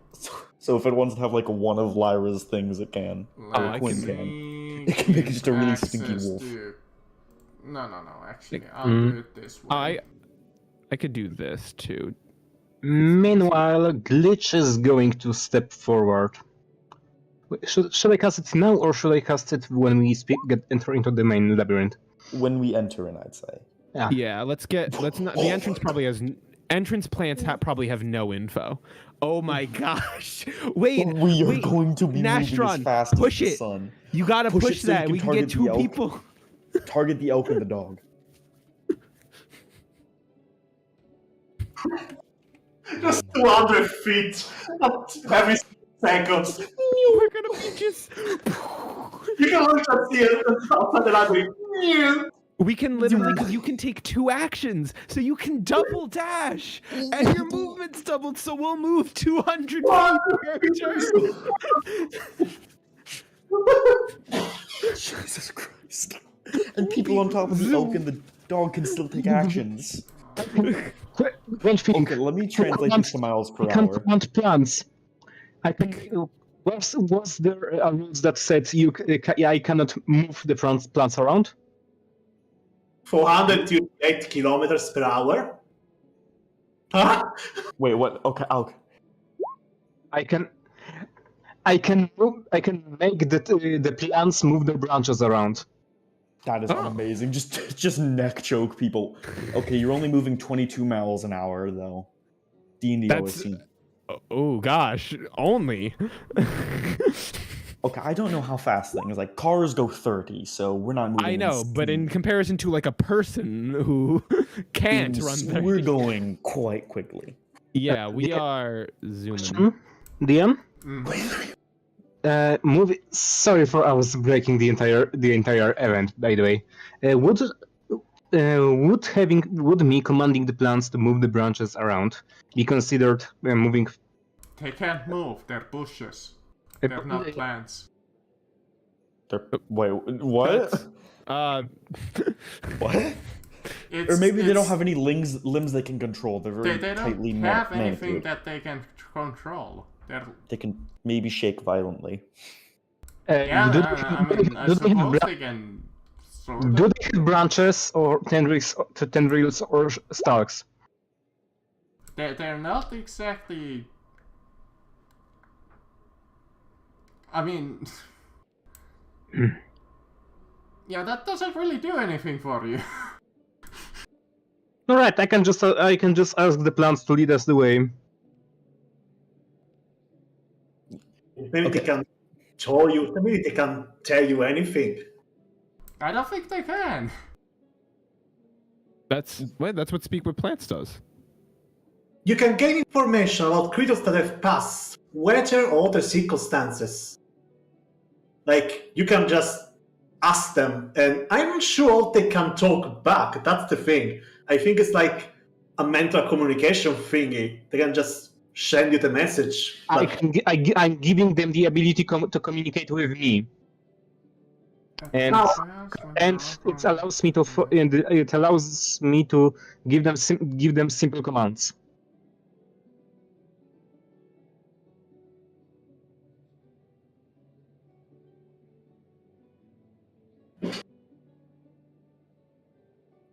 So if it wants to have like one of Lyra's things, it can. I Quinn can- can. It can make it just a really stinky Access wolf. to- No, actually, I'll do it this way. I could do this too. Meanwhile, Glitch is going to step forward. Should I cast it now, or should I cast it when we enter into the main labyrinth? When we enter in, I'd say. Yeah, let's not. The entrance probably has. Entrance plants probably have no info. Oh my gosh! Wait, We are going to be moving as Nastron, fast push as the it. sun. You gotta Push push it so you that. can We can get target the 2 elk. people. Target the elk and the dog. Just 200 feet every seconds. We're gonna be just. You can look at the outside the library. We can literally, because you can take 2 actions, so you can double dash, and your movement's doubled, so we'll move 200 feet per turn. Jesus Christ. And people on top of the elk and the dog can still take actions. Don't think. Okay, let me translate this to miles per I can't hour. plant plants. I think. Was there a rules that said I cannot move the plants around? 428 kilometers per hour. Huh? Wait, what? Okay, okay. I can make the plants move their branches around. That is amazing. Just neck choke people. Okay, you're only moving 22 miles an hour though. D&D always That's seems. oh gosh, only. Okay, I don't know how fast things like cars go 30, so we're not moving. I know, but in comparison to like a person who can't run 30. We're going quite quickly. Yeah, we are zooming. DM? Mm. Movie. Sorry for I was breaking the entire event. By the way, would me commanding the plants to move the branches around be considered moving? They can't move. They're bushes. They're not plants. Wait, what? What? Or maybe they don't have any limbs they can control. They're very They tightly don't have anything manicured. that they can control. They can maybe shake violently. Yeah, do I do they have suppose bra- they can. Sort of. do they have branches or tendrils or stalks? They're not exactly. I mean, yeah, that doesn't really do anything for you. All right, I can just ask the plants to lead us the way. Maybe they can show you. Maybe they can tell you anything. I don't think they can. That's what Speak with Plants does. You can gain information about creatures that have passed, weather or other circumstances. Like, you can just ask them, and I'm not sure they can talk back. That's the thing. I think it's like a mental communication thingy. They can just send you the message. I'm giving them the ability to communicate with me, and it allows me to give them simple commands.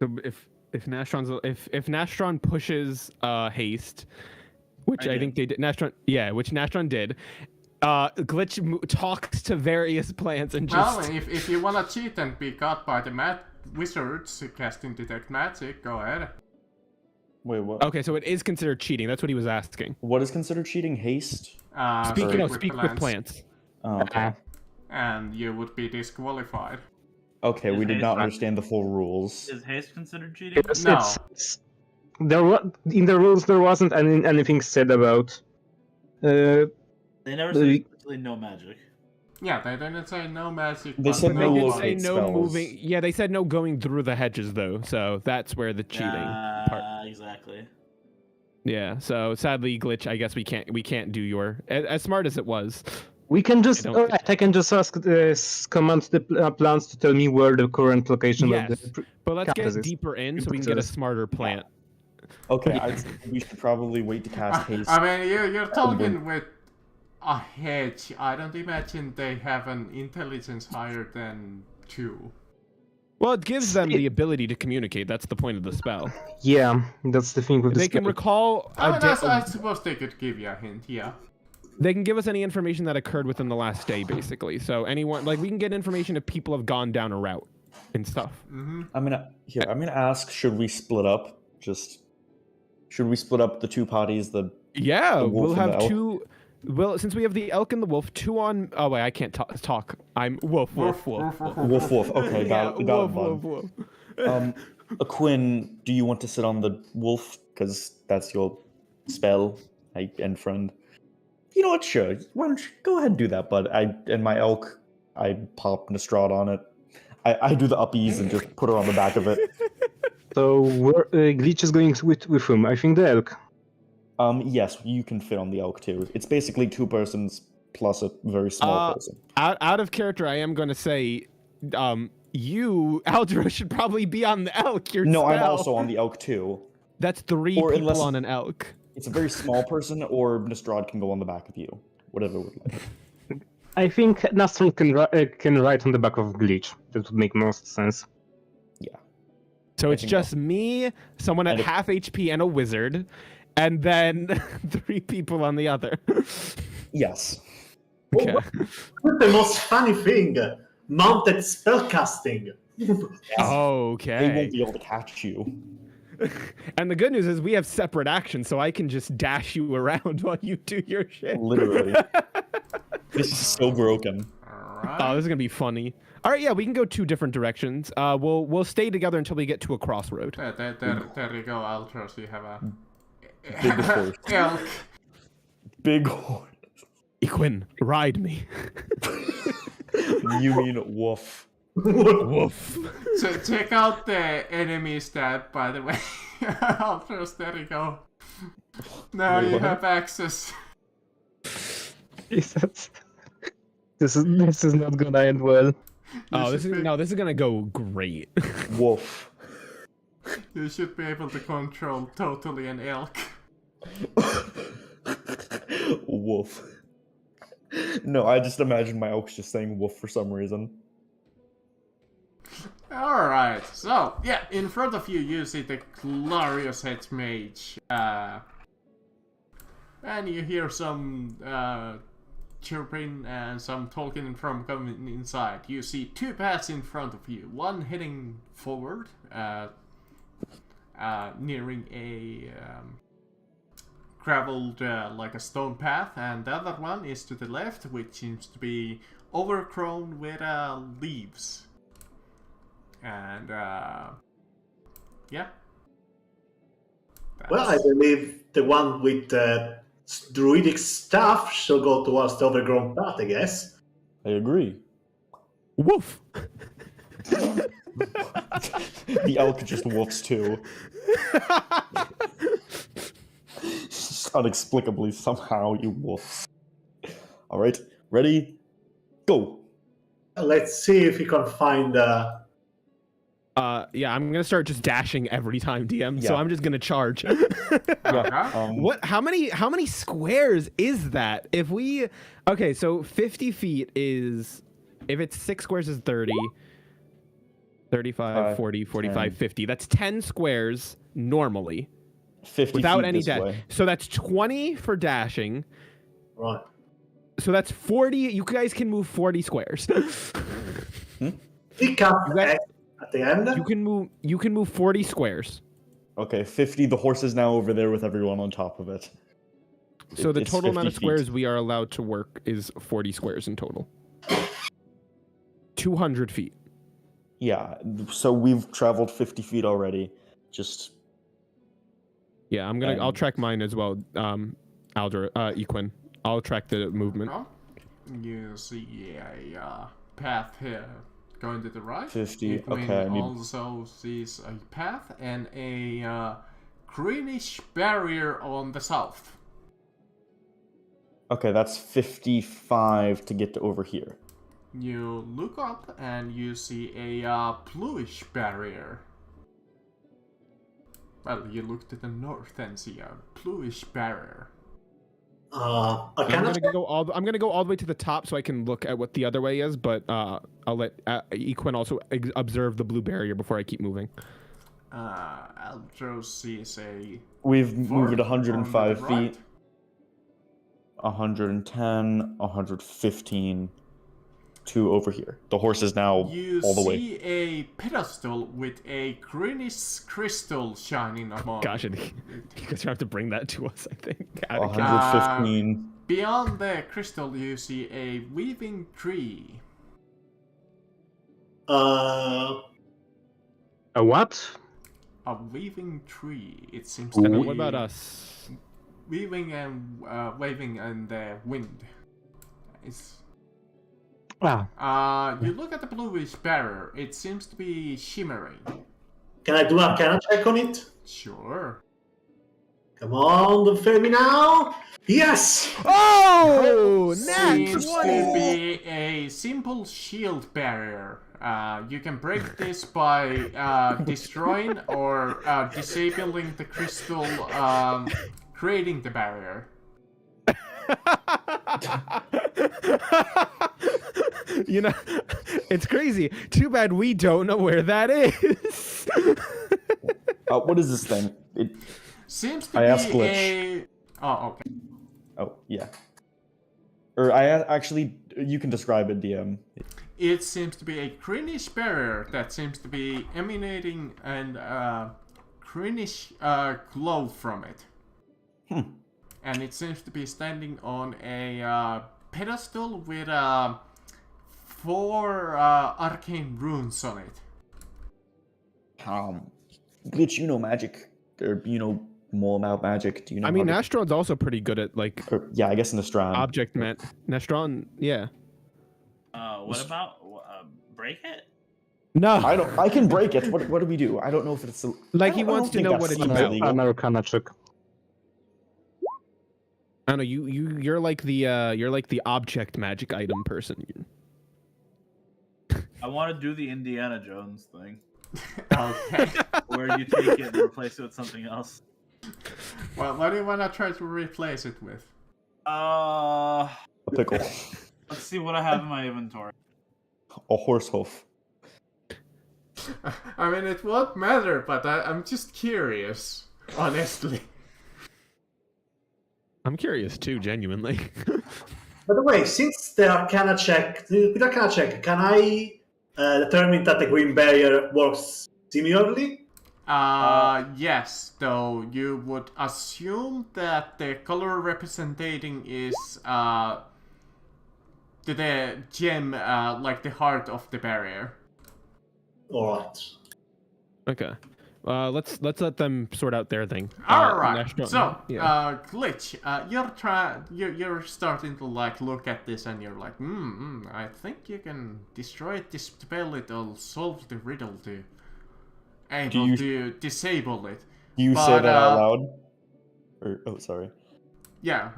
So if Nastron pushes haste, which I think they did, which Nastron did. Glitch talks to various plants and just. Well, if you wanna cheat and be caught by the wizards casting detect magic, go ahead. Wait, what? Okay, so it is considered cheating. That's what he was asking. What is considered cheating? Haste? Speak with plants. Oh, okay. And you would be disqualified. Okay, we did not understand the full rules. Is haste considered cheating? No. In the rules there wasn't anything said about. They never said explicitly no magic. Yeah, they didn't say no magic. They but said They no did locate say no spells. moving. Yeah, they said no going through the hedges though. So that's where the cheating part. Exactly. Yeah. So sadly, Glitch. I guess we can't do your as smart as it was. We can just. I don't Alright, I can just ask command the plants to tell me where the current location of Yes, the. but let's get campuses. deeper in so we can get a smarter plant. Okay, we should probably wait to cast haste. I mean, you're talking with a hedge. I don't imagine they have an intelligence higher than 2. Well, it gives them the ability to communicate. That's the point of the spell. Yeah, that's the thing with the They can spell. recall. I mean, I suppose they could give you a hint, yeah. They can give us any information that occurred within the last day, basically. So anyone, like, we can get information if people have gone down a route and stuff. Mm-hmm. I'm gonna ask, should we split up? Should we split up the two parties? Yeah, The wolf we'll and have the elk? 2. Well, since we have the elk and the wolf, 2 on. Oh wait, I can't talk. I'm wolf. Woof woof. Okay, got it, bud. Quinn, do you want to sit on the wolf? Because that's your spell, and friend. You know what? Sure. Why don't you go ahead and do that, bud? And my elk, I pop Nastrad on it. I do the uppies and just put her on the back of it. So where Glitch is going with whom? I think the elk. Yes, you can fit on the elk too. It's basically 2 persons plus a very small person. Out of character, I am going to say, you, Aldro, should probably be on the elk. No, I'm also on the elk too. That's 3 Or people unless- on an elk. It's a very small person, or Nastrad can go on the back of you. Whatever would like. I think Nastron can ride on the back of Glitch. That would make most sense. Yeah. So it's think just me, someone at And if- half HP, and a wizard, and then 3 people on the other. Yes. Okay. The most funny thing, mounted spellcasting. They won't Okay. be able to catch you. And the good news is we have separate actions, so I can just dash you around while you do your shit. Literally. This is so broken. Oh, Alright. this is gonna be funny. All right, yeah, we can go 2 different directions. We'll stay together until we get to a crossroad. There you go, Altros. You have a Big horse. elk. Big horse. Equin, ride me. You mean woof. Woof. So check out the enemy stat, by the way. Altros, there you go. Now Wait, you what? have access. Jesus. This is not gonna end well. Oh, this is gonna go great. Woof. You should be able to control totally an elk. Woof. No, I just imagine my elk's just saying woof for some reason. Alright, so, yeah, in front of you, you see the glorious Hedge Mage. And you hear some chirping and some talking from coming inside. You see 2 paths in front of you. One heading forward, nearing a graveled, like a stone path, and the other one is to the left, which seems to be overgrown with leaves. And yeah. Well, I believe the one with the druidic staff shall go towards the overgrown path, I guess. I agree. Woof. The elk just woofs too. Just inexplicably, somehow, you woofs. Alright, ready? Go! Let's see if we can find. Yeah, I'm gonna start just dashing every time, DM. So Yeah. I'm just gonna charge. Okay. What? How many squares is that? If we, okay, so 50 feet is, if it's 6 squares is 30, 35, 40, 45, 10. 50. That's 10 squares normally 50 without feet any this dash. way. So that's 20 for dashing. Right. So that's 40. You guys can move 40 squares. Pick up You guys- X at the end. You can move 40 squares. Okay, 50. The horse is now over there with everyone on top of it. So the It's total amount 50 of squares we are allowed to work is 40 squares in total. 200 feet. Yeah, so we've traveled 50 feet already. Just Yeah, I'll track mine as well. Equin. I'll track the movement. Well, you see a path here going to the right. 50, Equin okay, I need- also sees a path and a greenish barrier on the south. okay, that's 55 to get to over here. You look up and you see a bluish barrier. Well, you look to the north and see a bluish barrier. I I'm cannot. gonna go all the way to the top so I can look at what the other way is, but I'll let Equin also observe the blue barrier before I keep moving. Aldros sees a We've fort moved 105 on the feet, right. 110, 115 to over here. The horse is now You all the way. see a pedestal with a greenish crystal shining among. Gosh, you guys have to bring that to us, I think. Out of 115. Beyond the crystal, you see a weaving tree. A what? A weaving tree. It seems Ooh. to be. What about us? Weaving and waving in the wind. It's. You look at the bluish barrier. It seems to be shimmering. Can I do a Arcana check on it? Sure. Come on, don't fail me now. Yes. Oh, Seems to be a simple shield barrier. You can break this by destroying or disabling the crystal, creating the barrier. You know, it's crazy. Too bad we don't know where that is. What is this thing? Seems to I asked be Glitch. a. Oh, okay. Oh, yeah. Or actually, you can describe it, DM. It seems to be a greenish barrier that seems to be emanating and greenish glow from it. And it seems to be standing on a pedestal with 4 arcane runes on it. Glitch, you know magic, or you know more about magic. Do you know? I mean, how Nastron's also pretty good at like yeah, I guess Nastran. object met. Nastron, yeah. What about break it? No, I can break it. What do we do? I don't know if it's like he wants to know what it's about. An Arcana check. I don't know. You're like the object magic item person. I want to do the Indiana Jones thing, Okay. where you take it and replace it with something else. Well, what do you want to try to replace it with? a pickle, Let's see what I have in my inventory. a horse hoof. I mean, it won't matter, but I'm just curious, honestly. I'm curious too, genuinely. By the way, since the Arcana check, with Arcana check, can I determine that the green barrier works similarly? Yes, though you would assume that the color representing is to the gem, like the heart of the barrier. Alright. Okay. Let's let them sort out their thing. All right. Nastron- So, yeah. Glitch, you're starting to like look at this, and you're like, I think you can destroy it, dispel it, or solve the riddle to able to disable it. Do you say that out loud? Or sorry. Yeah,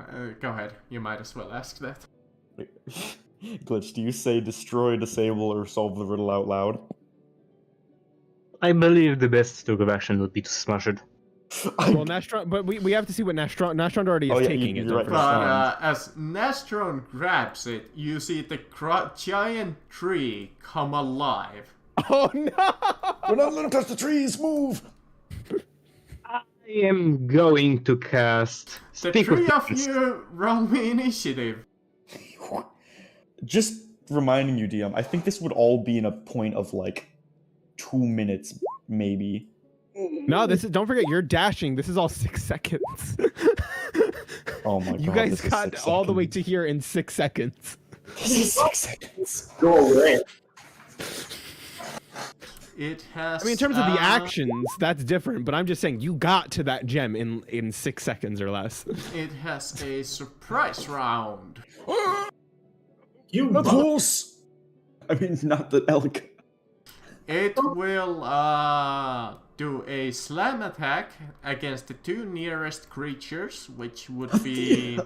go ahead. You might as well ask that. Glitch, do you say destroy, disable, or solve the riddle out loud? I believe the best stroke of action would be to smash it. Well, Nastron, but we have to see what Nastron already is taking it. you're right. don't forget. But as Nastron grabs it, you see the giant tree come alive. Oh no! We're not gonna touch the trees. Move. I am going to cast. The Speak three with of Beast. you roll me initiative. Just reminding you, DM. I think this would all be in a point of like 2 minutes, maybe. No, this is. Don't forget, you're dashing. This is all 6 seconds. Oh my god. You guys this is got 6 all the way seconds. to here in 6 seconds. This is 6 seconds. Go away. It has. I mean, in terms of the actions, that's different. But I'm just saying, you got to that gem in 6 seconds or less. It has a surprise round. You Not the horse. I mean, not the elk. It will do a slam attack against the 2 nearest creatures, which would be.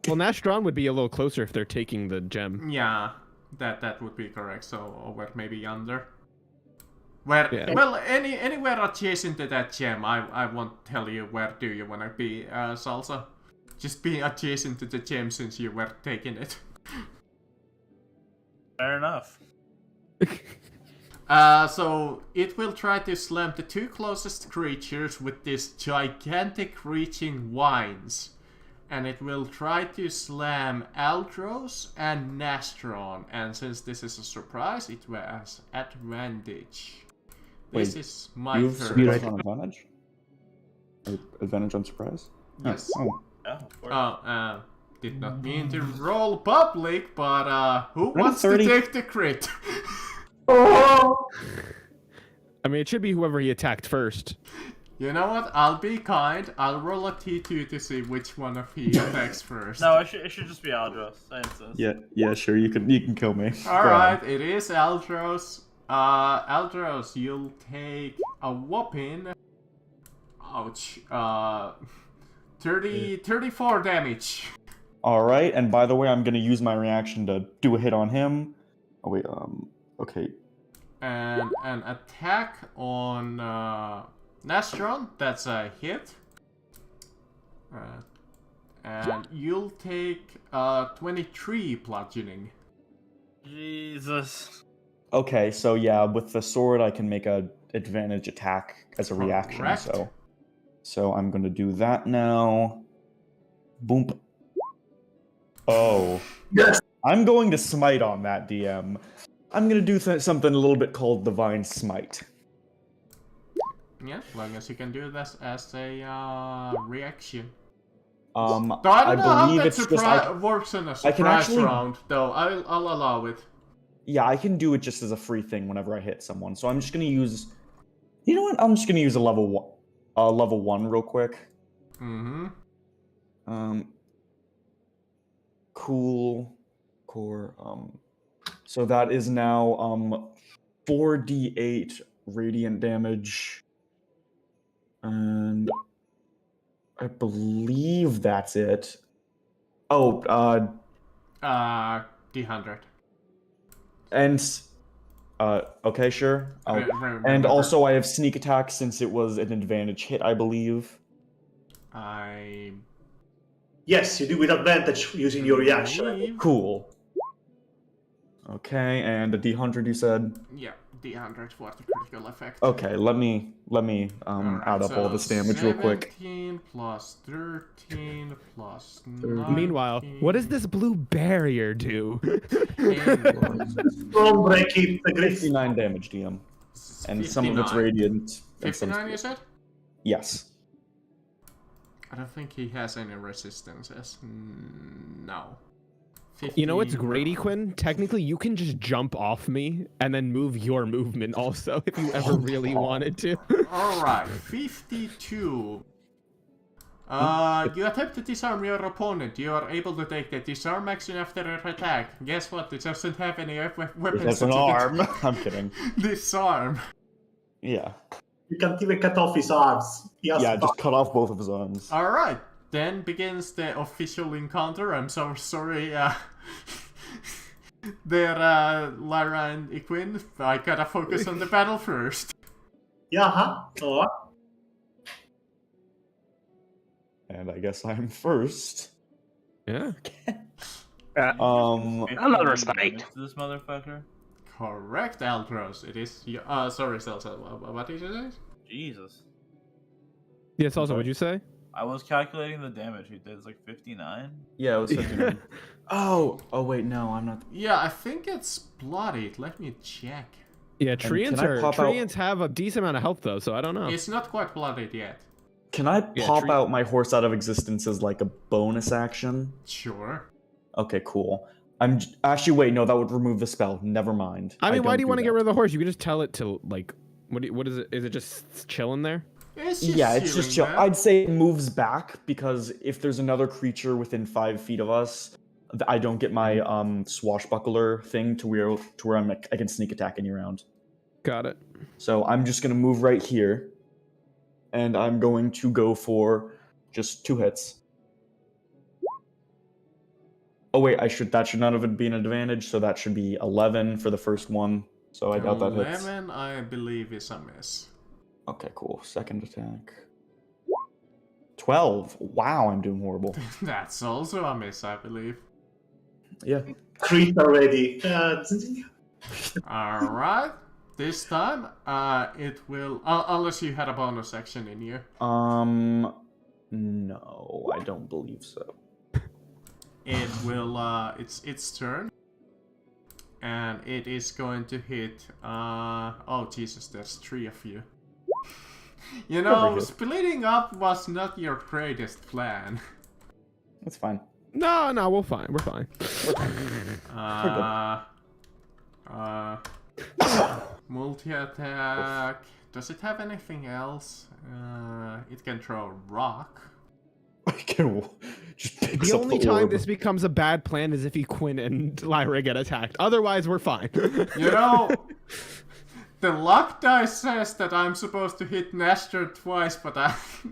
Well, Nastron would be a little closer if they're taking the gem. Yeah, that would be correct. So over maybe under. Where Yeah. well anywhere adjacent to that gem. I won't tell you where do you wanna be, Salsa. Just be adjacent to the gem since you were taking it. Fair enough. So it will try to slam the 2 closest creatures with this gigantic reaching vines. And it will try to slam Aldros and Nastron. And since this is a surprise, it has advantage. This Wait, is my You have turn. surprise on advantage? Or advantage on surprise? Yes. Oh. Yeah, of course. Did not mean to roll public, but who Roll wants to 30. take the crit? Oh! I mean, it should be whoever he attacked first. You know what? I'll be kind. I'll roll a T2 to see which one of he attacks first. No, it should just be Aldros. I insist. Yeah, sure. You can kill me. Alright, it is Aldros. Aldros, you'll take a whopping. Ouch. 34 damage. All right, and by the way, I'm gonna use my reaction to do a hit on him. Oh wait, okay. And an attack on Nastron, that's a hit. And you'll take 23 bludgeoning. Jesus. Okay, so yeah, with the sword, I can make a advantage attack as a reaction. Correct. So I'm gonna do that now. Boom. Oh. Yes. I'm going to smite on that, DM. I'm gonna do something a little bit called Divine Smite. Yeah, as long as you can do this as a reaction. I Though I don't know how believe that it's just works in a I can surprise actually- round, though. I'll allow it. Yeah, I can do it just as a free thing whenever I hit someone. So I'm just gonna use. You know what? I'm just gonna use a level one real quick. Mm-hmm. Cool core. So that is now 4d8 radiant damage, and I believe that's it. Oh, D100. and okay, sure. And also I have sneak attack since it was an advantage hit, I believe. Yes, you do with advantage using your reaction. Cool. Okay, and a D100 you said? Yeah, D100 for the critical effect. Okay, let me add up all this damage real quick. 17 plus 13 plus 9. Meanwhile, what does this blue barrier do? Don't break it, the griff. 59 damage, DM. And some of it's 59. radiant. And 59, you said? Yes. I don't think he has any resistances. No. You know what's 50 great, Quinn? Technically, you can just jump off me and then move your movement also if you ever really wanted to. Alright, 52. You attempt to disarm your opponent. You are able to take the disarm action after an attack. Guess what? It doesn't have any weapons. It has an arm. I'm kidding. Disarm. Yeah. You can't even cut off his arms. He has Yeah, just cut off both of his arms. Alright, then begins the official encounter. I'm so sorry, there, Lyra and Equin. I gotta focus on the battle first. Yeah, huh? Alright. And I guess I'm first. Yeah. Another smite. This motherfucker. Correct, Aldros. It is. Sorry, Celsa. What did you say? Jesus. Yes, also, what'd you say? I was calculating the damage he did. It's like 59. Yeah, it was 59. Oh wait, no, I'm not. Yeah, I think it's bloodied. Let me check. Yeah, can treants I pop out- have a decent amount of health though, so I don't know. It's not quite bloodied yet. Can I Yeah, pop out my horse out of existence as like a bonus action? Sure. Okay, cool. Actually, wait, no, that would remove the spell. Never mind. I mean, why don't do you want to that. get rid of the horse? You can just tell it to like, what is it? Is it just chilling there? It's just Yeah, it's just chill. chilling there. I'd say it moves back because if there's another creature within 5 feet of us, I don't get my swashbuckler thing to where I can sneak attack any round. Got it. So I'm just gonna move right here, and I'm going to go for just 2 hits. Oh wait, that should not have been an advantage, so that should be 11 for the first one. So I doubt that hits. 11, I believe, is a miss. Okay, cool. Second attack. 12. Wow, I'm doing horrible. That's also a miss, I believe. Yeah. Crit already. Alright. This time, it will... unless you had a bonus action in you. No, I don't believe so. It will, it's its turn. And it is going to hit, oh Jesus, there's 3 of you. You know, splitting up was not your greatest plan. That's fine. No, we're fine. We're fine. Multi-attack. Does it have anything else? It can throw a rock. Just picks The up only the time orb. this becomes a bad plan is if Quinn and Lyra get attacked. Otherwise, we're fine. You know, the luck dice says that I'm supposed to hit Nestor twice, but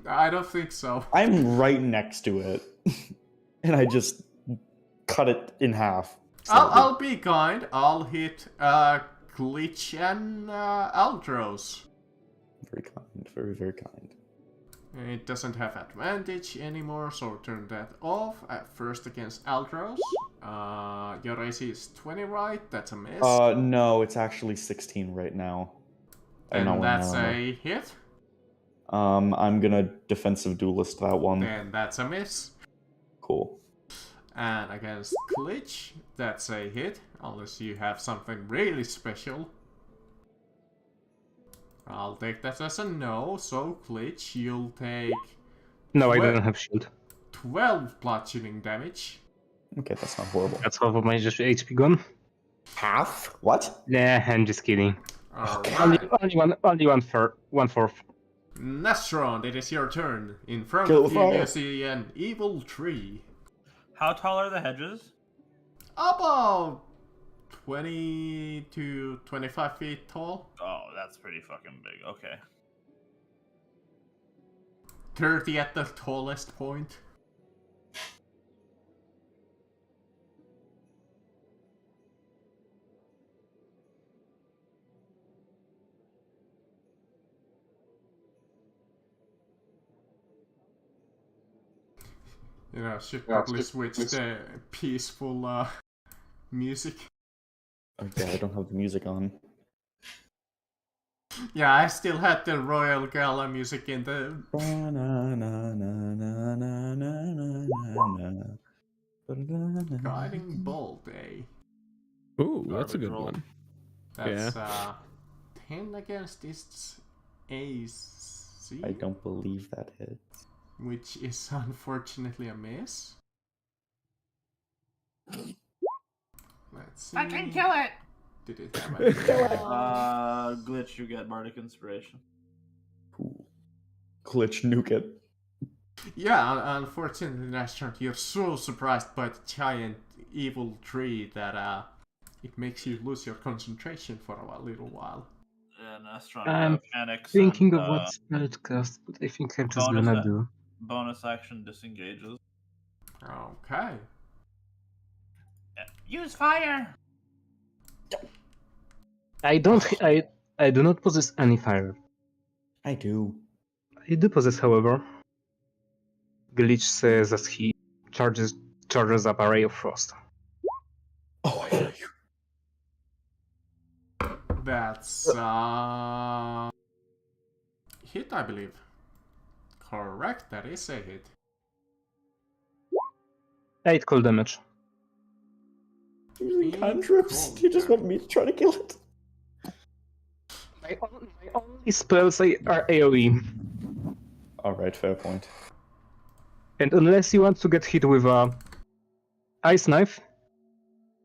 I don't think so. I'm right next to it, and I just cut it in half. I'll be kind. I'll hit Glitch and Aldros. Very kind. Very, very kind. It doesn't have advantage anymore, so turn that off. First against Aldros. Your AC is 20, right? That's a miss. No, it's actually 16 right now. I do not And wear that's armor. a hit. I'm gonna defensive duelist that one. Then that's a miss. Cool. And against Glitch, that's a hit. Unless you have something really special. I'll take that as a no. So Glitch, you'll take No, I Well- don't have shield. 12 bludgeoning damage. Okay, that's not horrible. That's half of my HP gone. Half? What? Nah, I'm just kidding. Alright. Only one fourth. Nestron, it is your turn. In front Kill of the you, fire. you see an evil tree. How tall are the hedges? About 20 to 25 feet tall. Oh, that's pretty fucking big. Okay. 30 at the tallest point. You know, should probably switch the peaceful music. Okay, I don't have the music on. Yeah, I still had the Royal Gala music in the... Guiding Bolt, eh? Ooh, that's a Garbage good roll. one. That's 10 against its AC, I don't believe that hits. which is unfortunately a miss. Let's see. I can kill it! Did it have a... Glitch, you get Bardic Inspiration. Cool. Glitch, nuke it. Yeah, unfortunately, Nastron, you're so surprised by the giant evil tree that it makes you lose your concentration for a little while. And Astron I'm panics. Thinking and, of what spell to cast, but I think I'm just bonus gonna a- do. bonus action disengages. Okay. Use fire! I don't. I do not possess any fire. I do. I do possess, however. Glitch says that he charges up a ray of frost. Oh, I hear you. That's hit, I believe. Correct, that is a hit. 8 cold damage. Using cantrips? Do you just want me to try to kill it? My only spells are AoE. Alright, fair point. And unless you want to get hit with a ice knife,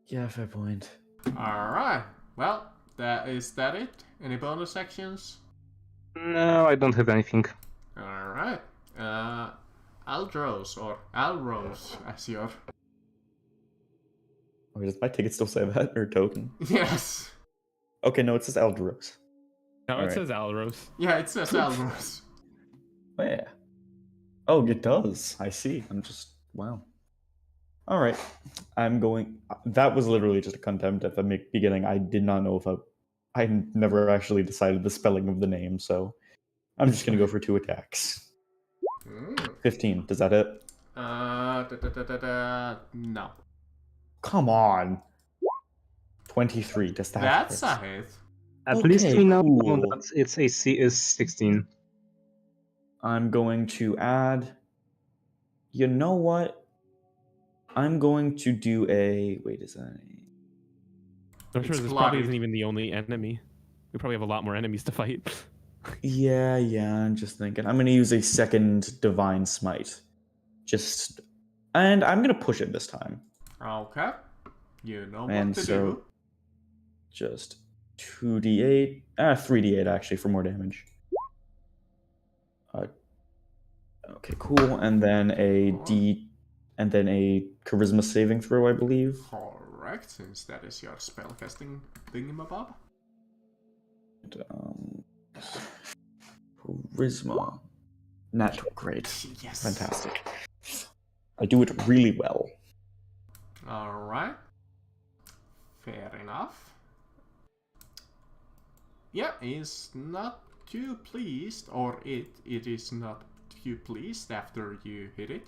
Yeah, fair point. Alright. Well, that it? Any bonus actions? no, I don't have anything. Alright. Aldros, or Alros, as your... Okay, does my ticket still say that? Or token? Yes! Okay, no, it says Aldros. No, it Alright. says Alros. Yeah, it says Alros. Oh, yeah. Oh, it does. I see. I'm just... Wow. Alright. I'm going... That was literally just a contempt at the beginning. I did not know if I never actually decided the spelling of the name, so... I'm just gonna go for 2 attacks. 15. Does that hit? No. Come on. 23. Does that That's hit? a hit. At least Okay, we now cool. know that its AC is 16. I'm going to add... You know what? I'm going to do a... Wait, is that... I'm sure It's this probably bloodied. isn't even the only enemy. We probably have a lot more enemies to fight. Yeah, I'm just thinking. I'm going to use a second Divine Smite. And I'm going to push it this time. Okay. You know what And to so... do. Just 2d8... 3d8 actually for more damage. Okay, cool. And then a charisma saving throw, I believe. Correct, since that is your spellcasting thingamabob. Charisma. Natural, great. Yes. Fantastic. I do it really well. Alright. Fair enough. Yeah, he's not too pleased, or it is not too pleased after you hit it.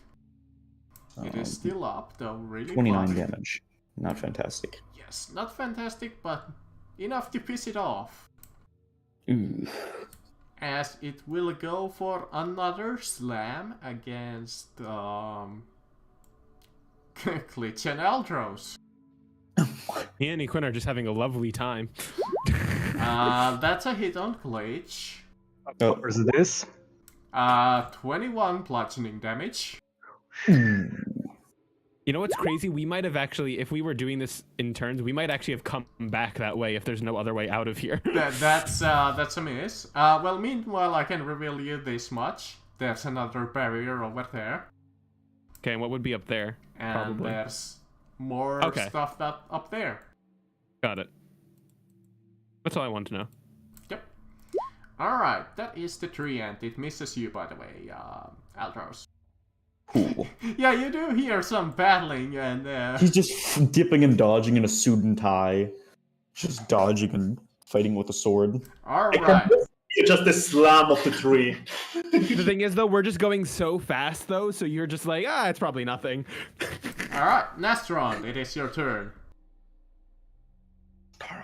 It is still up, though, really 29 bloody. damage. Not fantastic. Yes, not fantastic, but enough to piss it off. Ooh. as it will go for another slam against Klitsch and Eldros. He and Quinn are just having a lovely time. That's a hit on Klitsch. Oh. What is this? 21 bludgeoning damage. You know what's crazy? We might have actually, if we were doing this in turns, we might actually have come back that way if there's no other way out of here. That's a miss. Well, meanwhile, I can reveal you this much. There's another barrier over there. Okay, and what would be up there? And Probably. there's more stuff that up there. Got it. That's all I want to know. Yep. Alright, that is the tree, and it misses you, by the way, Aldros. Cool. Yeah, you do hear some battling, and He's just dipping and dodging in a suit and tie. Just dodging and fighting with a sword. Alright. Just the slam of the tree. The thing is, though, we're just going so fast, though, so you're just like, it's probably nothing. Alright, Nastron, it is your turn.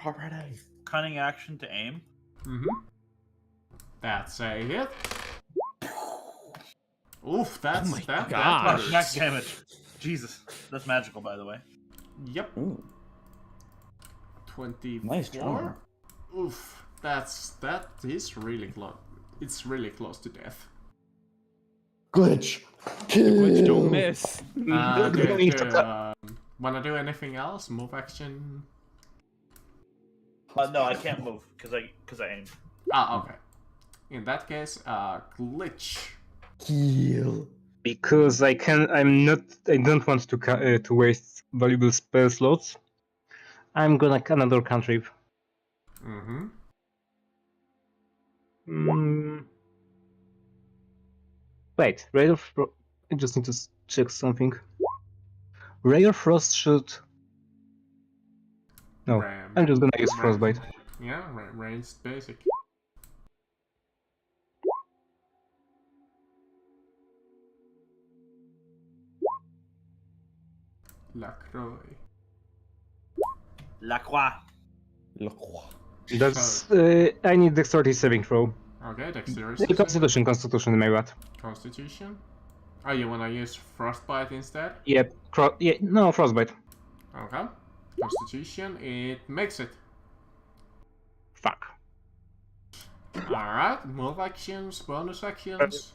Already. Cunning action to aim. Mm-hmm. That's a hit. Oof, that's my that gosh. hurts. Max damage. Jesus. That's magical, by the way. Yep. Ooh, 24. nice charm. Oof, that is really close. It's really close to death. Glitch. Glitch don't miss. Wanna do anything else? Move action? No, I can't move because I aimed. Okay. In that case, Glitch. Heal. Because I don't want to waste valuable spell slots. I'm gonna another cantrip. Mm-hmm. Wait, Ray of I just need to check something. Ray of Frost should. No, I'm just gonna use Frostbite. Yeah, ranged basic. Lacroix. Lacroix. That's I need dexterity saving throw. Okay, dexterity. Constitution, my bad. Constitution. Oh, you wanna use frostbite instead? Yep. No, Frostbite. Okay. Constitution, it makes it. Fuck. Alright, move actions, bonus actions.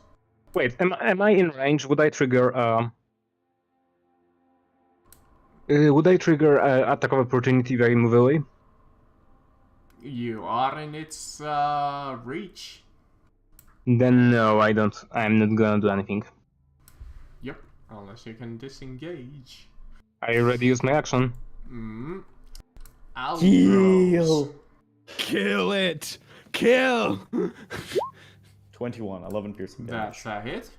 Wait, am I in range? Would I trigger attack of opportunity if I move away? You are in its reach. Then no, I don't. I'm not gonna do anything. Yep, unless you can disengage. I already used my action. Heal. Kill it! Kill! 21, 11 piercing damage. That's a hit.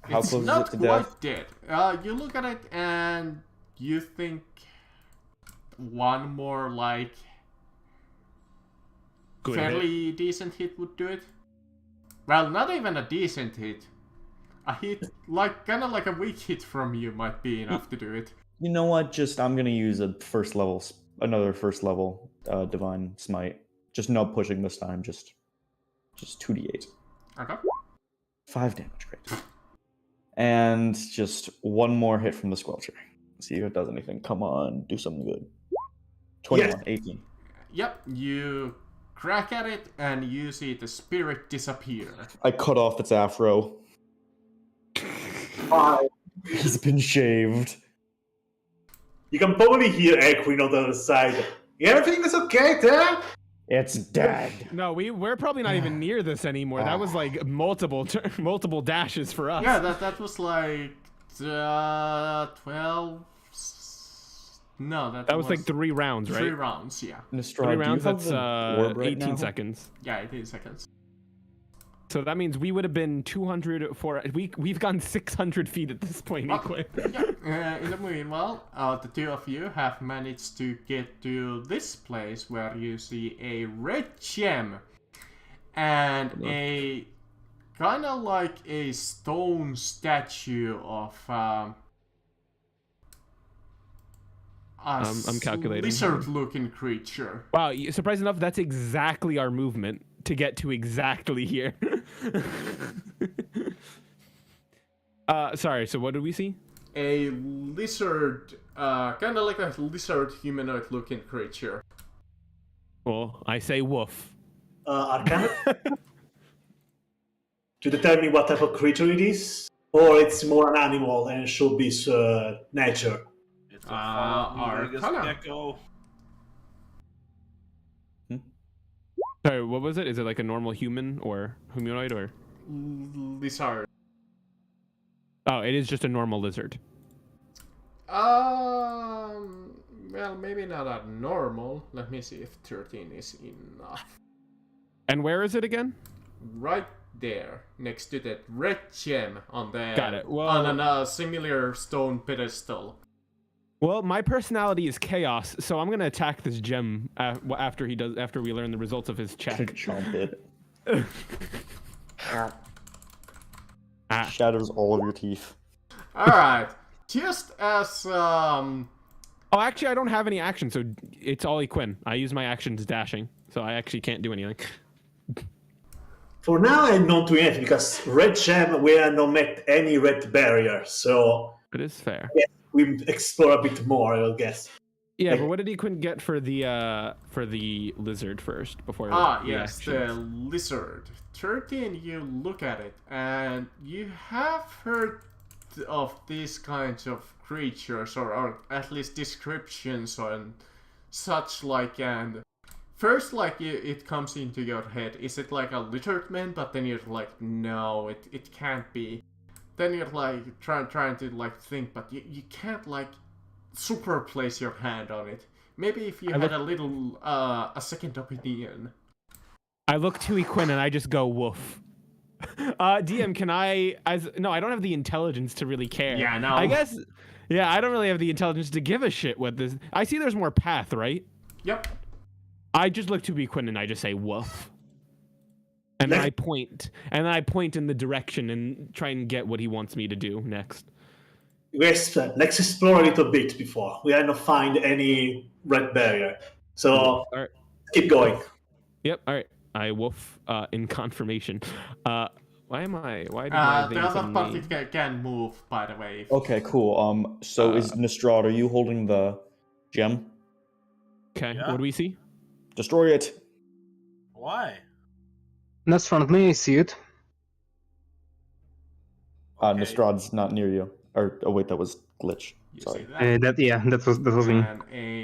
How It's close not is it to quite death? dead. You look at it and you think one more like Good fairly decent hit would do it. Well, not even a decent hit. A hit, like kind of like a weak hit from you might be enough to do it. You know what? I'm gonna use another first level divine smite. Just no pushing this time. Just 2d8. Okay. 5 damage, great. And just one more hit from the squelcher. See if it does anything. Come on, do something good. 21, 18. Yep, you crack at it and you see the spirit disappear. I cut off its afro. He's been shaved. You can probably hear Equine on the other side. Everything is okay there? It's dead. No, we're probably not even near this anymore. That was like multiple dashes for us. Yeah, that was like 12. No, that was like 3 rounds, right? 3 rounds, yeah. Nostra, 3 do rounds. you have That's the orb right 18 now? seconds. Yeah, 18 seconds. So that means we would have been 200 for we've gone 600 feet at this point. Yeah. In the meanwhile, the two of you have managed to get to this place where you see a red gem and a kind of like a stone statue of I'm calculating. Lizard-looking creature. Wow, surprising enough, that's exactly our movement to get to exactly here. Sorry, so what did we see? A lizard, kind of like a lizard humanoid-looking creature. Well, I say woof. Arcana? To determine what type of creature it is? Or it's more an animal and should be nature? It's a Vegas Arcana. gecko. Sorry, what was it? Is it like a normal human or humanoid or? Lizard. Oh, it is just a normal lizard. Well, maybe not that normal. Let me see if 13 is enough. And where is it again? Right there, next to that red gem on the Got it. Well, on a similar stone pedestal. Well, my personality is chaos, so I'm gonna attack this gem after we learn the results of his check. Chomp it. Ah. Shatters all of your teeth. All right, just as Oh, actually, I don't have any action, so it's all Quinn. I use my actions dashing, so I actually can't do anything. For now, I'm not doing anything because red gem we have not met any red barrier, so It is fair. yeah, we explore a bit more, I guess. Yeah, but what did Quinn get for the lizard first before? yes, the lizard. 13, you look at it, and you have heard of these kinds of creatures, or at least descriptions and such like, and first, like, it comes into your head, is it like a lizard man? But then you're like, no, it can't be. Then you're like, trying to like think, but you can't like superplace your hand on it. Maybe if you had a little, a second opinion. I look to Quinn and I just go woof. DM, can I? No, I don't have the intelligence to really care. Yeah, no. I guess. Yeah, I don't really have the intelligence to give a shit what this. I see. There's more path, right? Yep. I just look to Quinn and I just say woof. And then I point in the direction and try and get what he wants me to do next. Yes, let's explore a little bit before. We have not find any red barrier. So All right. keep going. Yep. All right. I woof in confirmation. Why did my The thing other suddenly- party can move, by the way. Okay, cool. So is Nistrad, are you holding the gem? Okay. Yeah. What do we see? Destroy it. Why? That's front me, I see it. Okay. Nistrad's not near you. Or oh wait, that was glitch. You Sorry. see that? That was me.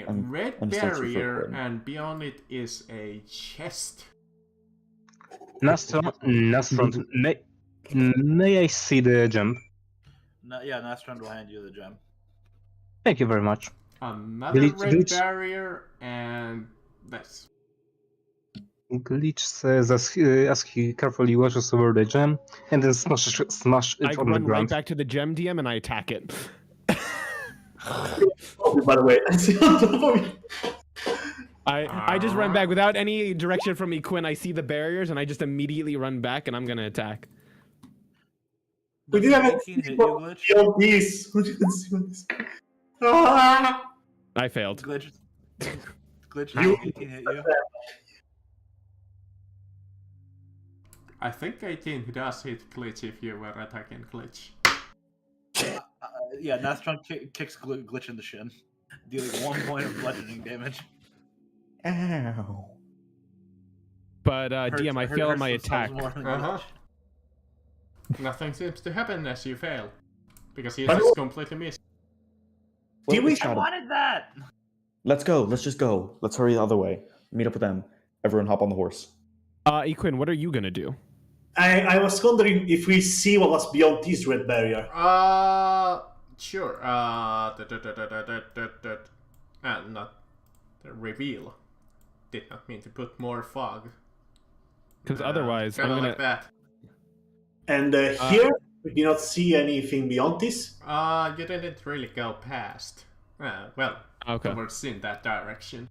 And a red I'm still too barrier, far. and beyond it is a chest. Nastron, may I see the gem? No, yeah, Nastron will hand you the gem. Thank you very much. Another Glitch- red glitch. barrier, and this. Glitch says as he carefully watches over the gem and then smash it I on the run right ground. back to the gem DM and I attack it. Oh, by the way, I see on top of you. I just run back without any direction from me, Quinn. I see the barriers and I just immediately run back and I'm gonna attack. We didn't have 18 hit you, Glitch? beyond this. We didn't see on this. Ah! I failed. Glitch. Glitch, You- 18 hit you? I think 18 does hit Glitch if you were attacking Glitch. Yeah, Nastron kicks Glitch in the shin, dealing 1 point of bludgeoning damage. Ow. But DM, I fail on my Hurts attack. themselves more than Uh-huh. Glitch. Nothing seems to happen as you fail. Because he But- just completely missed. Did we- I wanted that! Let's go. Let's just go. Let's hurry the other way. Meet up with them. Everyone hop on the horse. Quinn, what are you gonna do? I was wondering if we see what was beyond this red barrier. Sure. Not the reveal. Did not mean to put more fog. Because otherwise, I'm Kinda gonna. like that. And here, we do not see anything beyond this. You didn't really go past. Well, Okay. towards in that direction.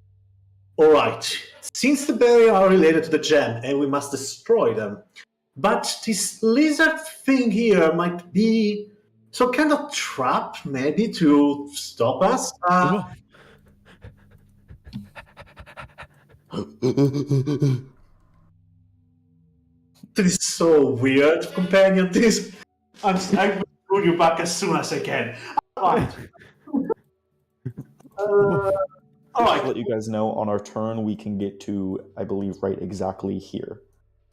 Alright, since the barrier are related to the gem and we must destroy them, but this lizard thing here might be some kind of trap, maybe, to stop us. This is so weird, companion. I will pull you back as soon as I can. Alright. All Just right. to let you guys know, on our turn, we can get to, I believe, right exactly here.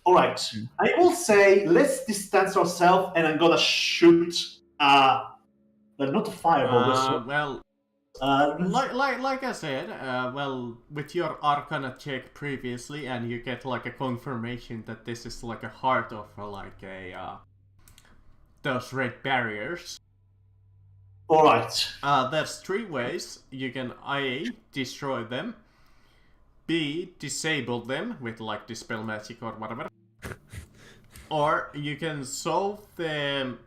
All right. I will say, let's distance ourselves, and I'm gonna shoot. Well, not a fireball. Well, like I said, well, with your Arcana check previously, and you get like a confirmation that this is like a heart of like a those red barriers. All right. There's 3 ways you can A, destroy them, B, disable them with like dispel magic or whatever, or you can solve the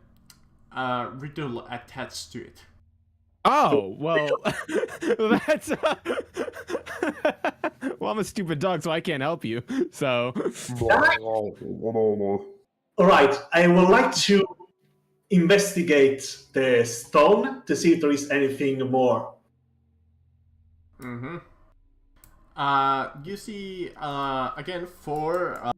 riddle attached to it. Oh, well, that's... well, I'm a stupid dog, so I can't help you, so... All right. I would like to investigate the stone to see if there is anything more. Mm-hmm. You see, again, 4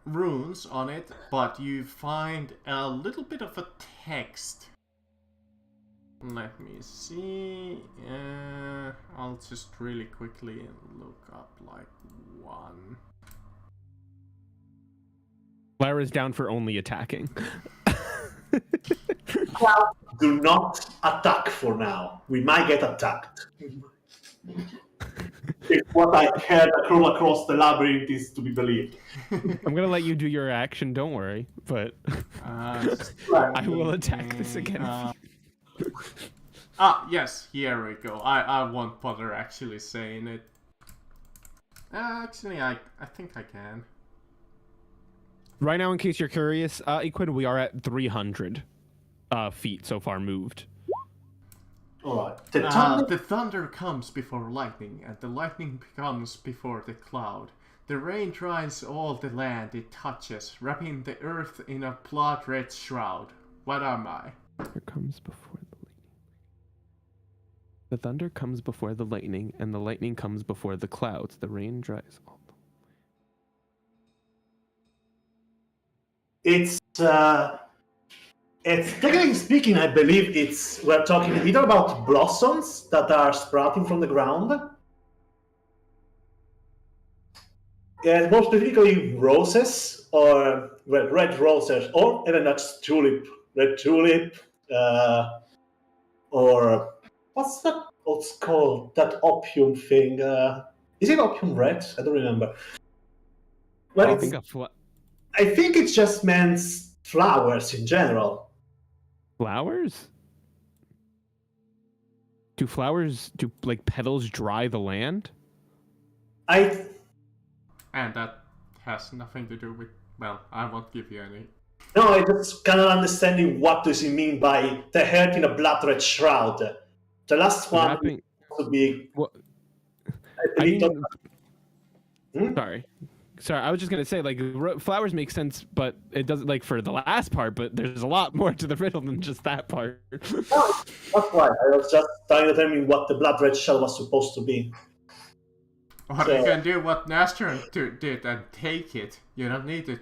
runes on it, but you find a little bit of a text. Let me see. I'll just really quickly look up like one. Lyra's down for only attacking. Do not attack for now. We might get attacked. If what I heard across the labyrinth is to be believed. I'm gonna let you do your action, don't worry, but I will attack this again. Yes, here we go. I won't bother actually saying it. Actually, I think I can. Right now, in case you're curious, Equid, we are at 300 feet so far moved. Alright. The thunder comes before lightning, and the lightning comes before the cloud. The rain dries all the land it touches, wrapping the earth in a blood-red shroud. What am I? Thunder comes before the lightning. The thunder comes before the lightning, and the lightning comes before the clouds. The rain dries all the... It's technically speaking, I believe we're talking either about blossoms that are sprouting from the ground, and more specifically roses, or red roses, or even that's red tulip, or what's called that opium thing? Is it opium red? I don't remember. Well, I think it just means flowers in general. Flowers? Do like petals dry the land? And that has nothing to do with, well, I won't give you any. No, I just kind of understanding what does it mean by the heart in a blood red shroud. The last one to be... Well, Sorry, I was just gonna say, like, flowers make sense, but it doesn't, like, for the last part, but there's a lot more to the riddle than just that part. No, that's why. I was just trying to determine what the blood red shell was supposed to be. Or you can do what Nastron did and take it. You don't need to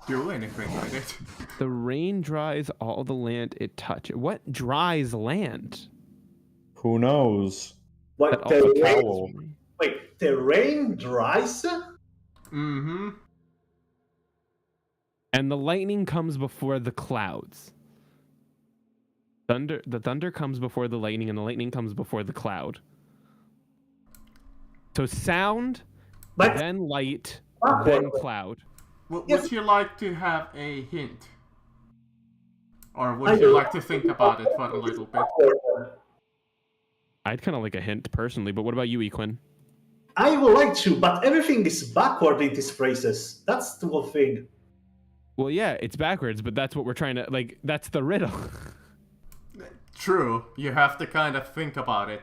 do anything with it. The rain dries all the land it touches. What dries land? Who knows? Wait, the rain dries? Mm-hmm. And the lightning comes before the clouds. The thunder comes before the lightning, and the lightning comes before the cloud. So sound, then light, then cloud. Would you like to have a hint? Or would you like to think about it for a little bit? I'd kind of like a hint personally, but what about you, Equin? I would like to, but everything is backward in these phrases. That's the whole thing. Well, yeah, it's backwards, but that's what we're trying to, like, that's the riddle. True, you have to kind of think about it.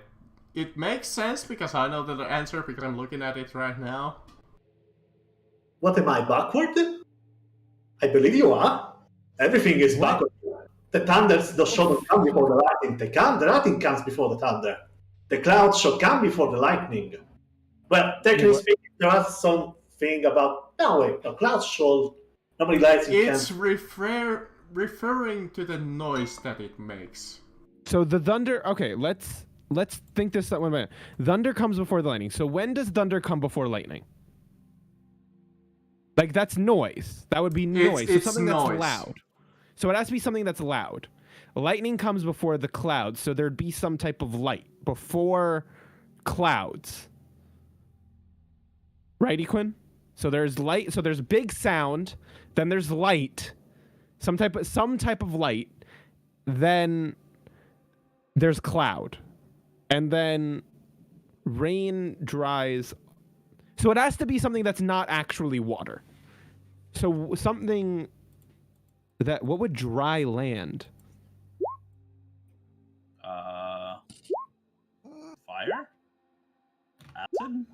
It makes sense because I know the answer because I'm looking at it right now. What, am I backward? I believe you are. Everything is backward. The thunder does not come before the lightning. The lightning comes before the thunder. the clouds shall come before the lightning. Well, technically speaking, there was something about the clouds shall nobody lightning It's can. referring to the noise that it makes. So the thunder. Okay, let's think this one minute. Thunder comes before the lightning. So when does thunder come before lightning? Like that's noise. That would be noise. It's something noise. that's loud. So it has to be something that's loud. Lightning comes before the clouds, so there'd be some type of light before clouds. Right, Equin? So there's light. So there's big sound. Then there's light. Some type of light. Then there's cloud, and then rain dries. So it has to be something that's not actually water. So something that what would dry land? Fire? Acid?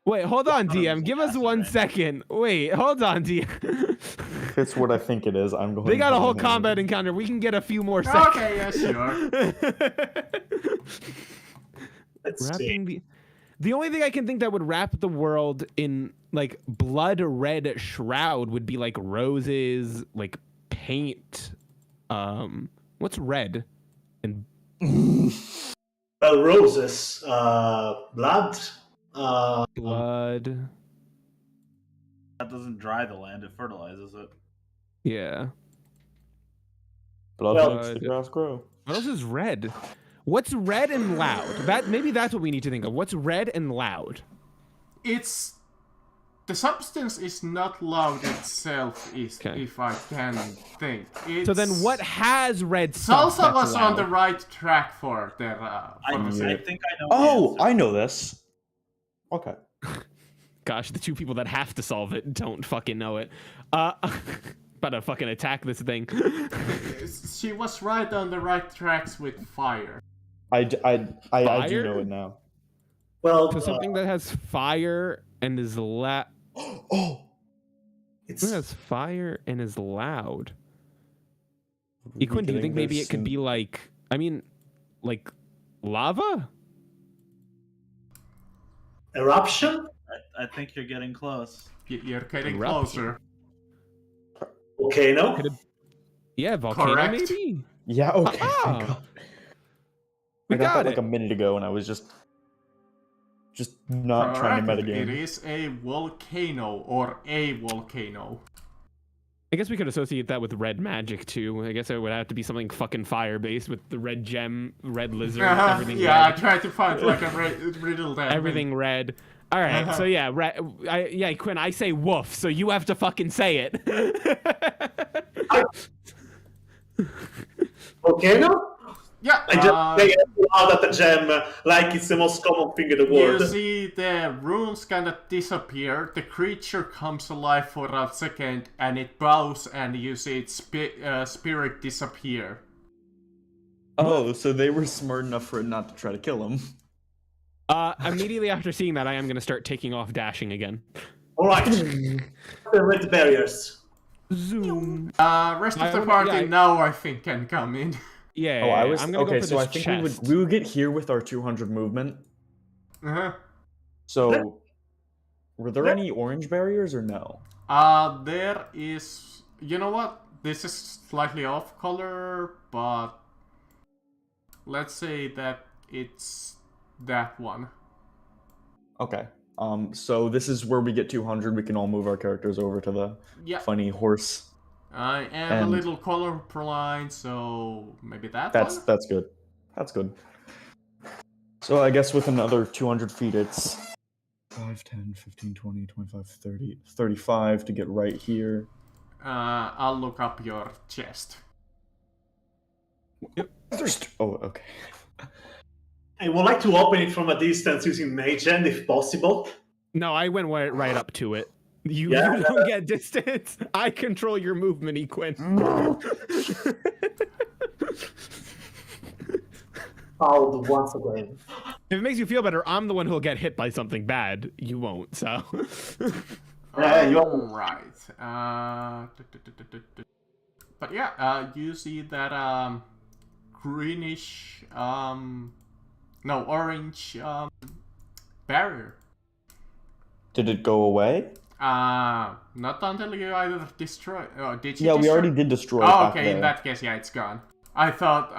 Wait, hold on, thought it DM. was Give us acid 1 rain. second. Wait, hold on, DM. It's what I think it is. I'm going. They got a whole blind. combat encounter. We can get a few more seconds. Okay, yeah, sure. Let's see. Wrapping the only thing I can think that would wrap the world in like blood red shroud would be like roses, like paint. What's red? And Well, roses, blood. blood. That doesn't dry the land, it fertilizes it. Yeah. Blood Well, makes the grass grow. What else is red? What's red and loud? Maybe that's what we need to think of. What's red and loud? It's the substance is not loud itself, Okay. if I can think. So then, It's- what has red stuff? Salsa that's was on loud? the right track for the. I the think I know. Oh, the I answer. know this. Okay. Gosh, the two people that have to solve it don't fucking know it. About to fucking attack this thing. She was right on the right tracks with fire. I do Fire? know it now. Well, So something that has fire and is loud. Oh, it's Something that has fire and is loud. we Equin, do you getting think maybe this it could in- be like? I mean, like lava? eruption, I think you're getting close. You're getting Eruption. closer. volcano. Could it- Yeah, volcano Correct. maybe. Yeah. Okay. Ah, thank God. We I got got that it. like a minute ago, and I was just not trying to Correct. It metagame. is a volcano or a volcano. I guess we could associate that with red magic too. I guess it would have to be something fucking fire based with the red gem, red lizard, everything Yeah, I red. tried to find like a riddle there. Everything red. All right, so yeah, Quinn, I say woof, so you have to fucking say it. Volcano. Yeah. I just say it out at the gem like it's the most common thing in the You world. see the runes kind of disappear, the creature comes alive for a second, and it bows, and you see its spirit disappear. Oh, so they were smart enough for it not to try to kill him. Immediately after seeing that, I am going to start taking off dashing again. All right, the red barriers. Zoom. Rest of the party now, I think, can come in. Yeah, Oh, I was I'm gonna okay. go for So I this think chest. we would get here with our 200 movement. Uh-huh. So, were there any orange barriers or no? There is... You know what? This is slightly off color, but... Let's say that it's that one. Okay. So this is where we get 200. We can all move our characters over to the Yeah. funny horse. I am a And- little colorblind, so maybe that That's one? that's good. That's good. So I guess with another 200 feet, it's 5, 10, 15, 20, 25, 30, 35 to get right here. I'll look up your chest. Oh, okay. I would like to open it from a distance using Mage Hand if possible. No, I went right up to it. You Yeah. don't get distance. I control your movement, Equin. Fouled once again. If it makes you feel better, I'm the one who'll get hit by something bad. You won't, so. Yeah, you are- Alright. But yeah, you see that greenish No, orange barrier. Did it go away? Not until you either destroy. Oh, did you? Yeah, we destroy? already did destroy it Oh, back okay. there. In that case, yeah, it's gone. I thought.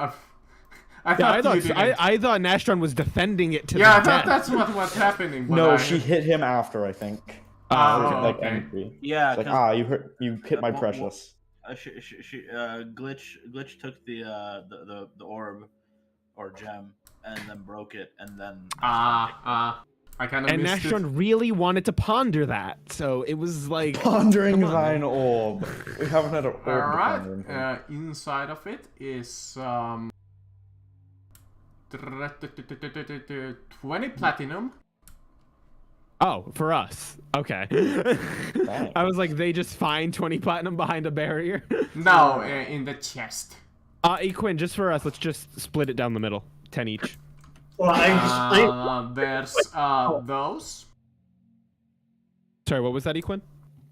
I Yeah, thought you didn't. I thought Nastron was defending it to Yeah, I the thought death. that's what was happening. But No, she hit him after, I think. Oh, Like okay. angry. Yeah, It's like, 'cause, you hit my well, precious. Glitch took the orb or gem and then broke it, and then I kind of And missed it. Nastron really wanted to ponder that, so it was like Pondering come on, thine orb. We haven't had an orb to All ponder in here. right. Inside of it is 20 platinum. Oh, for us. Okay. I was like, they just find 20 platinum behind a barrier. No, in the chest. Equin, just for us, let's just split it down the middle. 10 each. Well, There's those. Sorry, what was that, Equin?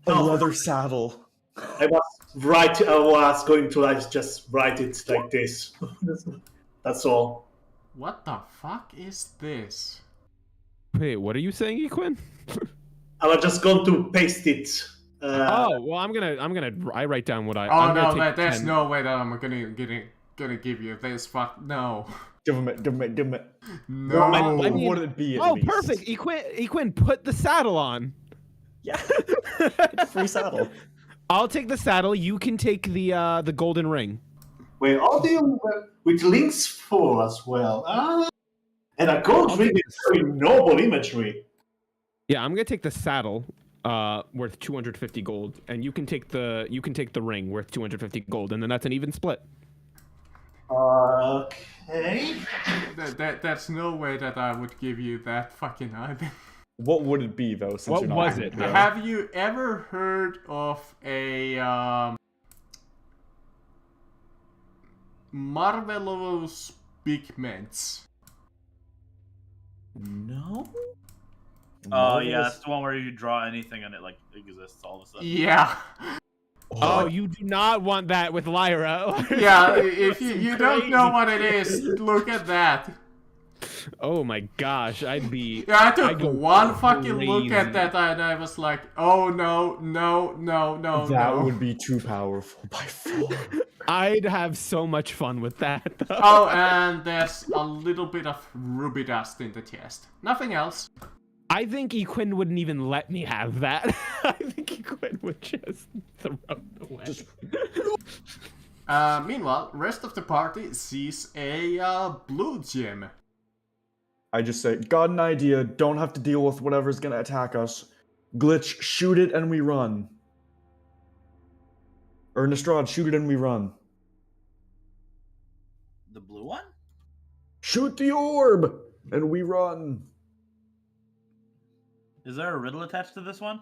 A leather saddle. I was going to like just write it like this. That's all. What the fuck is this? Wait, what are you saying, Equin? I was just going to paste it. Oh, well, I write down what I. Oh I'm no, gonna take there's 10. no way that I'm gonna give you this. Fuck no. Give him it. No. I mean- What would it be? At Oh, least? perfect. Equin, put the saddle on. Yeah. Free saddle. I'll take the saddle. You can take the golden ring. Wait, all the with links for as well. And a gold ring is very noble imagery. Yeah, I'm gonna take the saddle, worth 250 gold, and you can take the ring worth 250 gold, and then that's an even split. Okay. That's no way that I would give you that fucking item. What would it be though? Since What you're not was gonna it? do Have you ever heard of a Marvelous Pigments? No. Oh yeah, that's the one where you draw anything and it like exists all of a sudden. Yeah. Oh, you do not want that with Lyra. Yeah, if you don't know what it is, look at that. Oh my gosh, I'd be. Yeah, I I'd took go one fucking look crazy. at that and I was like, oh no. That would be too powerful by far. I'd have so much fun with that. Though. Oh, and there's a little bit of ruby dust in the chest. Nothing else. I think Equin wouldn't even let me have that. I think Equin would just throw it away. Meanwhile, rest of the party sees a blue gem. I just say, got an idea. Don't have to deal with whatever's gonna attack us. Glitch, shoot it and we run. Or Nastrad, shoot it and we run. The blue one? Shoot the orb and we run. Is there a riddle attached to this one?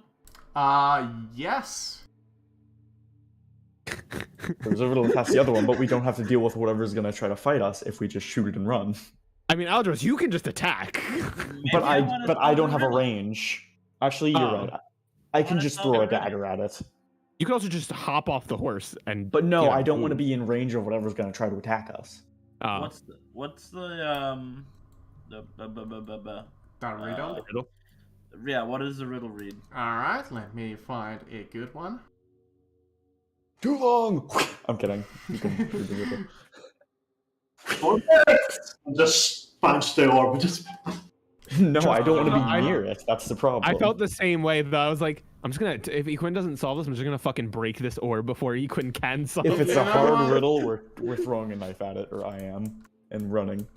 Yes. There's a riddle attached to the other one, but we don't have to deal with whatever's gonna try to fight us if we just shoot it and run. I mean, Aldros, you can just attack. But Maybe wanna I solve don't the have a riddle. range. Actually, you're Oh. right. I can wanna just solve throw the a riddle. dagger at it. You can also just hop off the horse and. But no, you know, I don't want to move. be in range of whatever's gonna try to attack us. What's the The riddle. yeah, what does the riddle read? Alright, let me find a good one. Too long. I'm kidding. You can do the riddle. Just punch the orb. Just No, I don't want to I- be near it. That's the problem. I felt the same way though. I was like, I'm just gonna. If Equin doesn't solve this, I'm just gonna fucking break this orb before Equin can solve If it's it. a You know hard what? riddle, we're throwing a knife at it, or I am, and running.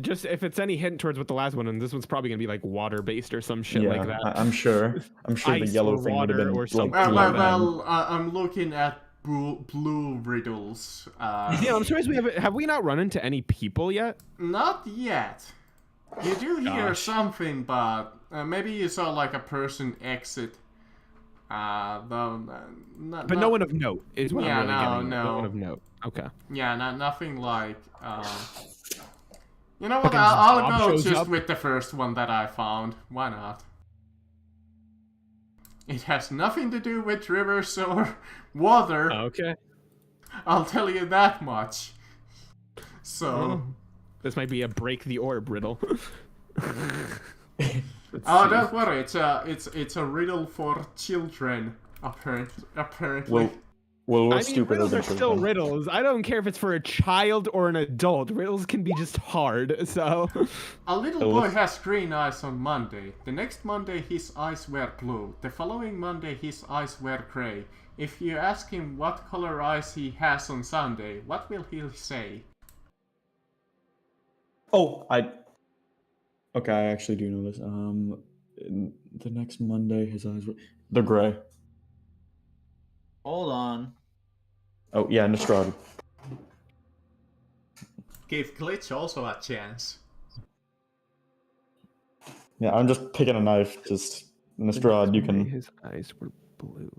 Just if it's any hint towards what the last one, and this one's probably gonna be like water based or some shit yeah, like that. I'm sure. I'm sure the Ice yellow or thing would have water been or like something Well, like blue. I'm looking at blue riddles. Yeah, I'm surprised have we not run into any people yet? Not yet. You do hear Gosh. something, but maybe you saw like a person exit. Though, But no one of note is what Yeah, I'm really no, getting at. No no. one of note. Okay. Yeah, nothing like. You know what? Fucking I'll Bob go shows just up. with the first one that I found. Why not? It has nothing to do with rivers or water. Okay. I'll tell you that much. So, This might be a break the orb riddle. Oh, don't worry. It's a riddle for children. Apparently. Well, we're I mean, stupid riddles as are still riddles. I don't care if it's for a child or an adult. Riddles can be just hard, so... A little boy has green eyes on Monday. The next Monday his eyes were blue. The following Monday his eyes were grey. If you ask him what color eyes he has on Sunday, what will he say? Oh, Okay, I actually do know this. The next Monday his eyes were... They're gray. Hold on. Oh, yeah, Nostrad. Give Glitch also a chance. Yeah, I'm just picking a knife. Just Nostrad, you can... His eyes were blue.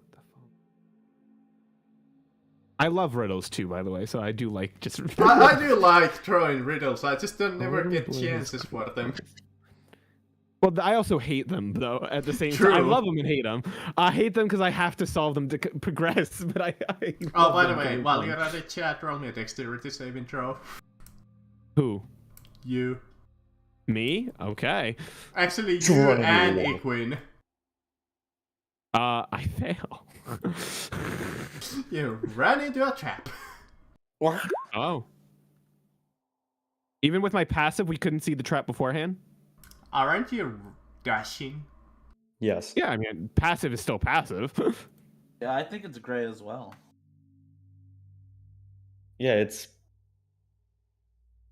I love riddles too, by the way, so I do like just... I do like throwing riddles, I just don't never get chances for them. Well, I also hate them, though, at the same True. time. I love them and hate them. I hate them because I have to solve them to progress, but I Oh, love by the them way, to while fun. you're at the chat, roll me a dexterity saving throw. Who? You. Me? Okay. Actually, you Running and away. Equin. I fail. You ran into a trap. Oh. Even with my passive, we couldn't see the trap beforehand? Aren't you dashing? Yes. Yeah, I mean, passive is still passive. Yeah, I think it's gray as well. Yeah, it's...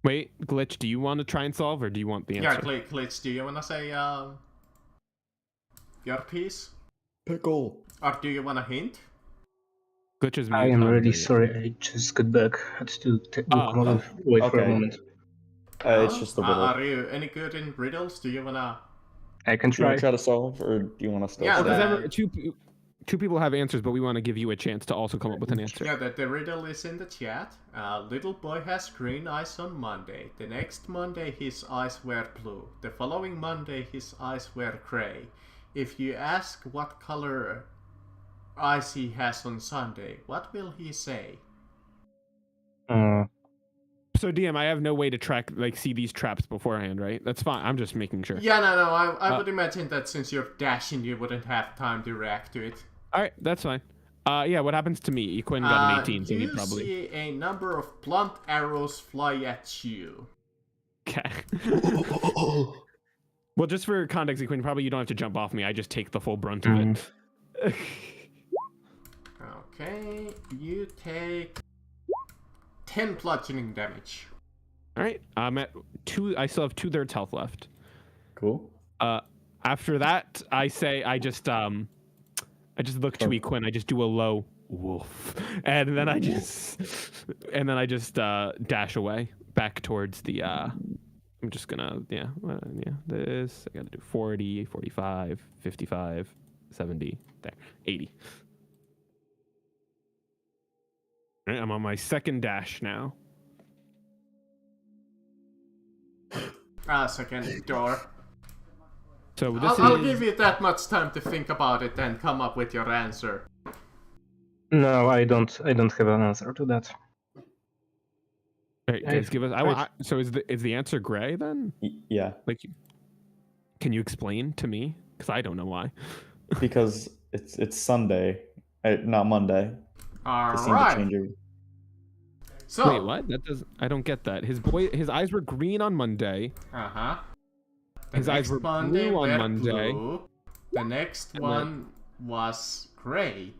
Wait, Glitch, do you want to try and solve, or do you want the Yeah, answer? Glitch, do you wanna say, your piece? Pickle. Or do you want a hint? Glitch is I muted, am not really muted. sorry. I just got back. Had to Oh, walk away for a okay. moment. It's just the riddle. Are you any good in riddles? Do you wanna... I can Do you want try. to try to solve, or do you want to still Yeah, say? Because two people have answers, but we want to give you a chance to also come up with an answer. Yeah, the riddle is in the chat. Little boy has green eyes on Monday. The next Monday his eyes were blue. The following Monday his eyes were grey. If you ask what color eyes he has on Sunday, what will he say? So DM, I have no way to track, see these traps beforehand, right? That's fine. I'm just making sure. Yeah, no, I would imagine that since you're dashing, you wouldn't have time to react to it. All right, that's fine. Yeah, what happens to me? Equin got an 18, so he You probably... see a number of blunt arrows fly at you. Okay. Well, just for context, Equin, probably you don't have to jump off me. I just take the full brunt of it. Okay, you take 10 bludgeoning damage. All right, I'm at 2. I still have 2/3 health left. Cool. After that, I say I just look to Equin. I just do a low woof, and then I just dash away back towards the. I'm just gonna this. I gotta do 40, 45, 55, 70, there, 80. All right, I'm on my second dash now. Second door. So this I'll is... give you that much time to think about it and come up with your answer. No, I don't have an answer to that. All right, guys, give us. So is the answer gray then? Yeah, Can you explain to me? Because I don't know why. because it's Sunday, not Monday. They seem to Alright. change every- So. Wait, what? I don't get that. His eyes were green on Monday. Uh-huh. His eyes were blue on Monday. Blue. The next one was gray.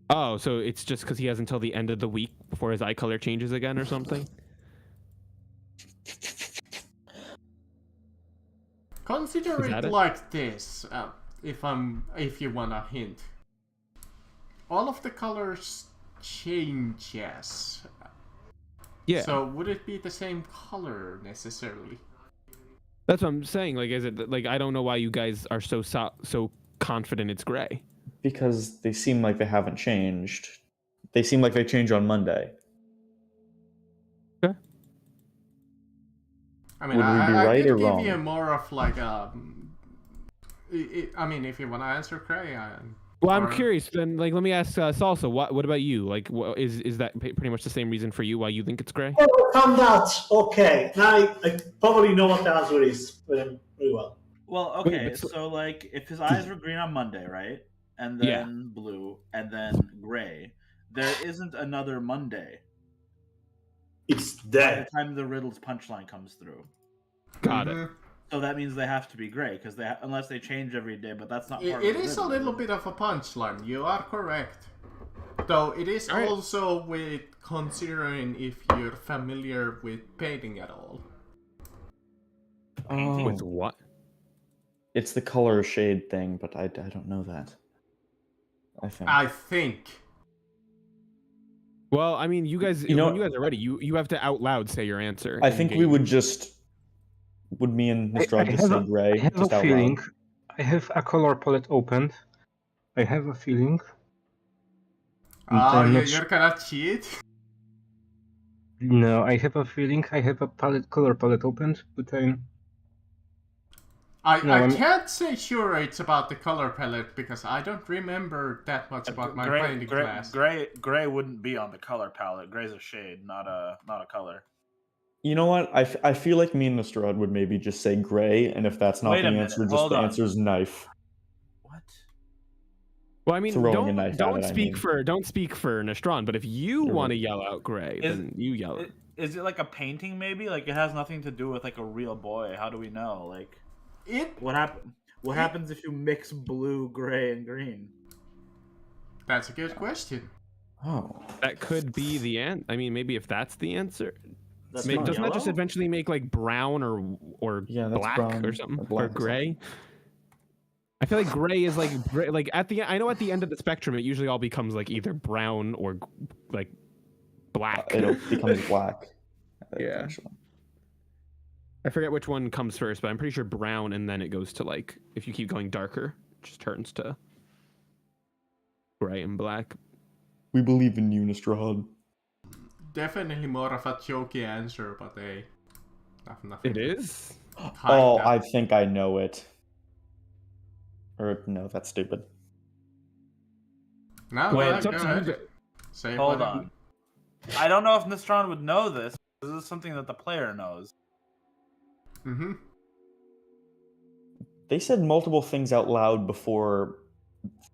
Oh, so it's just because he has until the end of the week before his eye color changes again or something? Consider Is that it it? like this, if you want a hint. All of the colors changes. Yeah. So would it be the same color necessarily? That's what I'm saying. Is it I don't know why you guys are so confident it's gray. Because they seem like they haven't changed. They seem like they change on Monday. Okay. I mean, Would we be I right could or give wrong? you more of I mean, if you want to answer gray, Well, I'm Or- curious. Then, like, let me ask Salsa. What about you? Like, is that pretty much the same reason for you why you think it's gray? Oh, found that. Okay, now I probably know what the answer is very well. Well, Wait, okay, but so- so like if his eyes were green on Monday, right? And Yeah. then blue, and then gray, there isn't another Monday It's by dead. the time the riddle's punchline comes through. Got it. Mhm. So that means they have to be gray because unless they change every day, but that's not part It of the is a riddle, little is it? bit of a punchline. You are correct. Though it is Alright. also with considering if you're familiar with painting at all. Oh, With what? it's the color shade thing, but I don't know that. I think. I think. Well, I mean, you guys. You know- when you guys are ready, you have to out loud say your answer. I in think we game. would just. Would me and Nostrad just say gray? I have just a out feeling. loud? I have a color palette opened. I have a feeling. Oh, I'm not you're gonna cheat? No, I have a feeling. I have a color palette opened, but I'm. No, I I'm- can't say sure it's about the color palette because I don't remember that much about my painting class. Gray wouldn't be on the color palette. Gray's a shade, not a color. You know what? I feel like me and Nostrad would maybe just say gray, and if that's not Wait the a minute, answer, just hold the on. answer is knife. What? Well, I mean, Throwing a knife at don't it, I speak mean. don't speak for Nastron, but if you You're want to right. yell out gray, then you yell it. Is it like a painting? Maybe like it has nothing to do with like a real boy. How do we know? Like It what happens if you mix blue, gray, and green? That's a good question. Oh. That could be the end. I mean, maybe if that's the answer, That's not doesn't that just yellow? eventually make like brown or Yeah, that's black brown or or something black or or gray? I feel like gray is like like at the I know at the end of the spectrum, it usually all becomes like either brown or like black. It becomes black. Yeah. eventually. I forget which one comes first, but I'm pretty sure brown, and then it goes to like if you keep going darker, it just turns to gray and black. We believe in you, Nostrad. Definitely more of a jokey answer, but nothing. It is. Oh, Kinda. I think I know it. Or no, that's stupid. No, Wait, go it's up to you. ahead. Say Hold what- on. I don't know if Nistron would know this. This is something that the player knows. Mhm. They said multiple things out loud before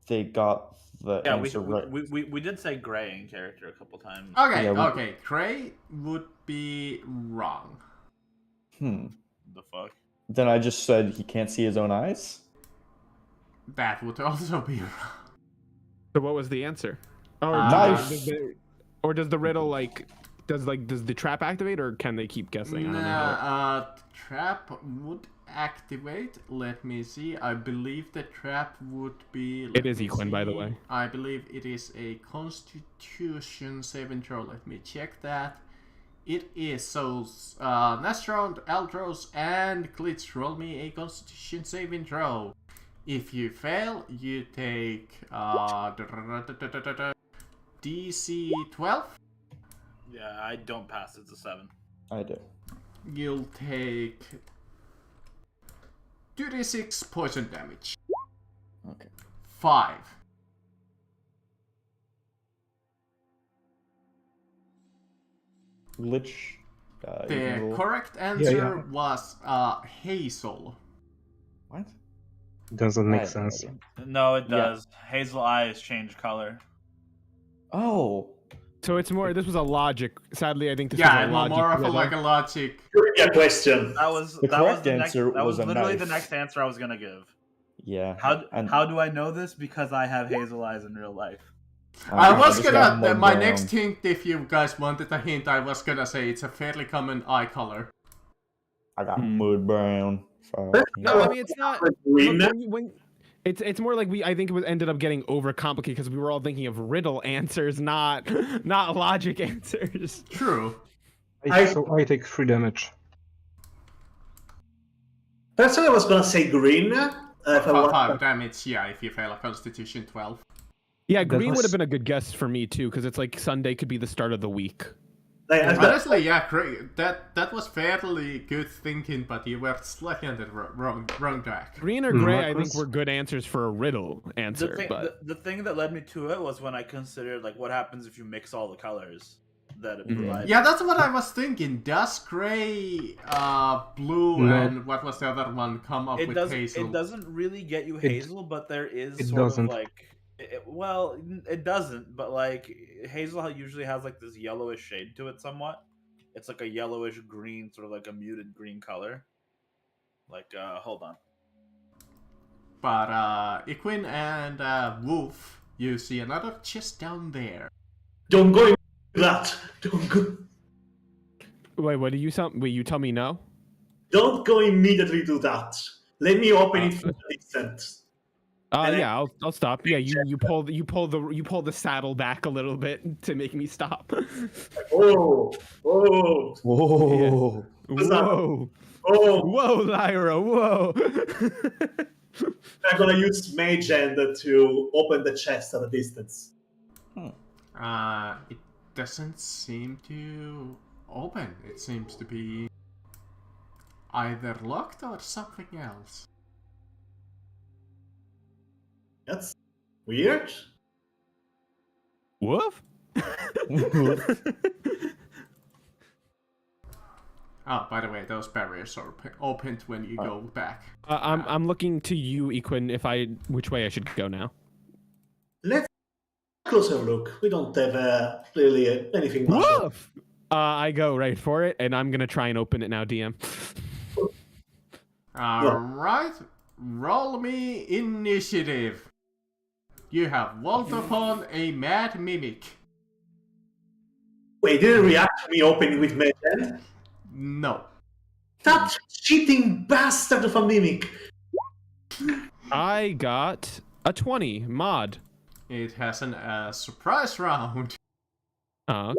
they got the Yeah, answer right. we did say gray in character a couple times. Okay, Yeah, we- okay. Gray would be wrong. The fuck? Then I just said he can't see his own eyes? That would also be wrong. So what was the answer? Or Knife. does the riddle does the trap activate, or can they keep guessing? I don't know. Nah, trap would activate. Let me see. I believe the trap would be. It is Equine, by the way. I believe it is a Constitution saving throw. Let me check that. It is. So, Nastron, Aldros, and Glitz, roll me a Constitution saving throw. If you fail, you take DC 12. Yeah, I don't pass. It's a 7. I do. You'll take 36 poison damage. Okay. 5. Glitch. You can The roll. correct answer yeah. was Hazel. What? Doesn't I make have no sense. idea. No, it Yeah. does. Hazel eyes change color. Oh. So it's more. This was a logic. Sadly, I think this Yeah, was a logic. more of a, riddle. like a logic. Trivia question. That was The that was correct the answer next, that was was a literally knife. the next answer I was gonna give. Yeah. and- How do I know this? Because I have hazel eyes in real life. I was just got gonna. mugged My around. next hint, if you guys wanted a hint, I was gonna say it's a fairly common eye color. I got Hmm. mud brown. Fuck. No, I mean it's not. Green. Look, when it's more like I think it was ended up getting overcomplicated because we were all thinking of riddle answers, not logic answers. True. So I take 3 damage. Personally, I was gonna say green. If I want- 5 damage, yeah, if you fail a Constitution 12. Yeah, That green would was- have been a good guess for me too, because it's like Sunday could be the start of the week. Honestly, yeah, great. That was fairly good thinking, but you were slightly on the wrong track. Green or gray, I think Marcus? were good answers for a riddle answer. The thing that led me to it was when I considered like what happens if you mix all the colors that it provides. Yeah, that's what I was thinking. Does gray, blue, No. and what was the other one come up with hazel? It doesn't really get you hazel, but there is it sort doesn't. of like well, it doesn't, but like hazel usually has like this yellowish shade to it somewhat. It's like a yellowish green, sort of like a muted green color. Like hold on. But Equin and Wolf, you see another chest down there. Don't go into that. Don't go. Wait, what do you tell? Wait, you tell me no? Don't go immediately to that. Let me open it from a distance. Yeah, I'll stop. Yeah, you pull the saddle back a little bit to make me stop. Oh, Whoa! Whoa, oh! whoa, Lyra, whoa. I'm gonna use Mage Hand to open the chest at a distance. It doesn't seem to open. It seems to be either locked or something else. That's weird. Woof. Oh, by the way, those barriers are opened when you go back. I'm looking to you, Equin. Which way I should go now? Let's closer look. We don't have really anything much. Woof. I go right for it, and I'm gonna try and open it now, DM. Alright, roll me initiative. You have walked upon a mad mimic. Wait, didn't react to me opening with Mage Hand? No. That cheating bastard of a mimic. I got a 20 mod. It has a surprise round. Oh,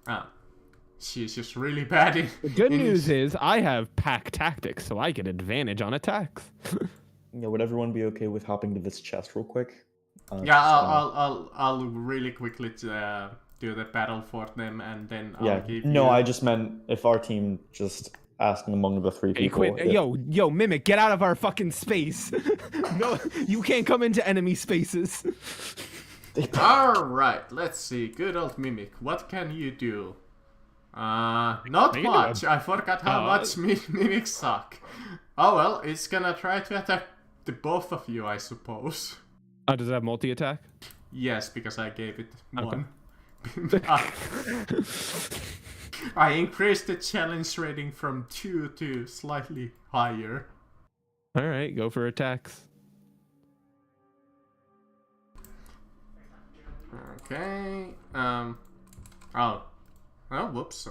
okay. She's just really bad in... The good news is I have pack tactics, so I get advantage on attacks. Yeah, would everyone be okay with hopping to this chest real quick? Yeah, I'll really quickly do the battle for them, and then I'll give you... I just meant if our team just asking among the three people. Yo, Mimic, get out of our fucking space. No, you can't come into enemy spaces. Alright, let's see. Good old Mimic. What can you do? Not much. I forgot how much Mimics suck. Oh well, it's gonna try to attack the both of you, I suppose. Does it have multi-attack? Yes, because I gave it one. I increased the challenge rating from 2 to slightly higher. Alright, go for attacks. Okay. Oh, whoops.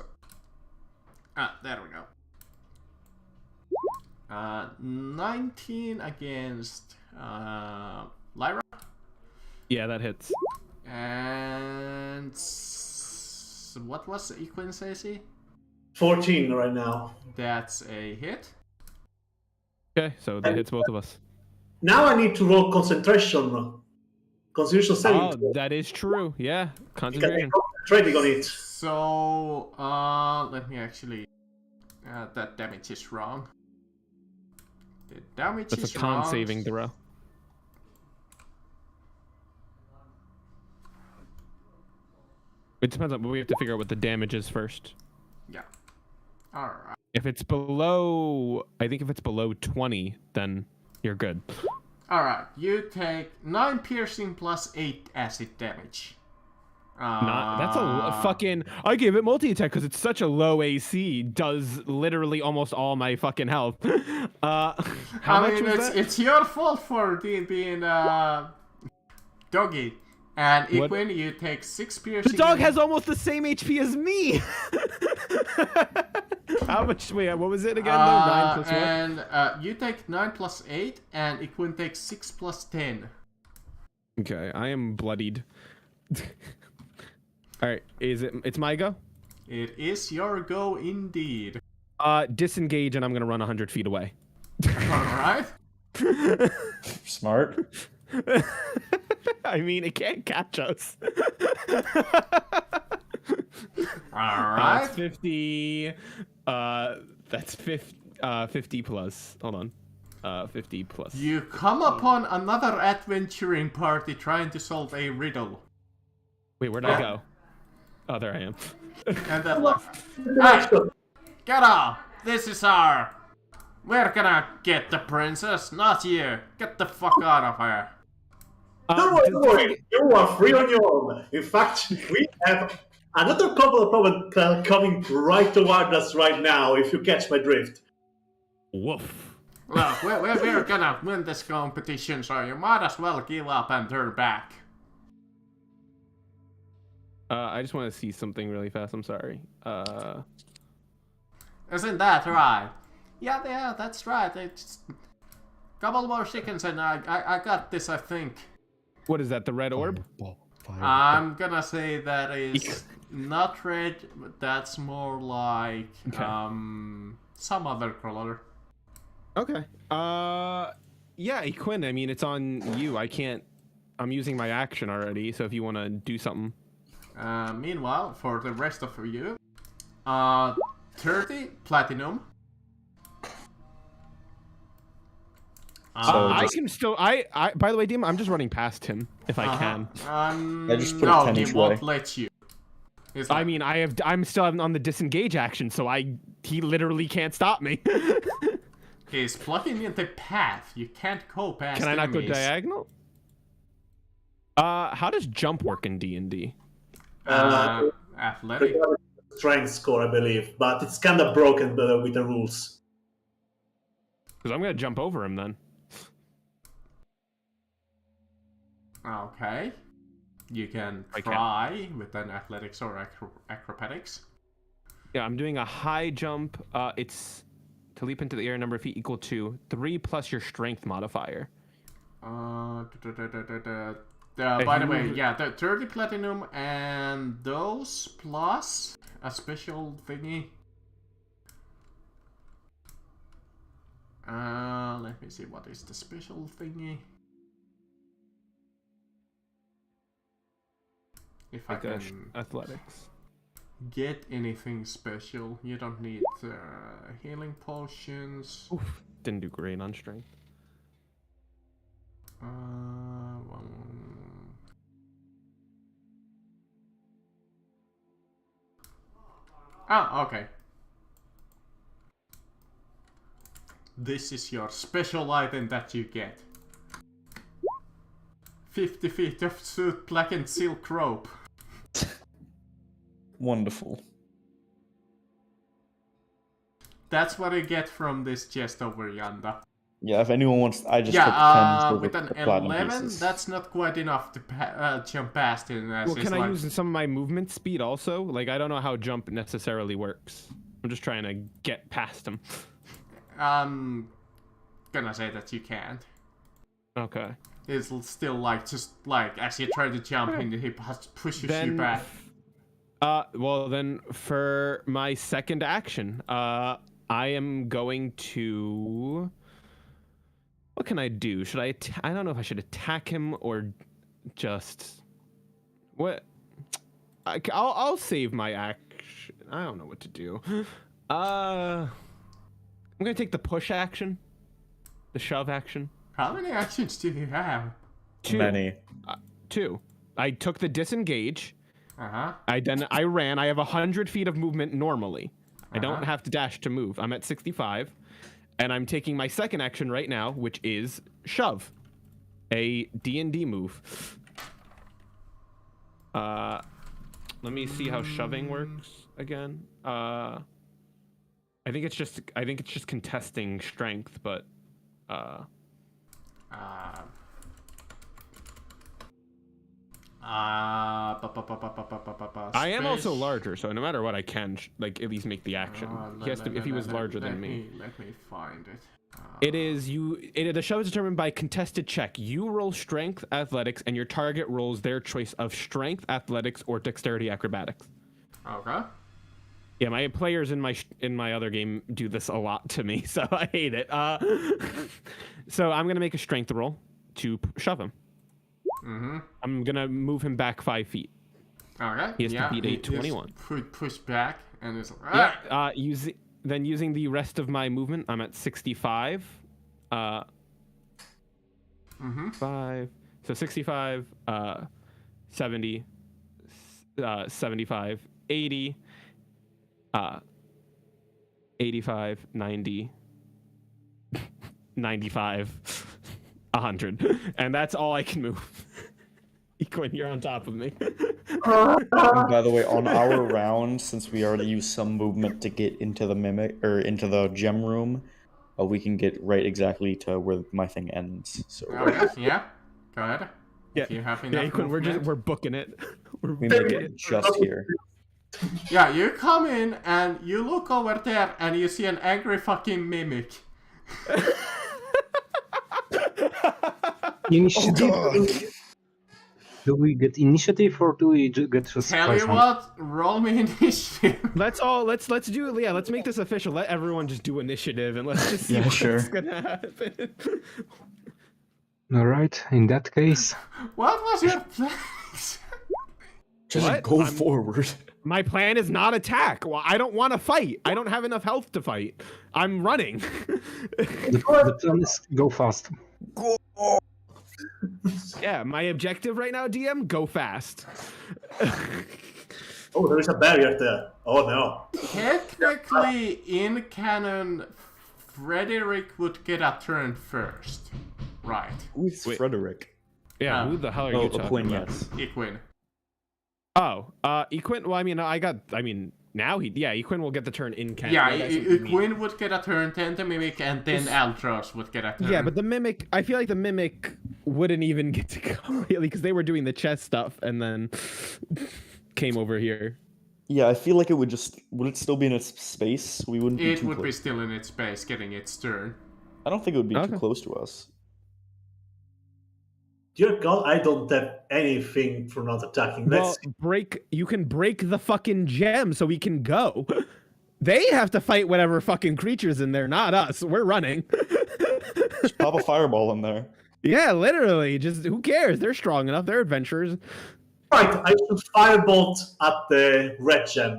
There we go. 19 against Lyra. Yeah, that hits. And what was Equin's AC? 14 right now. That's a hit. Okay, so that hits both of us. Now I need to roll concentration. Concentration saving. Oh, that is true. Yeah, concentration. Concentrating on it. So, let me actually... that damage is wrong. The damage That's is a con wrong. saving throw. It depends on, we have to figure out what the damage is first. Yeah. Alright. If it's below, I think if it's below 20, then you're good. Alright, you take 9 piercing plus 8 acid damage. That's a fucking... I gave it multi-attack because it's such a low AC. Does literally almost all my fucking health. How much was that? It's your fault for being doggy. And Equin, you take 6 piercing... The dog has almost the same HP as me! How much? Wait, what was it again? 9 plus 1? And you take 9 plus 8, and Equin takes 6 plus 10. Okay, I am bloodied. Alright, it's my go? It is your go indeed. Disengage, and I'm gonna run 100 feet away. Alright. Smart. I mean, it can't catch us. All right. That's 50. That's 50 plus. Hold on. 50 plus. You come upon another adventuring party trying to solve a riddle. Wait, where'd I go? Oh, there I am. And then hey, get off! This is our... We're gonna get the princess, not you. Get the fuck out of here. Don't worry, you are free on your own. In fact, we have another couple of problems coming right toward us right now, if you catch my drift. Woof. Look, we're gonna win this competition, so you might as well give up and turn back. I just want to see something really fast. I'm sorry. Isn't that right? Yeah, that's right. It's couple more seconds and I got this, I think. What is that? The red orb? I'm gonna say that is not red, but that's more like some other color. Okay. Yeah, Quinn. I mean, it's on you. I can't. I'm using my action already. So if you want to do something. Meanwhile, for the rest of you, 30 platinum. I can still. I. By the way, Dim, I'm just running past him if I can. I just put no, a 10 he each won't way. let you. It's I like, mean, I'm still on the disengage action, so he literally can't stop me. he's blocking in the path. You can't go past. Can I not go enemies. diagonal? How does jump work in D&D? Athletic. Strength score, I believe, but it's kind of broken with the rules. Because I'm gonna jump over him then. Okay. You can try with an athletics or acrobatics. Yeah, I'm doing a high jump. It's to leap into the air, number of feet equal to 3 plus your strength modifier. By the way, yeah, the 30 platinum and those plus a special thingy. Let me see, what is the special thingy? If I can athletics. get anything special, you don't need healing potions. Oof, didn't do great on strength. Ah, okay. This is your special item that you get. 50 feet of suit blackened silk rope. Wonderful. That's what I get from this chest over yonder. Yeah, if anyone wants, I just Yeah, put with 10 an silver platinum 11, pieces. that's not quite enough to jump past it. Well, can I use some of my movement speed also? Like, I don't know how jump necessarily works. I'm just trying to get past him. I'm gonna say that you can't. Okay. It's still like, just like, as you try to jump in, he pushes you back. Well, then, for my second action, I am going to... What can I do? Should I... I don't know if I should attack him or just... What? I'll save my action. I don't know what to do. I'm gonna take the push action. The shove action. How many actions do you have? 2. Many. 2. I took the disengage. Uh-huh. I ran. I have 100 feet of movement normally. I don't have to dash to move. I'm at 65. And I'm taking my second action right now, which is shove. A D&D move. Let me see how shoving works again. I think it's just contesting strength, but I am also larger, so no matter what, I can like at least make the action. He has to if he was larger than me. Let me find it. It is the shove is determined by contested check. You roll strength, athletics, and your target rolls their choice of strength, athletics, or dexterity acrobatics. Okay. Yeah, my players in my other game do this a lot to me, so I hate it. So I'm gonna make a strength roll to shove him. Mm-hmm. I'm gonna move him back 5 feet. Okay. He has to beat a he 21. Push back and it's Yeah. Using the rest of my movement, I'm at 65. 5. So 65, 70, 75, 80, 85, 90, 95, 100. And that's all I can move. Equin, you're on top of me. And by the way, on our round, since we already used some movement to get into the mimic or into the gem room, we can get right exactly to where my thing ends. So Okay, yeah. Go ahead. If you have enough Equin, movement. we're booking it. We're we make booking it just here. Yeah, you come in and you look over there and you see an angry fucking mimic. Initiative. Do we get initiative or do we get Tell surprise? you what, roll me initiative. Let's do it. Yeah, let's make this official. Let everyone just do initiative and let's just see Yeah, what's sure. gonna happen. All right. In that case, What was your plan? Just What? go forward. My plan is not attack. Well, I don't want to fight. I don't have enough health to fight. I'm running. the plan is go fast. Go. Yeah, my objective right now, DM, go fast. Oh, there is a barrier there. Oh no. Technically, in canon, Frederick would get a turn first. Right. Who's Wait. Frederick? Yeah, Oh. who the hell are Oh, you talking Aquin, about? yes. Equin. Oh, Equin. Well, now Equin will get the turn in canon. Yeah, Right? That's what you mean. Equin would get a turn, then the Mimic, and then Altros would get a turn. Yeah, but the mimic. I feel like the mimic wouldn't even get to go really because they were doing the chest stuff and then came over here. Yeah, I feel like it would it still be in its space? We wouldn't be It too would be close. still in its space, getting its turn. I don't think it would be Okay. too close to us. Dear God, I don't have anything for not attacking. Well, you can break the fucking gem so we can go. They have to fight whatever fucking creatures in there, not us. We're running. Just pop a fireball in there. Yeah, literally. Just who cares? They're strong enough. They're adventurers. Right, I should firebolt at the red gem.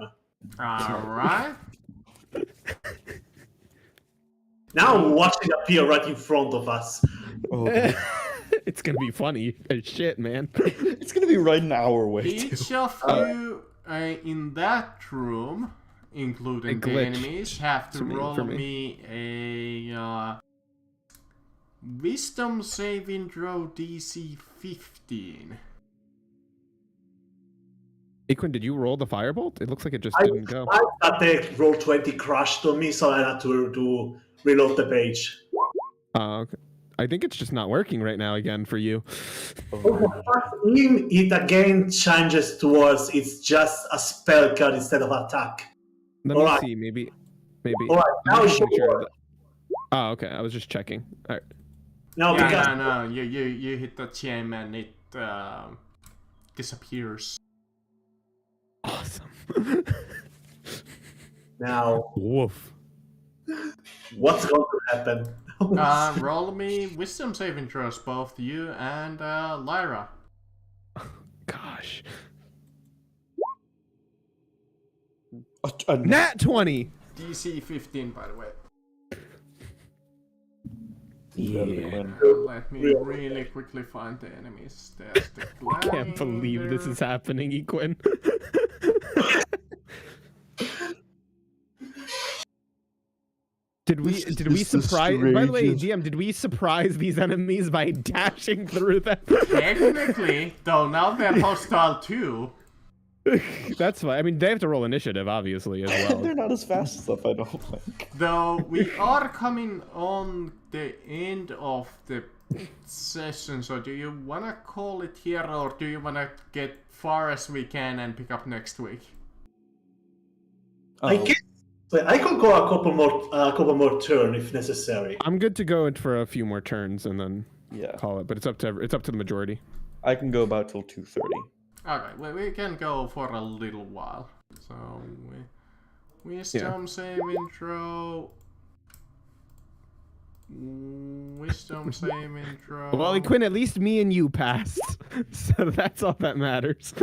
Alright. Now watch it appear right in front of us. Oh, It's gonna be funny as shit, man. it's gonna be right in our way Each too. of you in that room, including the glitch. enemies, have to For me- roll for me a Wisdom saving throw DC 15. Equin, did you roll the firebolt? It looks like it just I didn't go. tried, but the roll 20 crashed on me, so I had to reload the page. Okay. I think it's just not working right now again for you. It again changes towards it's just a spell card instead of attack. Let me Alright. see. Maybe. Alright, now I'm just sure. making sure that- Oh, okay. I was just checking. All right. Now Yeah, because no, you hit the gem and it disappears. Awesome. now Woof. what's going to happen? Roll me Wisdom saving throws, both you and Lyra. Gosh. A Nat 20. DC 15, by the way. Let me really quickly find the enemies. There's the I can't believe this is happening, Equin. Did we is the surprise? By the way, strangest- DM, did we surprise these enemies by dashing through them? Technically, though, now they're hostile too. That's fine. I mean, they have to roll initiative, obviously, as well. They're not as fast as stuff, I don't think. Though we are coming on the end of the session, so do you want to call it here, or do you want to get far as we can and pick up next week? I can go a couple more turn if necessary. I'm good to go for a few more turns and then Yeah, call it, but it's up to the majority. I can go about till 2:30. Okay, well, we can go for a little while. So, Wisdom saving throw. Wisdom saving throw. Well, Quinn, at least me and you passed, so that's all that matters.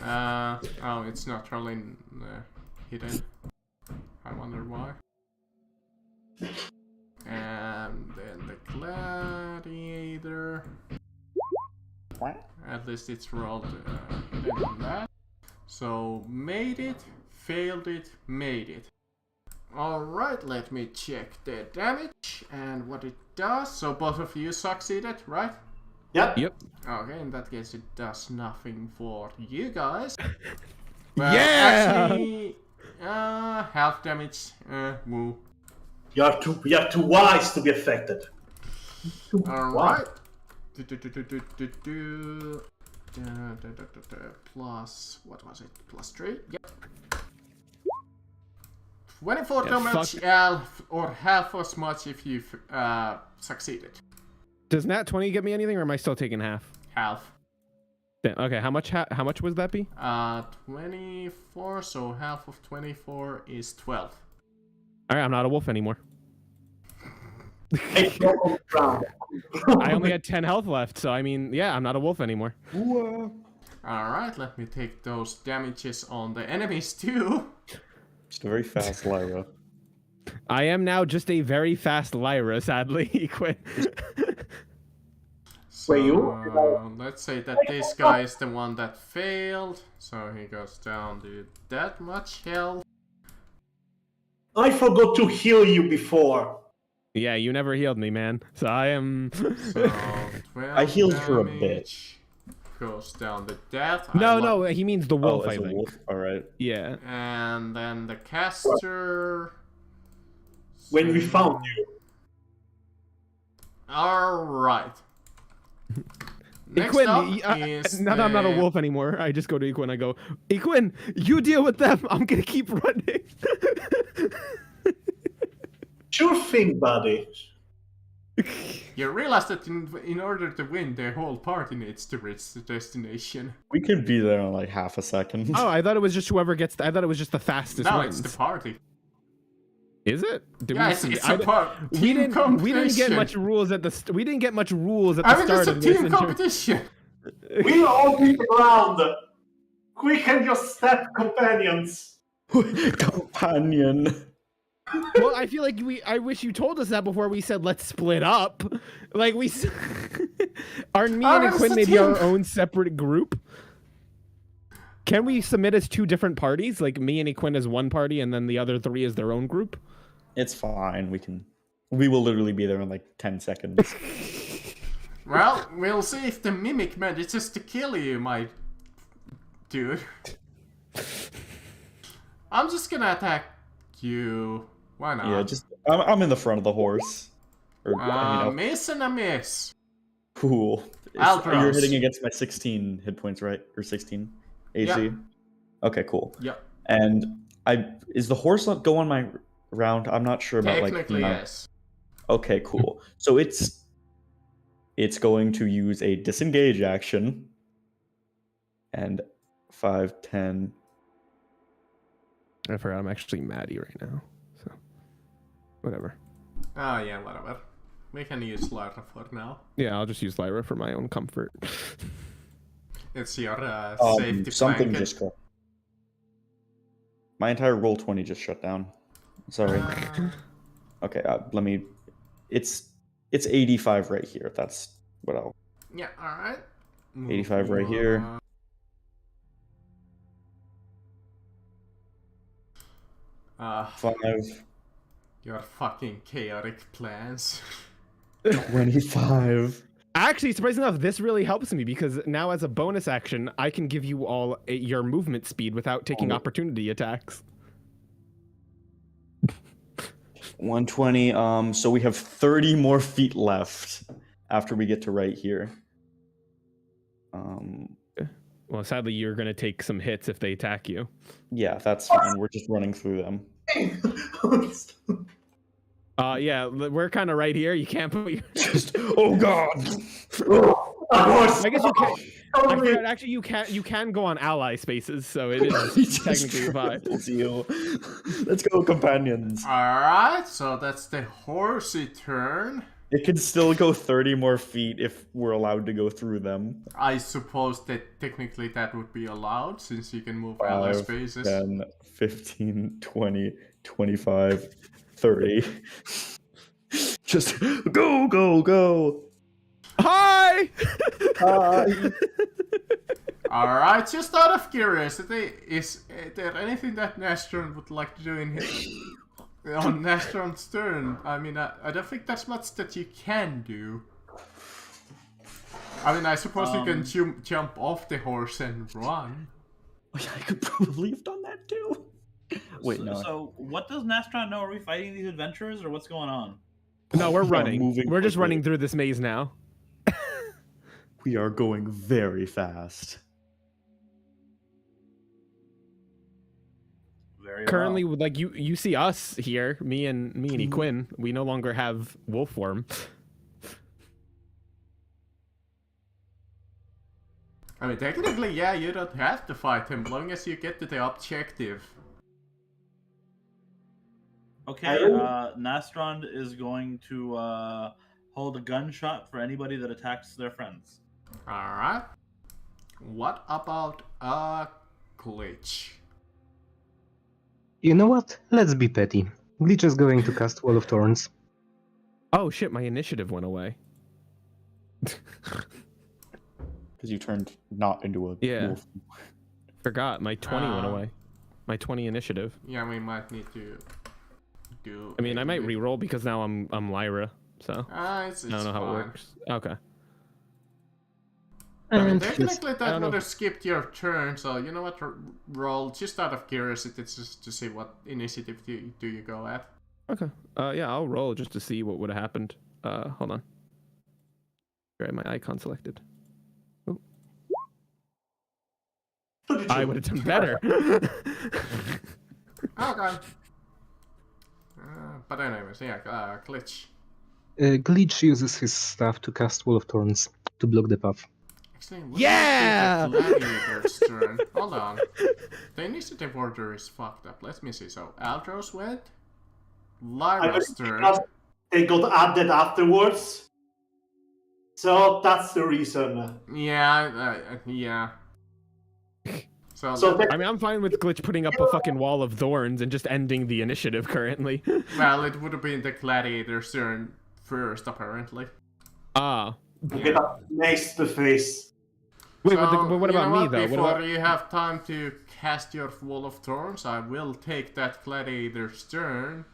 Oh, it's not rolling hidden. I wonder why. And then the gladiator. At least it's rolled hidden on that. So made it, failed it, made it. Alright, let me check the damage and what it does. So both of you succeeded, right? Yep. Yep. Okay, in that case it does nothing for you guys. Well, Yeah! actually, half damage, woo. You're too wise to be affected. Alright. Plus, what was it? Plus 3? Yep. 24 Yeah, damage, half, or half as much if you succeeded. Does Nat 20 get me anything, or am I still taking half? Half. Okay, how much would that be? 24, so half of 24 is 12. Alright, I'm not a wolf anymore. Hey, go on the ground. I only had 10 health left, so I mean, yeah, I'm not a wolf anymore. Alright, let me take those damages on the enemies too. Just a very fast Lyra. I am now just a very fast Lyra, sadly, Quinn. So, let's say that this guy is the one that failed, so he goes down to that much health. I forgot to heal you before. Yeah, you never healed me, man. So I am... So, 12 I healed for a bit. damage goes down to death. No, he means the wolf, Oh, I as a think. wolf? Alright. Yeah. And then the caster... When we found you. Alright. Next Equin, up is now that I'm not a wolf anymore, I just go to Equin. I go, Equin, you deal with them. I'm gonna keep running. Sure thing, buddy. You realize that in order to win, the whole party needs to reach the destination. We could be there in like half a second. Oh, I thought it was just whoever gets. I thought it was just the fastest No, wins. it's the party. Is it? Did Yeah, we it's see? a We didn't get competition. much rules at the. We didn't get much rules at the I mean, start it's a of this. team competition. We'll all be around. Quicken your step, companions. Companion. Well, I feel like I wish you told us that before we said let's split up. Like aren't me and it's Equin a maybe team. our own separate group? Can we submit as two different parties? Like me and Equin as one party, and then the other three as their own group? It's fine. We will literally be there in like 10 seconds. Well, we'll see if the mimic manages to kill you, my dude. I'm just gonna attack you. Why not? Yeah, just I'm in the front of the horse. Or, Miss and a miss. cool. Aldros. You're hitting against my 16 hit points, right? Or 16 AC? Yeah. Okay, cool. Yep. And is the horse not go on my round? I'm not sure about Technically, like yes. Okay, cool. So it's going to use a disengage action. And 5, 10. I forgot I'm actually Maddie right now. So whatever. Oh yeah, whatever. We can use Lara for now. Yeah, I'll just use Lyra for my own comfort. It's your safety Something blanket. just got. My entire roll 20 just shut down. Sorry. Okay, let me. It's 85 right here. That's what I'll. Yeah, alright. 85 right here. 5, Your fucking chaotic plans. 25. Actually, surprisingly enough, this really helps me because now as a bonus action, I can give you all your movement speed without taking opportunity attacks. 120. So we have 30 more feet left after we get to right here. Well, sadly, you're going to take some hits if they attack you. Yeah, that's fine. We're just running through them. Yeah, we're kind of right here. You can't put your... Oh god! A horse. I guess you can. I forgot, actually, you can go on ally spaces, so it is technically fine. Let's go, companions. Alright, so that's the horsey turn. It can still go 30 more feet if we're allowed to go through them. I suppose that technically that would be allowed, since you can move ally 5, spaces. 10, 15, 20, 25, 30. Just go, go, go. Hi! Alright, just out of curiosity, is there anything that Nastron would like to do in his... on Nastron's turn? I mean, I don't think that's much that you can do. I mean, I suppose you can jump off the horse and run. Oh, yeah, I could probably have done that too. Wait, no. So, what does Nastron know? Are we fighting these adventurers, or what's going on? No, we're We are running. moving We're just quickly. running through this maze now. We are going very fast. Very Currently, well. like you see us here, me and Equin. We no longer have wolf form. I mean, technically, yeah, you don't have to fight him, as long as you get to the objective. Okay, Nastron is going to hold a gunshot for anybody that attacks their friends. Alright. What about Glitch? You know what? Let's be petty. Glitch is going to cast Wall of Thorns. Oh shit! My initiative went away. Because you turned not into a Yeah. wolf. Forgot my 20 went away. My 20 initiative. Yeah, we might need to do... I mean, I might re-roll because now I'm Lyra. So it's I don't know how fine. it works. Okay. I mean, And technically I that don't know. would have skipped your turn, so you know what, roll, just out of curiosity, just to see what initiative do you go at. Okay. Yeah, I'll roll just to see what would have happened. Hold on. Grab my icon selected. Ooh. I would have done better. Okay. But anyways, yeah, Glitch. Glitch uses his staff to cast Wall of Thorns to block the path. Actually, what Yeah! do you think the gladiator's turn? Hold on. The initiative order is fucked up. Let me see. So, Aldros went. Lyra's turn. Because they got added afterwards. So that's the reason. Yeah, yeah. So, So I mean, I'm fine with Glitch putting up a fucking wall of thorns and just ending the initiative currently. well, it would have been the gladiator's turn first, apparently. Ah. you get a mace to the face. Wait, So, but what you know about me, though? What Before about... you have time to cast your Wall of Thorns, I will take that gladiator's turn.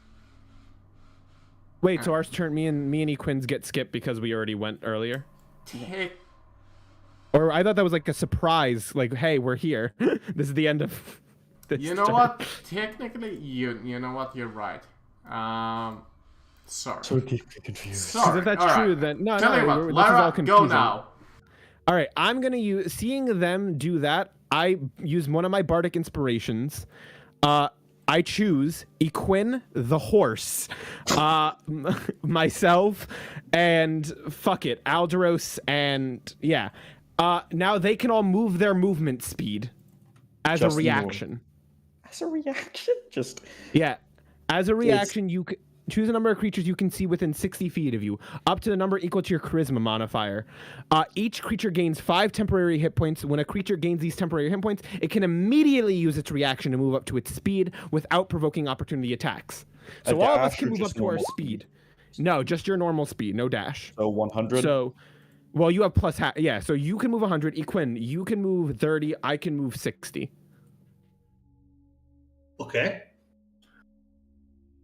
Wait, so ours turn, me and Equins get skipped because we already went earlier? Take Or I thought that was like a surprise, like, hey, we're here. This is the end of this You know turn. what? Technically, you know what? You're right. Sorry. So deeply confused. 'Cause Sorry. if that's All true, right. then... No, Tell you no, what, this is Lyra, all go confusing. now. All right, I'm going to use... Seeing them do that, I use one of my bardic inspirations. I choose Equin the horse, myself, and fuck it, Alderos, and yeah. Now they can all move their movement speed as Just a reaction. As a reaction? Just... Yeah, as a reaction, you choose a number of creatures you can see within 60 feet of you, up to the number equal to your charisma modifier. Each creature gains 5 temporary hit points. When a creature gains these temporary hit points, it can immediately use its reaction to move up to its speed without provoking opportunity attacks. So A all of us dash can or move up just to our normal speed. No, just your normal speed, no dash. So 100? So, well, you have plus half. Yeah, so you can move 100. Equin, you can move 30. I can move 60. Okay.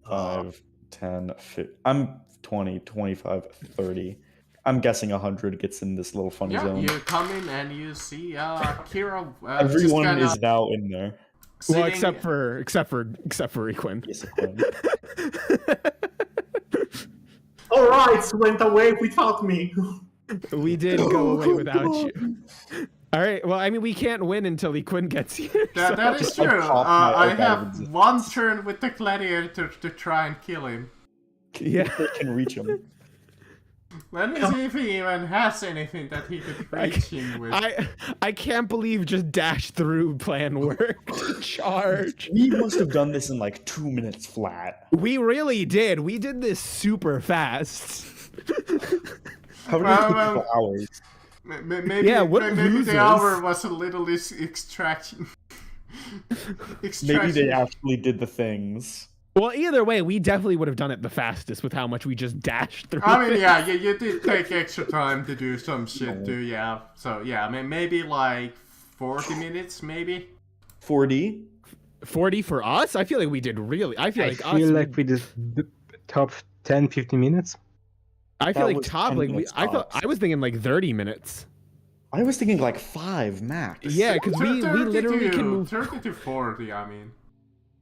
5, 10, 15. I'm 20, 25, 30. I'm guessing 100 gets in this little funny Yeah, zone. you come in and you see Kira. Everyone just is now in there. Well, sitting- except for Equin. Yes, Quinn. All right, went away without me. We did go away without you. All right. Well, I mean, we can't win until Equin gets here. That is Just on true. top of I my have existence. one turn with the gladiator to try and kill him. Yeah. They can reach him. Let me see if he even has anything that he could reach him with. I can't believe just dash through plan worked. Charge. We must have done this in like 2 minutes flat. We really did. We did this super fast. How did it take 2 hours? Maybe, Yeah, what maybe losers? the hour was a little extraction. Maybe they actually did the things. Well, either way, we definitely would have done it the fastest with how much we just dashed through. I mean, it. yeah, you did take extra time to do some shit too, yeah. So, yeah, I mean, maybe like 40 minutes, maybe? 40? 40 for us? I feel like we did really. I feel I like feel us. like we did the top 10, 15 minutes. I feel that like was top 10 like we. minutes I thought tops. I was thinking like 30 minutes. I was thinking like 5 max. Yeah, because we 30 literally to, can move. 30 to 40, I mean.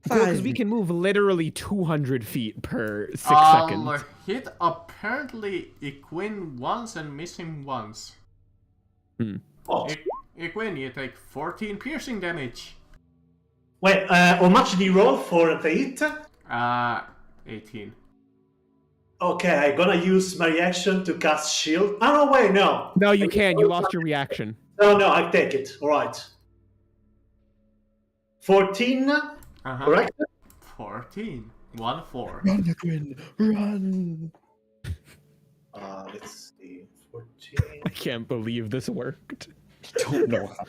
Because we can move literally 200 feet per 6 I'll seconds. hit apparently Equin once and miss him once. Oh. Equin, you take 14 piercing damage. Wait, how much did you roll for the hit? 18. Okay, I'm gonna use my reaction to cast shield. Oh no, wait, no. No, you can't. You lost your reaction. No, I take it. Alright. 14, correct? 14. 1-4. Run, Equin, run! Let's see. 14. I can't believe this worked. I don't know how.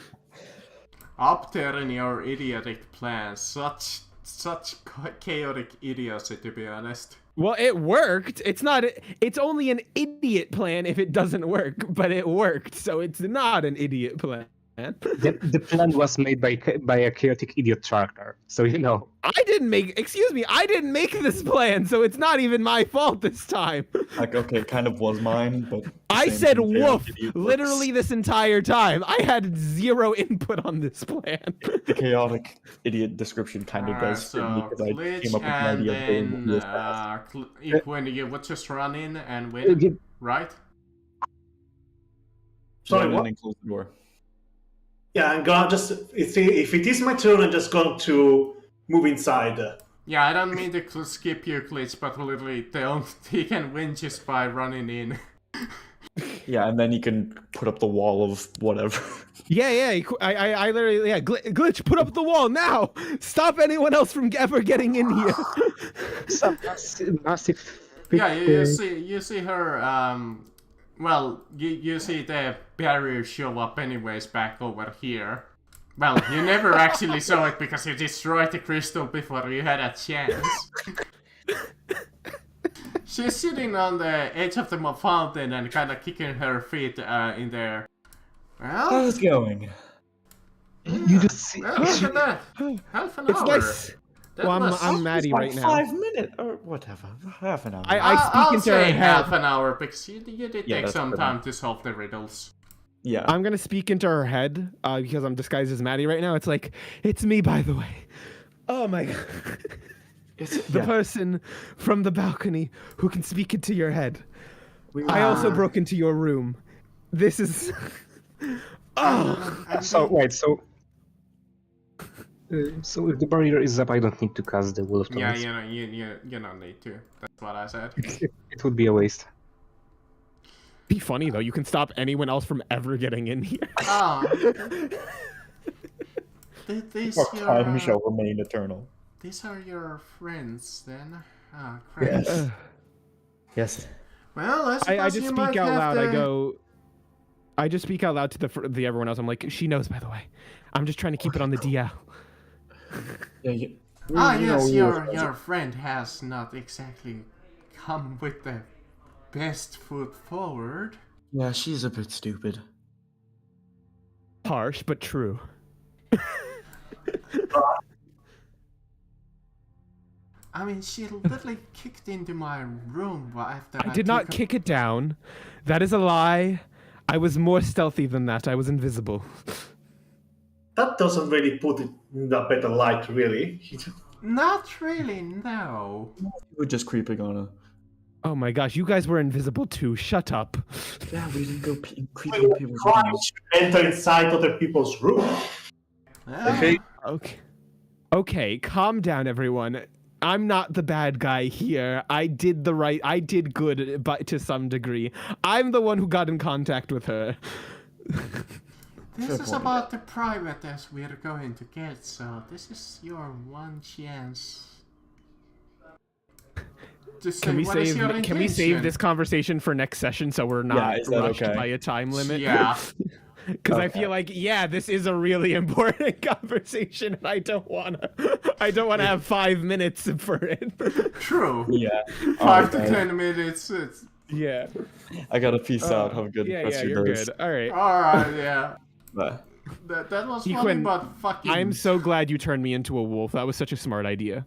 Up there in your idiotic plans. Such chaotic idiocy, to be honest. Well, it worked. It's not. It's only an idiot plan if it doesn't work, but it worked, so it's not an idiot plan. The plan was made by a chaotic idiot character, so you know. I didn't make. Excuse me. I didn't make this plan, so it's not even my fault this time. Like, okay, it kind of was mine, but... I same said thing, woof chaotic idiot literally this entire time. I had zero input on this plan. The chaotic idiot description kind of does fit me, So because I glitch came up with an and idea of doing then this fast. Equin, you would just run in and win, Give- right? Sorry, Run in what? and close the door. Yeah, I'm gonna just. If it is my turn, I'm just going to move inside. Yeah, I don't mean to skip your glitch, but literally he can win just by running in. Yeah, and then you can put up the wall of whatever. Yeah. I literally glitch. Put up the wall now. Stop anyone else from ever getting in here. Some massive. Yeah, you see her. Well, you see the barrier show up anyways back over here. Well, you never actually saw it because you destroyed the crystal before you had a chance. She's sitting on the edge of the fountain and kind of kicking her feet in there. Well, How's it going? You just see. well, look at that. Half an It's hour. nice. That Well, was- I'm Maddie Like right now. 5 minutes, or whatever, half an hour. I speak I'll into her say head. half an hour because you did Yeah, take that's some good. time to solve the riddles. Yeah. I'm gonna speak into her head because I'm disguised as Maddie right now. It's like, it's me, by the way. Oh my god. The person from the balcony who can speak into your head. I also broke into your room. This is. Oh. So wait, so if the barrier is up, I don't need to cast the Wall of Yeah, Thorns. you don't need to. That's what I said. It would be a waste. Be funny though. You can stop anyone else from ever getting in here. Oh. These Our your, time shall remain eternal. these are your friends then? Oh, crap. Yes. Yes. Well, I suppose I just you speak might out have loud. to... I go. I just speak out loud to the everyone else. I'm like, she knows, by the way. I'm just trying to keep it on the DL. Yeah, Ah, you know, yes, we were- your friend has not exactly come with the best foot forward. Yeah, she's a bit stupid. Harsh, but true. I mean, she literally kicked into my room after I did not kick it down. That is a lie. I was more stealthy than that. I was invisible. That doesn't really put it in a better light, really. Not really, no. You were just creeping on her. Oh my gosh, you guys were invisible too. Shut up. Yeah, we didn't go creeping We on will people's try rooms. to enter inside other people's room. Well, Okay. Okay, calm down, everyone. I'm not the bad guy here. I did good, but to some degree. I'm the one who got in contact with her. This is about the private as we're going to get, so this is your one chance. To say, Can we what is your save intention? this conversation for next session so we're not is that rushed okay? by a time limit? Yeah. Because I Okay. feel like, this is a really important conversation, and I don't wanna have 5 minutes for it. True. Yeah. 5 to Alright, 10 minutes. It's... Yeah. I gotta peace out. Have a good rest of You're your days. good. All right. Alright, yeah. Bye. That was funny, Equin, but fucking... I'm so glad you turned me into a wolf. That was such a smart idea.